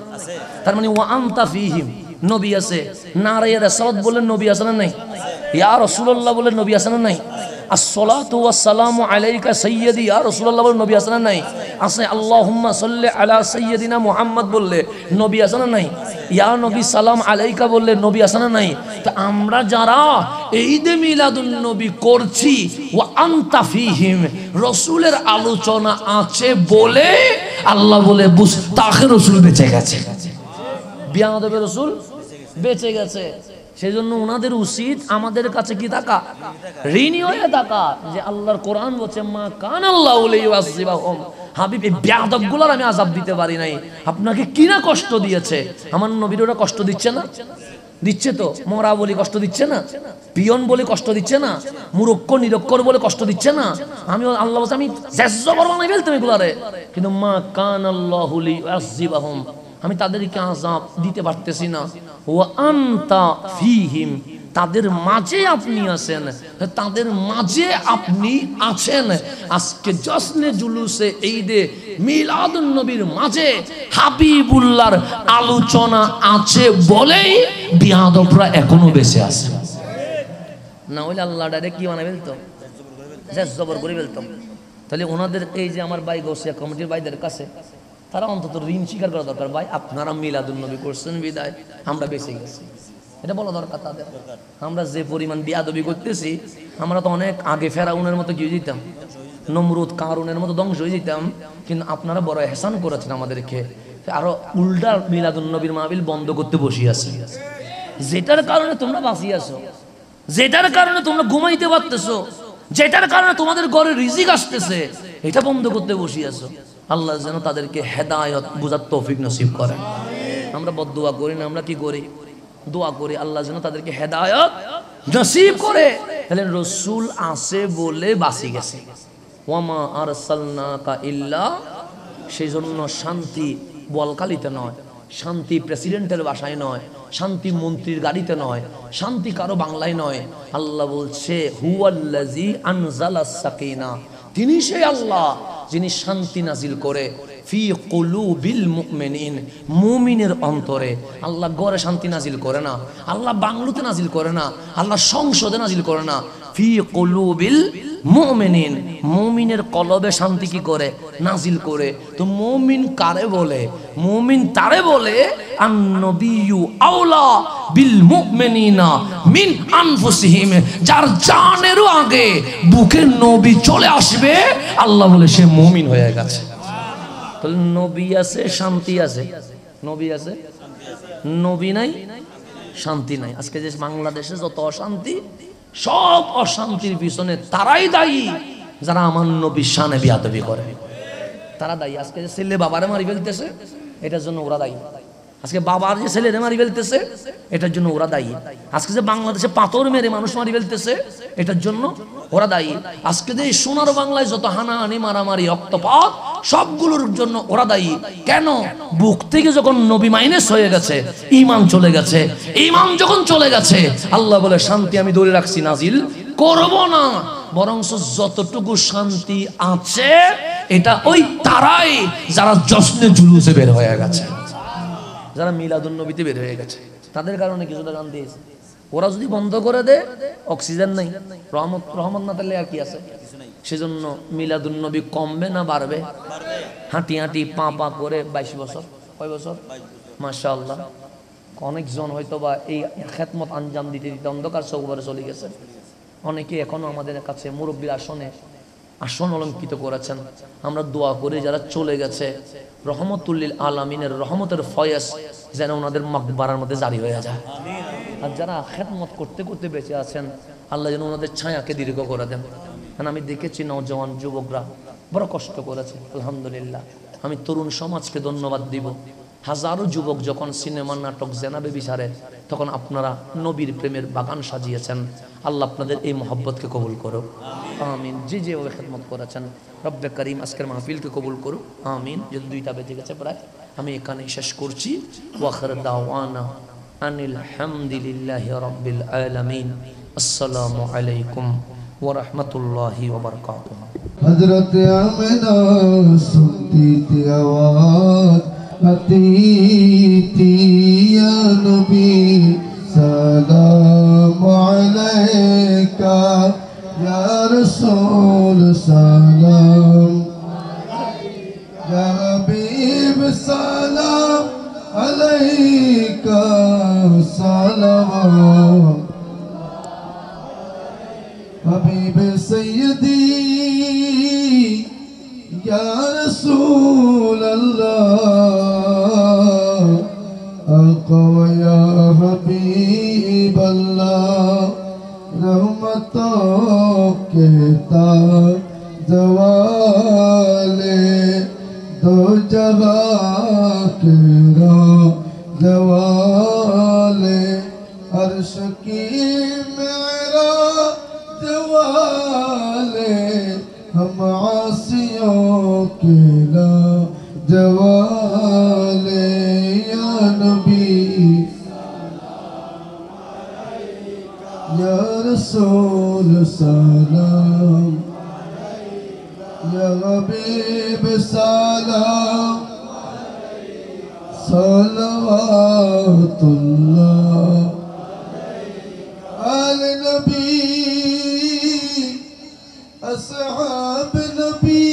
তার মানে ওয়ান তাফিহিম, নবী আছে। নারায়ে রাসালাত বলে নবী আছে না নাই? ইয়া রাসূলুল্লাহ বলে নবী আছে না নাই? আসসালাতু ওয়াসসালামু আলাইকা সাইয়্যিদি ইয়া রাসূলুল্লাহ বলে নবী আছে না নাই? আছে। আল্লাহুম্মা সাল্লি আলা সাইয়্যিদিনা মুহাম্মদ বললে নবী আছে না নাই? ইয়া নবী সালাম আলাইকা বললে নবী আছে না নাই? তো আমরা যারা ঈদে মিলাদুন নবী করছি, ওয়া আনতা ফীহিম, রাসূলের আলোচনা আছে বলে আল্লাহ বলে বুস্তাখে রাসূল বেঁচে গেছে, বিয়াদবে রাসূল বেঁচে গেছে। সেজন্য ওনাদের উচিত আমাদের কাছে কি থাকা? ঋণী হয়ে থাকা, যে আল্লাহর কোরআন বলছে মা কান আল্লাহু লিইউআযিবাহুম। হাবিব এই বেয়াদবগুলোর আমি আযাব দিতে পারি নাই। আপনাকে কি না কষ্ট দিয়েছে? আমার নবীর ওরা কষ্ট দিচ্ছে না? দিচ্ছে তো, মরা বলে কষ্ট দিচ্ছে না, পিয়ন বলে কষ্ট দিচ্ছে না, মুরক্ষ নিরক্ষর বলে কষ্ট দিচ্ছে না। আমি আল্লাহ বলছে আমি জেজ্জবর বানাই ফেলতাম এগুলারে, কিন্তু মা কান আল্লাহু লিউআযিবাহুম, আমি তাদেরকে আযাব দিতে পারতেছি না। ওয়া আনতা ফীহিম, তাদের মাঝে আপনি আছেন, তাদের মাঝে আপনি আছেন। আজকে জশ্নে জুলুসে ঈদে মিলাদুন নবীর মাঝে হাবিবুল্লাহর আলোচনা আছে বলেই বিয়াদবরা এখনো বেঁচে আছে, না হলে আল্লাহ ডাইরেক্ট কি বানাই ফেলতো, জবর করে ফেলতাম। তাহলে ওনাদের এই যে আমার ভাই গৌসিয়া কমিটির ভাইদের কাছে তারা অন্তত ঋণ স্বীকার করা দরকার, ভাই আপনারা মিলাদুন নবী করছেন বিদায় আমরা বেঁচে গেছি, এটা বলা দরকার তাদের। আমরা যে পরিমাণ বিয়াদবি করতেছি, আমরা তো অনেক আগে ফেরাউনের মতো কি যেতাম, নমরুদ কারুনের মতো ধ্বংস হয়ে যেতাম, কিন্তু আপনারা বড় এহসান করেছেন আমাদেরকে, আরো উল্টা মিলাদুন নবীর মাহফিল বন্ধ করতে বসে আছে, যেটার কারণে তোমরা বাঁচিয়ে আছো, যেটার কারণে তোমরা ঘুমাইতে পারতেছো, যেটার কারণে তোমাদের ঘরে রিজিক আসতেছে, এটা বন্ধ করতে বসে আছো। আল্লাহ যেন তাদেরকে হেদায়েত বুঝার তৌফিক নসিব করেন। আমরা বদদুয়া করি না, আমরা কি করি, দোয়া করি আল্লাহ যেন তাদেরকে হেদায়েত নসিব করে। তাহলে রাসূল আছে বলে বাঁচি গেছে, ওয়ামা আরসালনাকা ইল্লা, সেই জন্য শান্তি বলকালিতে নয়, শান্তি প্রেসিডেন্টের বাসায় নয়, শান্তি মন্ত্রীর গাড়িতে নয়, শান্তি কারো বাংলায় নয়। আল্লাহ বলছে হুয়াল্লাযী আনজালাস সাকিনা, তিনি সেই আল্লাহ যিনি শান্তি নাজিল করে ফি কুলুবিল মুমিনিন, মুমিনের অন্তরে। আল্লাহ ঘরে শান্তি নাজিল করে না, আল্লাহ বাংলোতে নাজিল করে না, আল্লাহ সংসদে নাজিল করে না, ফি কুলুবিল মুমিনিন, মুমিনের কলবে শান্তি কি করে, নাজিল করে। তো মুমিন কারে বলে, মুমিন তারে বলে আন-নবিয়্যু আওলা বিল মুমিনিনা মিন আনফুসিহিম, যার জানেরও আগে বুকে নবী চলে আসবে, আল্লাহ বলে সে মুমিন হয়ে গেছে। তাহলে নবী আছে শান্তি আছে, নবী আছে নবী নাই শান্তি নাই। আজকে যে বাংলাদেশে যত অশান্তি, সব অশান্তির পিছনে তারাই দায়ী যারা আমার নবীর শানে বিয়াদবি করে, তারা দায়ী। আজকে যে ছেলে বাবারে মারি ফেলতেছে, এটার জন্য ওরা দায়ী। আজকে বাবার যে ছেলেরে মারি ফেলতেছে, এটার জন্য ওরা দায়ী। আজকে যে বাংলাদেশে পাথর মেরে মানুষ মারি ফেলতেছে, এটার জন্য ওরা দায়ী। আজকে যে সোনার বাংলায় যত হানাহানি মারামারি রক্তপাত, সবগুলোর জন্য ওরা দায়ী। কেন? বুক থেকে যখন নবী মাইনাস হয়ে গেছে, ঈমান চলে গেছে। ঈমান যখন চলে গেছে, আল্লাহ বলে শান্তি আমি ধরে রাখছি, নাজিল করব না। বরং যতটুকু শান্তি আছে এটা ওই তারাই যারা জশ্নে জুলুসে বের হয়ে গেছে, যারা মিলাদুন নবীতে বের হয়ে গেছে, তাদের কারণে কিছুটা গান দিয়েছে। ওরা যদি বন্ধ করে দেয়, অক্সিজেন নাই, রহমত না পেলে আর কি আছে। সেজন্য মিলাদুন নবী কমবে না বাড়বে? হাঁটি হাঁটি পা পা করে 22 বছর, কয় বছর, মাশাআল্লাহ। অনেকজন হয়তো বা এই খেদমত আঞ্জাম দিতে দিতে অন্ধকার চৌবারে চলে গেছে। অনেকে এখনো আমাদের কাছে মুরব্বীর আসন অলঙ্কিত করেছেন। আমরা দোয়া করে যারা চলে গেছে, রহমতুল্লিল আলামিনের রহমতের ফয়েজ যেন ওনাদের মাকবারার মধ্যে জারি হয়ে যায়। আর যারা খেদমত করতে করতে বেঁচে আছেন, আল্লাহ যেন ওনাদের ছায়াকে দীর্ঘ করে দেন। কারণ আমি দেখেছি নওজওয়ান যুবকরা বড় কষ্ট করেছে, আলহামদুলিল্লাহ। আমি তরুণ সমাজকে ধন্যবাদ দিব। হাজারো যুবক যখন সিনেমা নাটক জেনাবে বিচারে, তখন আপনারা নবীর প্রেমের বাগান সাজিয়েছেন। আল্লাহ আপনাদের এই মহব্বতকে কবুল করো, আমিন। যে যেভাবে খেদমত করেছেন, রব্বে করিম আজকের মাহফিলকে কবুল করো, আমিন। যদি 2টা বেজে গেছে প্রায়, আমি এখানেই শেষ করছি। ওয়াখির দাওয়ানা আনিল হামদুলিল্লাহি রাব্বিল আলামিন। আসসালামু আলাইকুম ওয়া রাহমাতুল্লাহি ওয়া বারাকাতুহু। हजरत आमिना सुनती थी आवाज आती थी, या नबी सलाम अलैका, या रसूल सलाम, या हबीब सलाम अलैका सलाम, हबीब सैयदी या रसूल अल्लाह, आका या हबीब अल्लाह, रहमतों के ताजवाले, दो जगह के जवाले, अर्श की मेराज वाले हम आसियों के लाजवाले या नबी या रसूल सलाम या हबीब सलाम सलवातुल्लाह आल नबी अस्हाब नबी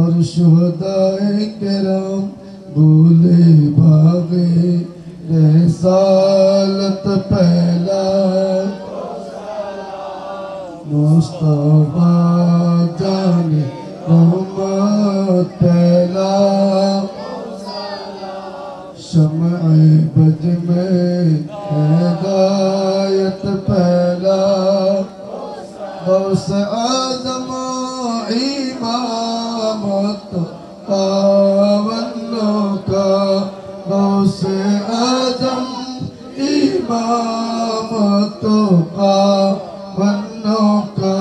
और शुहदाए किराम भूले भागे रिसालत पहला मुस्तफा जाने मोहम्मद पहला शम्अ बज में हिदायत पहला गौस आज़म इमामत कावन्नों का गौस आज़म इमामत कावन्नों का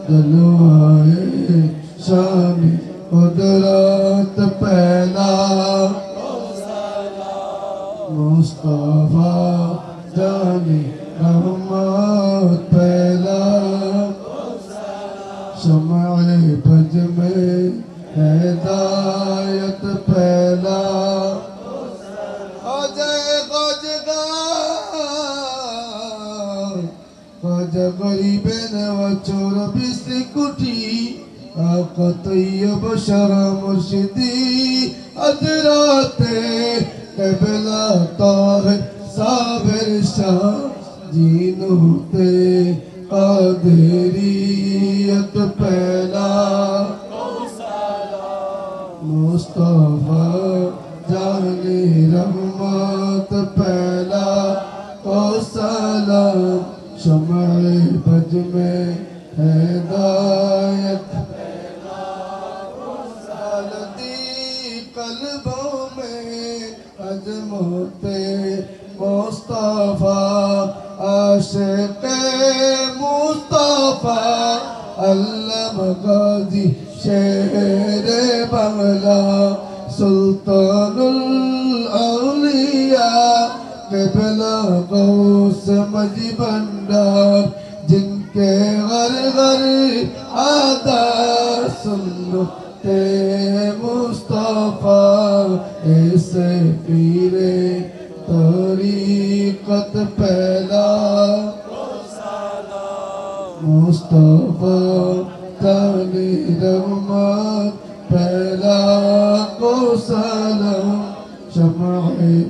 जलवाए शामी कुदरत पहला मुस्तफा जाने रहमत पहला शम्अ बज में हिदायत पहला ख्वाजा गरीबेन व चोर बिस्ती कुटी आका तैयब शरा मुर्शिदी अजराते कबला ताहे साबिर शाह जीनूते कादरियत पहला मुस्तफा जाने रहमत पहला को सलाम शम्अ बज में हिदायत सालती कल्बों में अजमते मुस्तफा आशिक़ मुस्तफा अल्लम गाजी शेर बंगला सुल्तानुल औलिया क़िबला गौस मजी भंडार जिनके घर घर आदा सुन्नते मुस्तफा ऐसे पीरे तरीक़त पहला मुस्तफा ताली रहमत पहला को सलाम शम्अ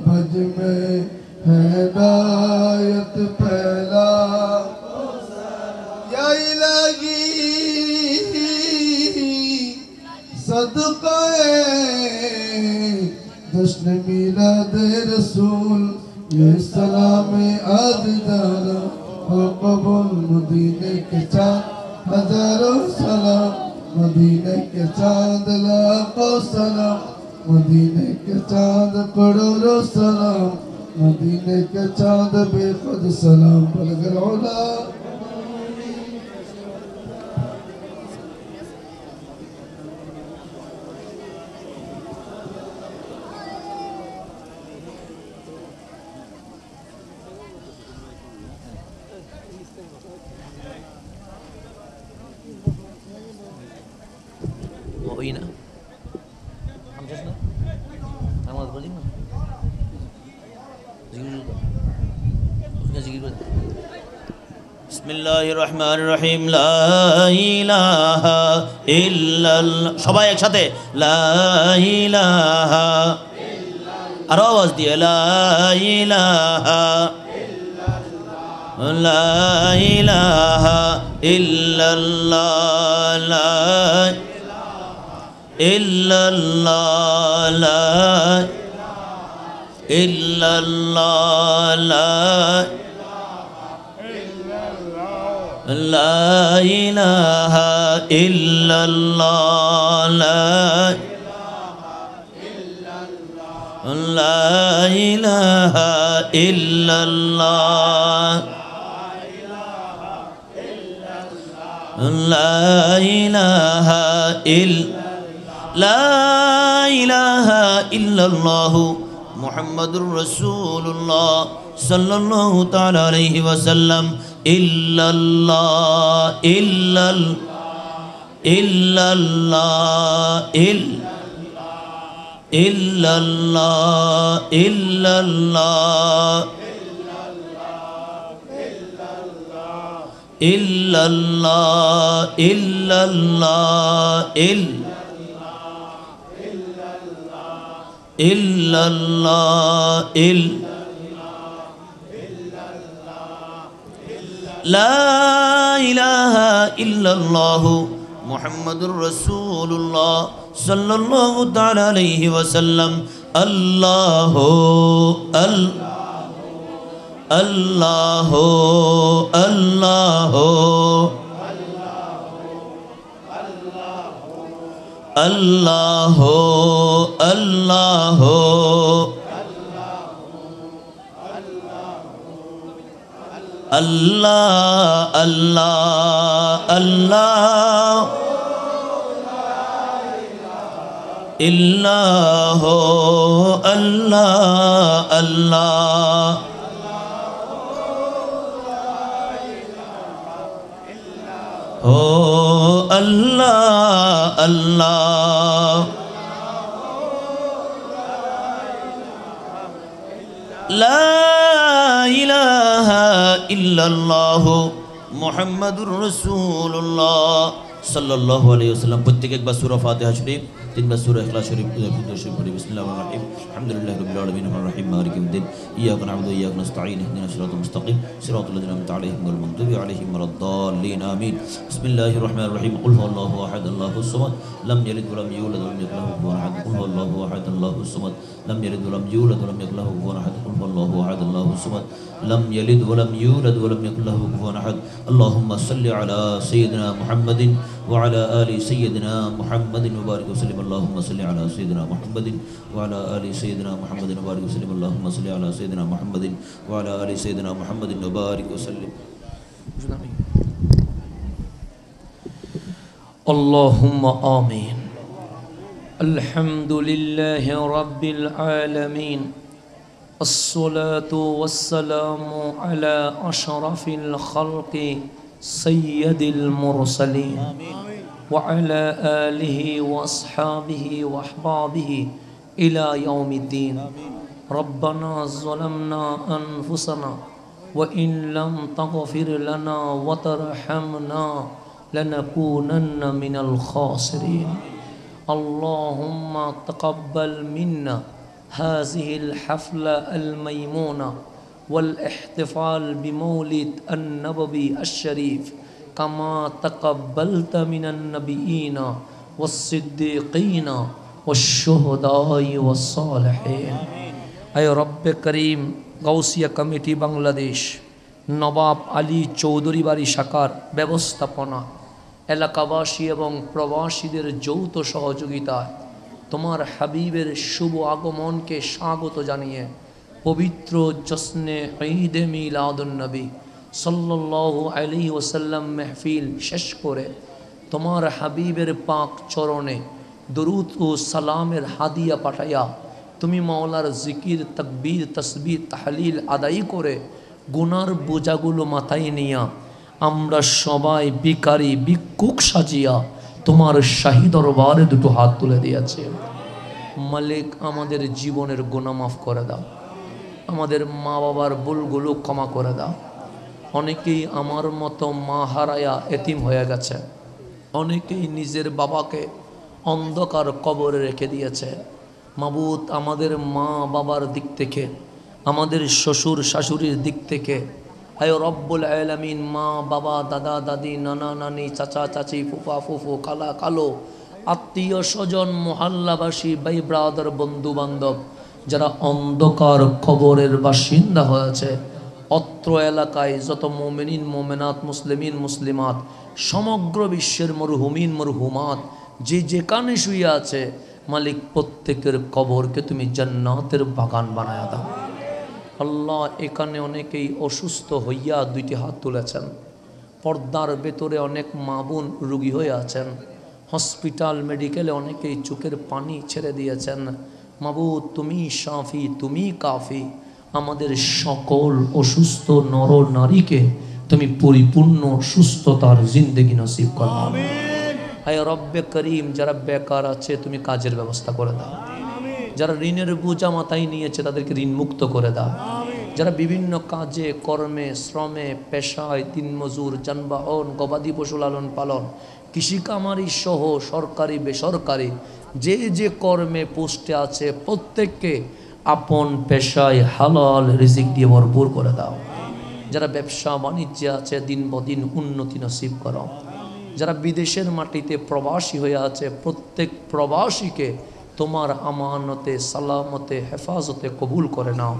बज में हिदायत पहला या इलाही सदक़े जश्न मिलाद रसूल ये सलाम आज़दारा हो कबूल मदीने के चाँद हजारों सलाम मदीने के चाँद लाखों सलाम मदीने के चाँद करोड़ों सलाम मदीने के चाँद बेखुद सलाम बलगल औला वही ना हम जैसे ना हम बात बोलेंगे ना जिक्र उसका जिक्र कर बिस्मिल्लाहिर्रहमानिर्रहीम ला इलाहा इल्लल्लाह সবাই একসাথে লা ইলাহা আর আওয়াজ দিয়ে লা ইলাহা লা ইলাহা ইল্লাল্লাহ লা illallah la illallah la ilaha illallah la لا إله إلا الله لا إله إلا الله محمد رسول الله صلى الله تعالى عليه وسلم إلا الله إلا الله إلا الله إلا الله إلا الله إلا الله إلا الله لا إله إلا الله محمد رسول الله صلى الله تعالى عليه وسلم الله الله الله الله الله الله الله الله الله الله الله الله الله لا إله إلا الله محمد رسول الله صلى الله عليه وسلم প্রত্যেক একবার সূরা ফাতিহা শরীফ তিনবার সূরা ইখলাস শরীফ শরীফ পড়ি বিসমিল্লাহির রহমানির রহিম আলহামদুলিল্লাহি রাব্বিল আলামিন আর রহিম মালিকি ইয়াউমিদ্দিন ইয়াকা না'বুদু ওয়া ইয়াকা নাস্তাঈন ইহদিনাস সিরাতাল মুস্তাকিম সিরাতাল লাযিনা আন'আমতা আলাইহিম গায়রিল মাগদুবি আলাইহিম ওয়ালাদ-দাল্লিন আমিন বিসমিল্লাহির রহমানির রহিম কুল হুয়াল্লাহু আহাদ আল্লাহুস সামাদ লাম ইয়ালিদ ওয়া লাম ইউলাদ ওয়া লাম ইয়াকুল লাহু কুফুওয়ান আহাদ কুল হুয়াল্লাহু আহাদ আল্লাহুস সামাদ লাম ইয়ালিদ ওয়া লাম ইউলাদ ওয়া লাম ইয়াকুল লাহু কুফুওয়ান আহাদ কুল হুয়াল্লাহু আহাদ আল্লাহুস সামাদ লাম ইয়ালিদ ওয়া লাম ইউলাদ ওয়া লাম ইয়াকুল লাহু কুফুওয়ান আহাদ আল্লাহুম্মা সাল্লি আলা সাইয়্যিদিনা মুহাম্মাদিন ওয়া আলা আলি সাইয়্যিদিনা মুহাম্মাদিন ওয়া বারিক ওয়া সাল্লিম আল্লাহুম্মা সাল্লি আলা সাইয়্যিদিনা মুহাম্মাদিন ওয়া আলা আলি সাইয়্যিদিনা মুহাম্মাদিন ওয়া বারিক ওয়া সাল্লিম আল্লাহুম্মা সাল্লি আলা সাইয়্যিদিনা মুহাম্মাদিন ওয়া আলা আলি সাইয়্যিদিনা মুহাম্মাদিন ওয়া বারিক ওয়া সাল্লিম اللهم آمين الحمد لله رب العالمين الصلاة والسلام على أشرف الخلق سيد المرسلين وعلى آله وأصحابه وأحبابه إلى يوم الدين ربنا ظلمنا أنفسنا وإن لم تغفر لنا وترحمنا لنكونن من الخاسرين اللهم تقبل منا هذه الحفلة الميمونة والاحتفال بمولد النبوي الشريف كما تقبلت من النبيين والصديقين والشهداء والصالحين أي رب كريم غوثية কমিটি বাংলাদেশ নবাব আলী চৌধুরী বাড়ি শাখার ব্যবস্থাপনা এলাকাবাসী এবং প্রবাসীদের যৌথ সহযোগিতায় তোমার হাবিবের শুভ আগমনকে স্বাগত জানিয়ে পবিত্র জশ্নে ঈদে মিলাদুন নবী সাল্লাল্লাহু আলাইহি ওয়াসাল্লাম মেহফিল শেষ করে তোমার হাবিবের পাক চরণে দরুদ ও সালামের হাদিয়া পাঠাইয়া তুমি মাওলার জিকির তাকবীর তাসবিহ তাহলিল আদায় করে গুনার বোঝাগুলো মাথায় নিয়া আমরা সবাই বিকারী ভিক্ষুক সাজিয়া তোমার শাহী দরবারে দুটো হাত তুলে দিয়েছে মালিক আমাদের জীবনের গুনাহ মাফ করে দাও আমাদের মা বাবার ভুলগুলো ক্ষমা করে দাও অনেকেই আমার মতো মা হারায়া এতিম হয়ে গেছে অনেকেই নিজের বাবাকে অন্ধকার কবরে রেখে দিয়েছে মাবুদ আমাদের মা বাবার দিক থেকে আমাদের শ্বশুর শাশুড়ির দিক থেকে আয় রব্বুল আলামিন মা বাবা দাদা দাদি নানা নানি চাচা চাচি ফুফা ফুফু খালা কালো আত্মীয় স্বজন মহল্লাবাসী ভাই ব্রাদার বন্ধু বান্ধব যারা অন্ধকার কবরের বাসিন্দা হয়েছে অত্র এলাকায় যত মুমিনিন মুমিনাত মুসলিমিন মুসলিমাত সমগ্র বিশ্বের মরহুমিন মরহুমাত যে যেখানে শুয়ে আছে মালিক প্রত্যেকের কবরকে তুমি জান্নাতের বাগান বানায়া দাও। আল্লাহ, এখানে অনেকেই অসুস্থ হইয়া দুইটি হাত তুলেছেন, পর্দার ভেতরে অনেক মা বোন রোগী হয়ে আছেন, হসপিটাল মেডিকেলে অনেকেই চোখের পানি ছেড়ে দিয়েছেন। মাবুদ, তুমি শাফি, তুমি কাফি, আমাদের সকল অসুস্থ নর নারীকে তুমি পরিপূর্ণ সুস্থতার জিন্দেগি নসিব করো। আয় রব্বে করিম, যারা বেকার আছে তুমি কাজের ব্যবস্থা করে দাও। যারা ঋণের বোঝা মাথায় নিয়েছে তাদেরকে ঋণ মুক্ত করে দাও। যারা বিভিন্ন কাজে কর্মে শ্রমে পেশায় দিনমজুর, যানবাহন, গবাদি পশু লালন পালন, কৃষিকামারি সহ সরকারি বেসরকারি যে যে কর্মে পোস্টে আছে প্রত্যেককে আপন পেশায় হালাল রিজিক দিয়ে ভরপুর করে দাও। যারা ব্যবসা বাণিজ্যে আছে দিন বদিন উন্নতি নসিব করো। যারা বিদেশের মাটিতে প্রবাসী হয়ে আছে প্রত্যেক প্রবাসীকে তোমার আমানতে সালামতে হেফাজতে কবুল করে নাও।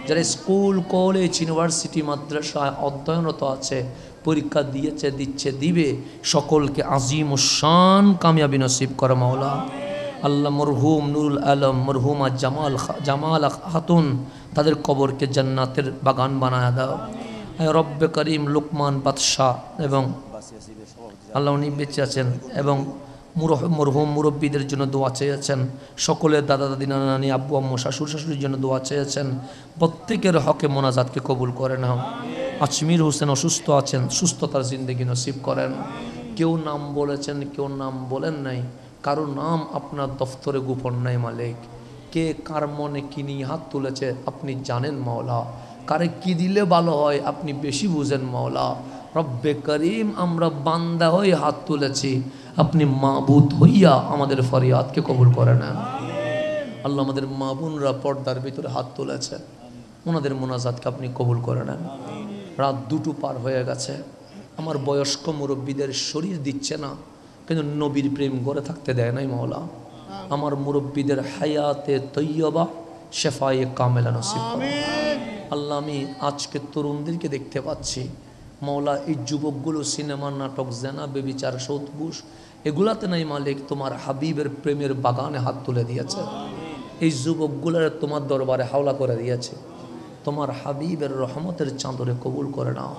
যারা স্কুল কলেজ ইউনিভার্সিটি মাদ্রাসায় অধ্যয়নরত আছে, পরীক্ষা দিয়েছে দিচ্ছে দিবে, সকলকে আজিম ও শান কামিয়াবি নসিব করে মাওলা। আল্লাহ, মরহুম নুরুল আলম, মরহুমা জামাল খাতুন, তাদের কবরকে জান্নাতের বাগান বানায় দাও। রব্বে করিম, লুকমান বাদশাহ এবং আল্লাহ উনি বেঁচে আছেন এবং মরহুম মুরব্বীদের জন্য দোয়া চেয়েছেন, সকলের দাদা দাদি নানা নানি আব্বু আম্মু শাশুড় শাশুড়ির জন্য দোয়া চেয়েছেন। প্রত্যেকের হকে মোনাজাতকে কবুল করে নাও। আজমির হোসেন অসুস্থ আছেন, সুস্থতার জিন্দেগি নসিব করেন। কেউ নাম বলেছেন, কেউ নাম বলেন নাই, কারো নাম আপনার দফতরে গোপন নাই মালিক। কে কার মনে কি নিয়ে হাত তুলেছে আপনি জানেন মাওলা। কারে কি দিলে ভালো হয় আপনি বেশি বুঝেন মাওলা। রব্বে করিম, আমরা বান্দা হয়ে হাত তুলেছি, আপনি মাবুদ হইয়া আমাদের ফরিয়াদকে কবুল করে নেন। আল্লাহ, আমাদের মা বোনরা পর্দার ভিতরে হাত তুলেছে, ওনাদের মোনাজাতকে আপনি কবুল করে নেন। রাত 2টো পার হয়ে গেছে, আমার বয়স্ক মুরব্বীদের শরীর দিচ্ছে না, কিন্তু নবীর প্রেম গড়ে থাকতে দেয় নাই মাওলা। আমার মুরব্বীদের হায়াতে তৈয়বা শেফায়ে কামেলা নসিব করো। আল্লাহ, আমি আজকে তরুণদেরকে দেখতে পাচ্ছি মাওলা, এই যুবকগুলো সিনেমা নাটক জেনা বেবিচার সৌতবুষ এগুলাতে নাই মালিক, তোমার হাবিবের প্রেমের বাগানে হাত তুলে দিয়েছে। এই যুবকগুলোর তোমার দরবারে হাওলা করে দিয়েছে, তোমার হাবিবের রহমতের চাঁদরে কবুল করে নাও।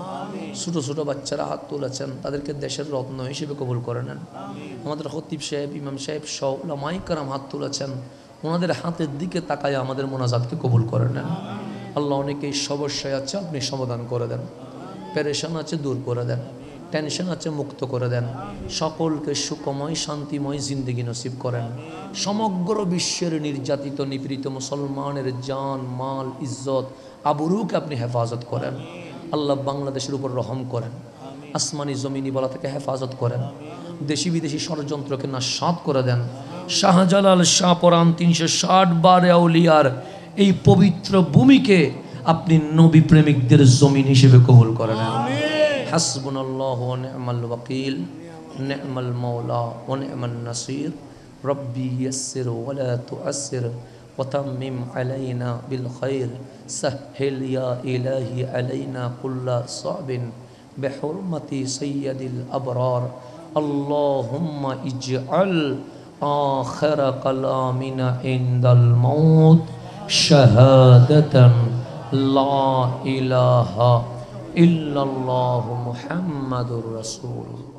ছোটো ছোটো বাচ্চারা হাত তুলেছেন, তাদেরকে দেশের রত্ন হিসেবে কবুল করে নেন। আমাদের খতিব সাহেব, ইমাম সাহেব সহ উলামায়ে কেরাম হাত তুলেছেন, ওনাদের হাতের দিকে তাকায় আমাদের মোনাজাতকে কবুল করে নেন। আল্লাহ, অনেকেই সমস্যায় আছে আপনি সমাধান করে দেন, পেরেশান আছে দূর করে দেন, টেনশন আছে মুক্ত করে দেন। সকলকে সুখময় শান্তিময় জিন্দেগি নসিব করেন। সমগ্র বিশ্বের নির্যাতিত নিপীড়িত মুসলমানের জান মাল ইজ্জত আবরুকে আপনি হেফাজত করেন। আল্লাহ, বাংলাদেশের উপর রহম করেন, আসমানি জমিনি বলা থেকে হেফাজত করেন, দেশি বিদেশি ষড়যন্ত্রকে নাশাত করে দেন। শাহজালাল শাহপরান 360 বার আউলিয়ার এই পবিত্র ভূমিকে আপনি নবী প্রেমিকদের জমিন হিসেবে কবুল করে নেন। হাসবুনাল্লাহু ওয়া নি'মাল ওয়াকিল, নি'মাল মাওলা ওয়া নি'মান নাসির। রব্বি ইয়াসসির ওয়া লা তু'আসসির ওয়া তাম্মিম আলাইনা বিল খাইর। সাহহিল ইয়া ইলাহি আলাইনা কুল্লা সাবিন বিহুরমাতি সাইয়্যিদিল আবরার। আল্লাহুম্মা ইজআল আখিরা কালামিনা ইনদাল মাউত শাহাদাতান লা ইলাহা ইল্লাল্লাহু মুহাম্মাদুর রাসূলুল্লাহ।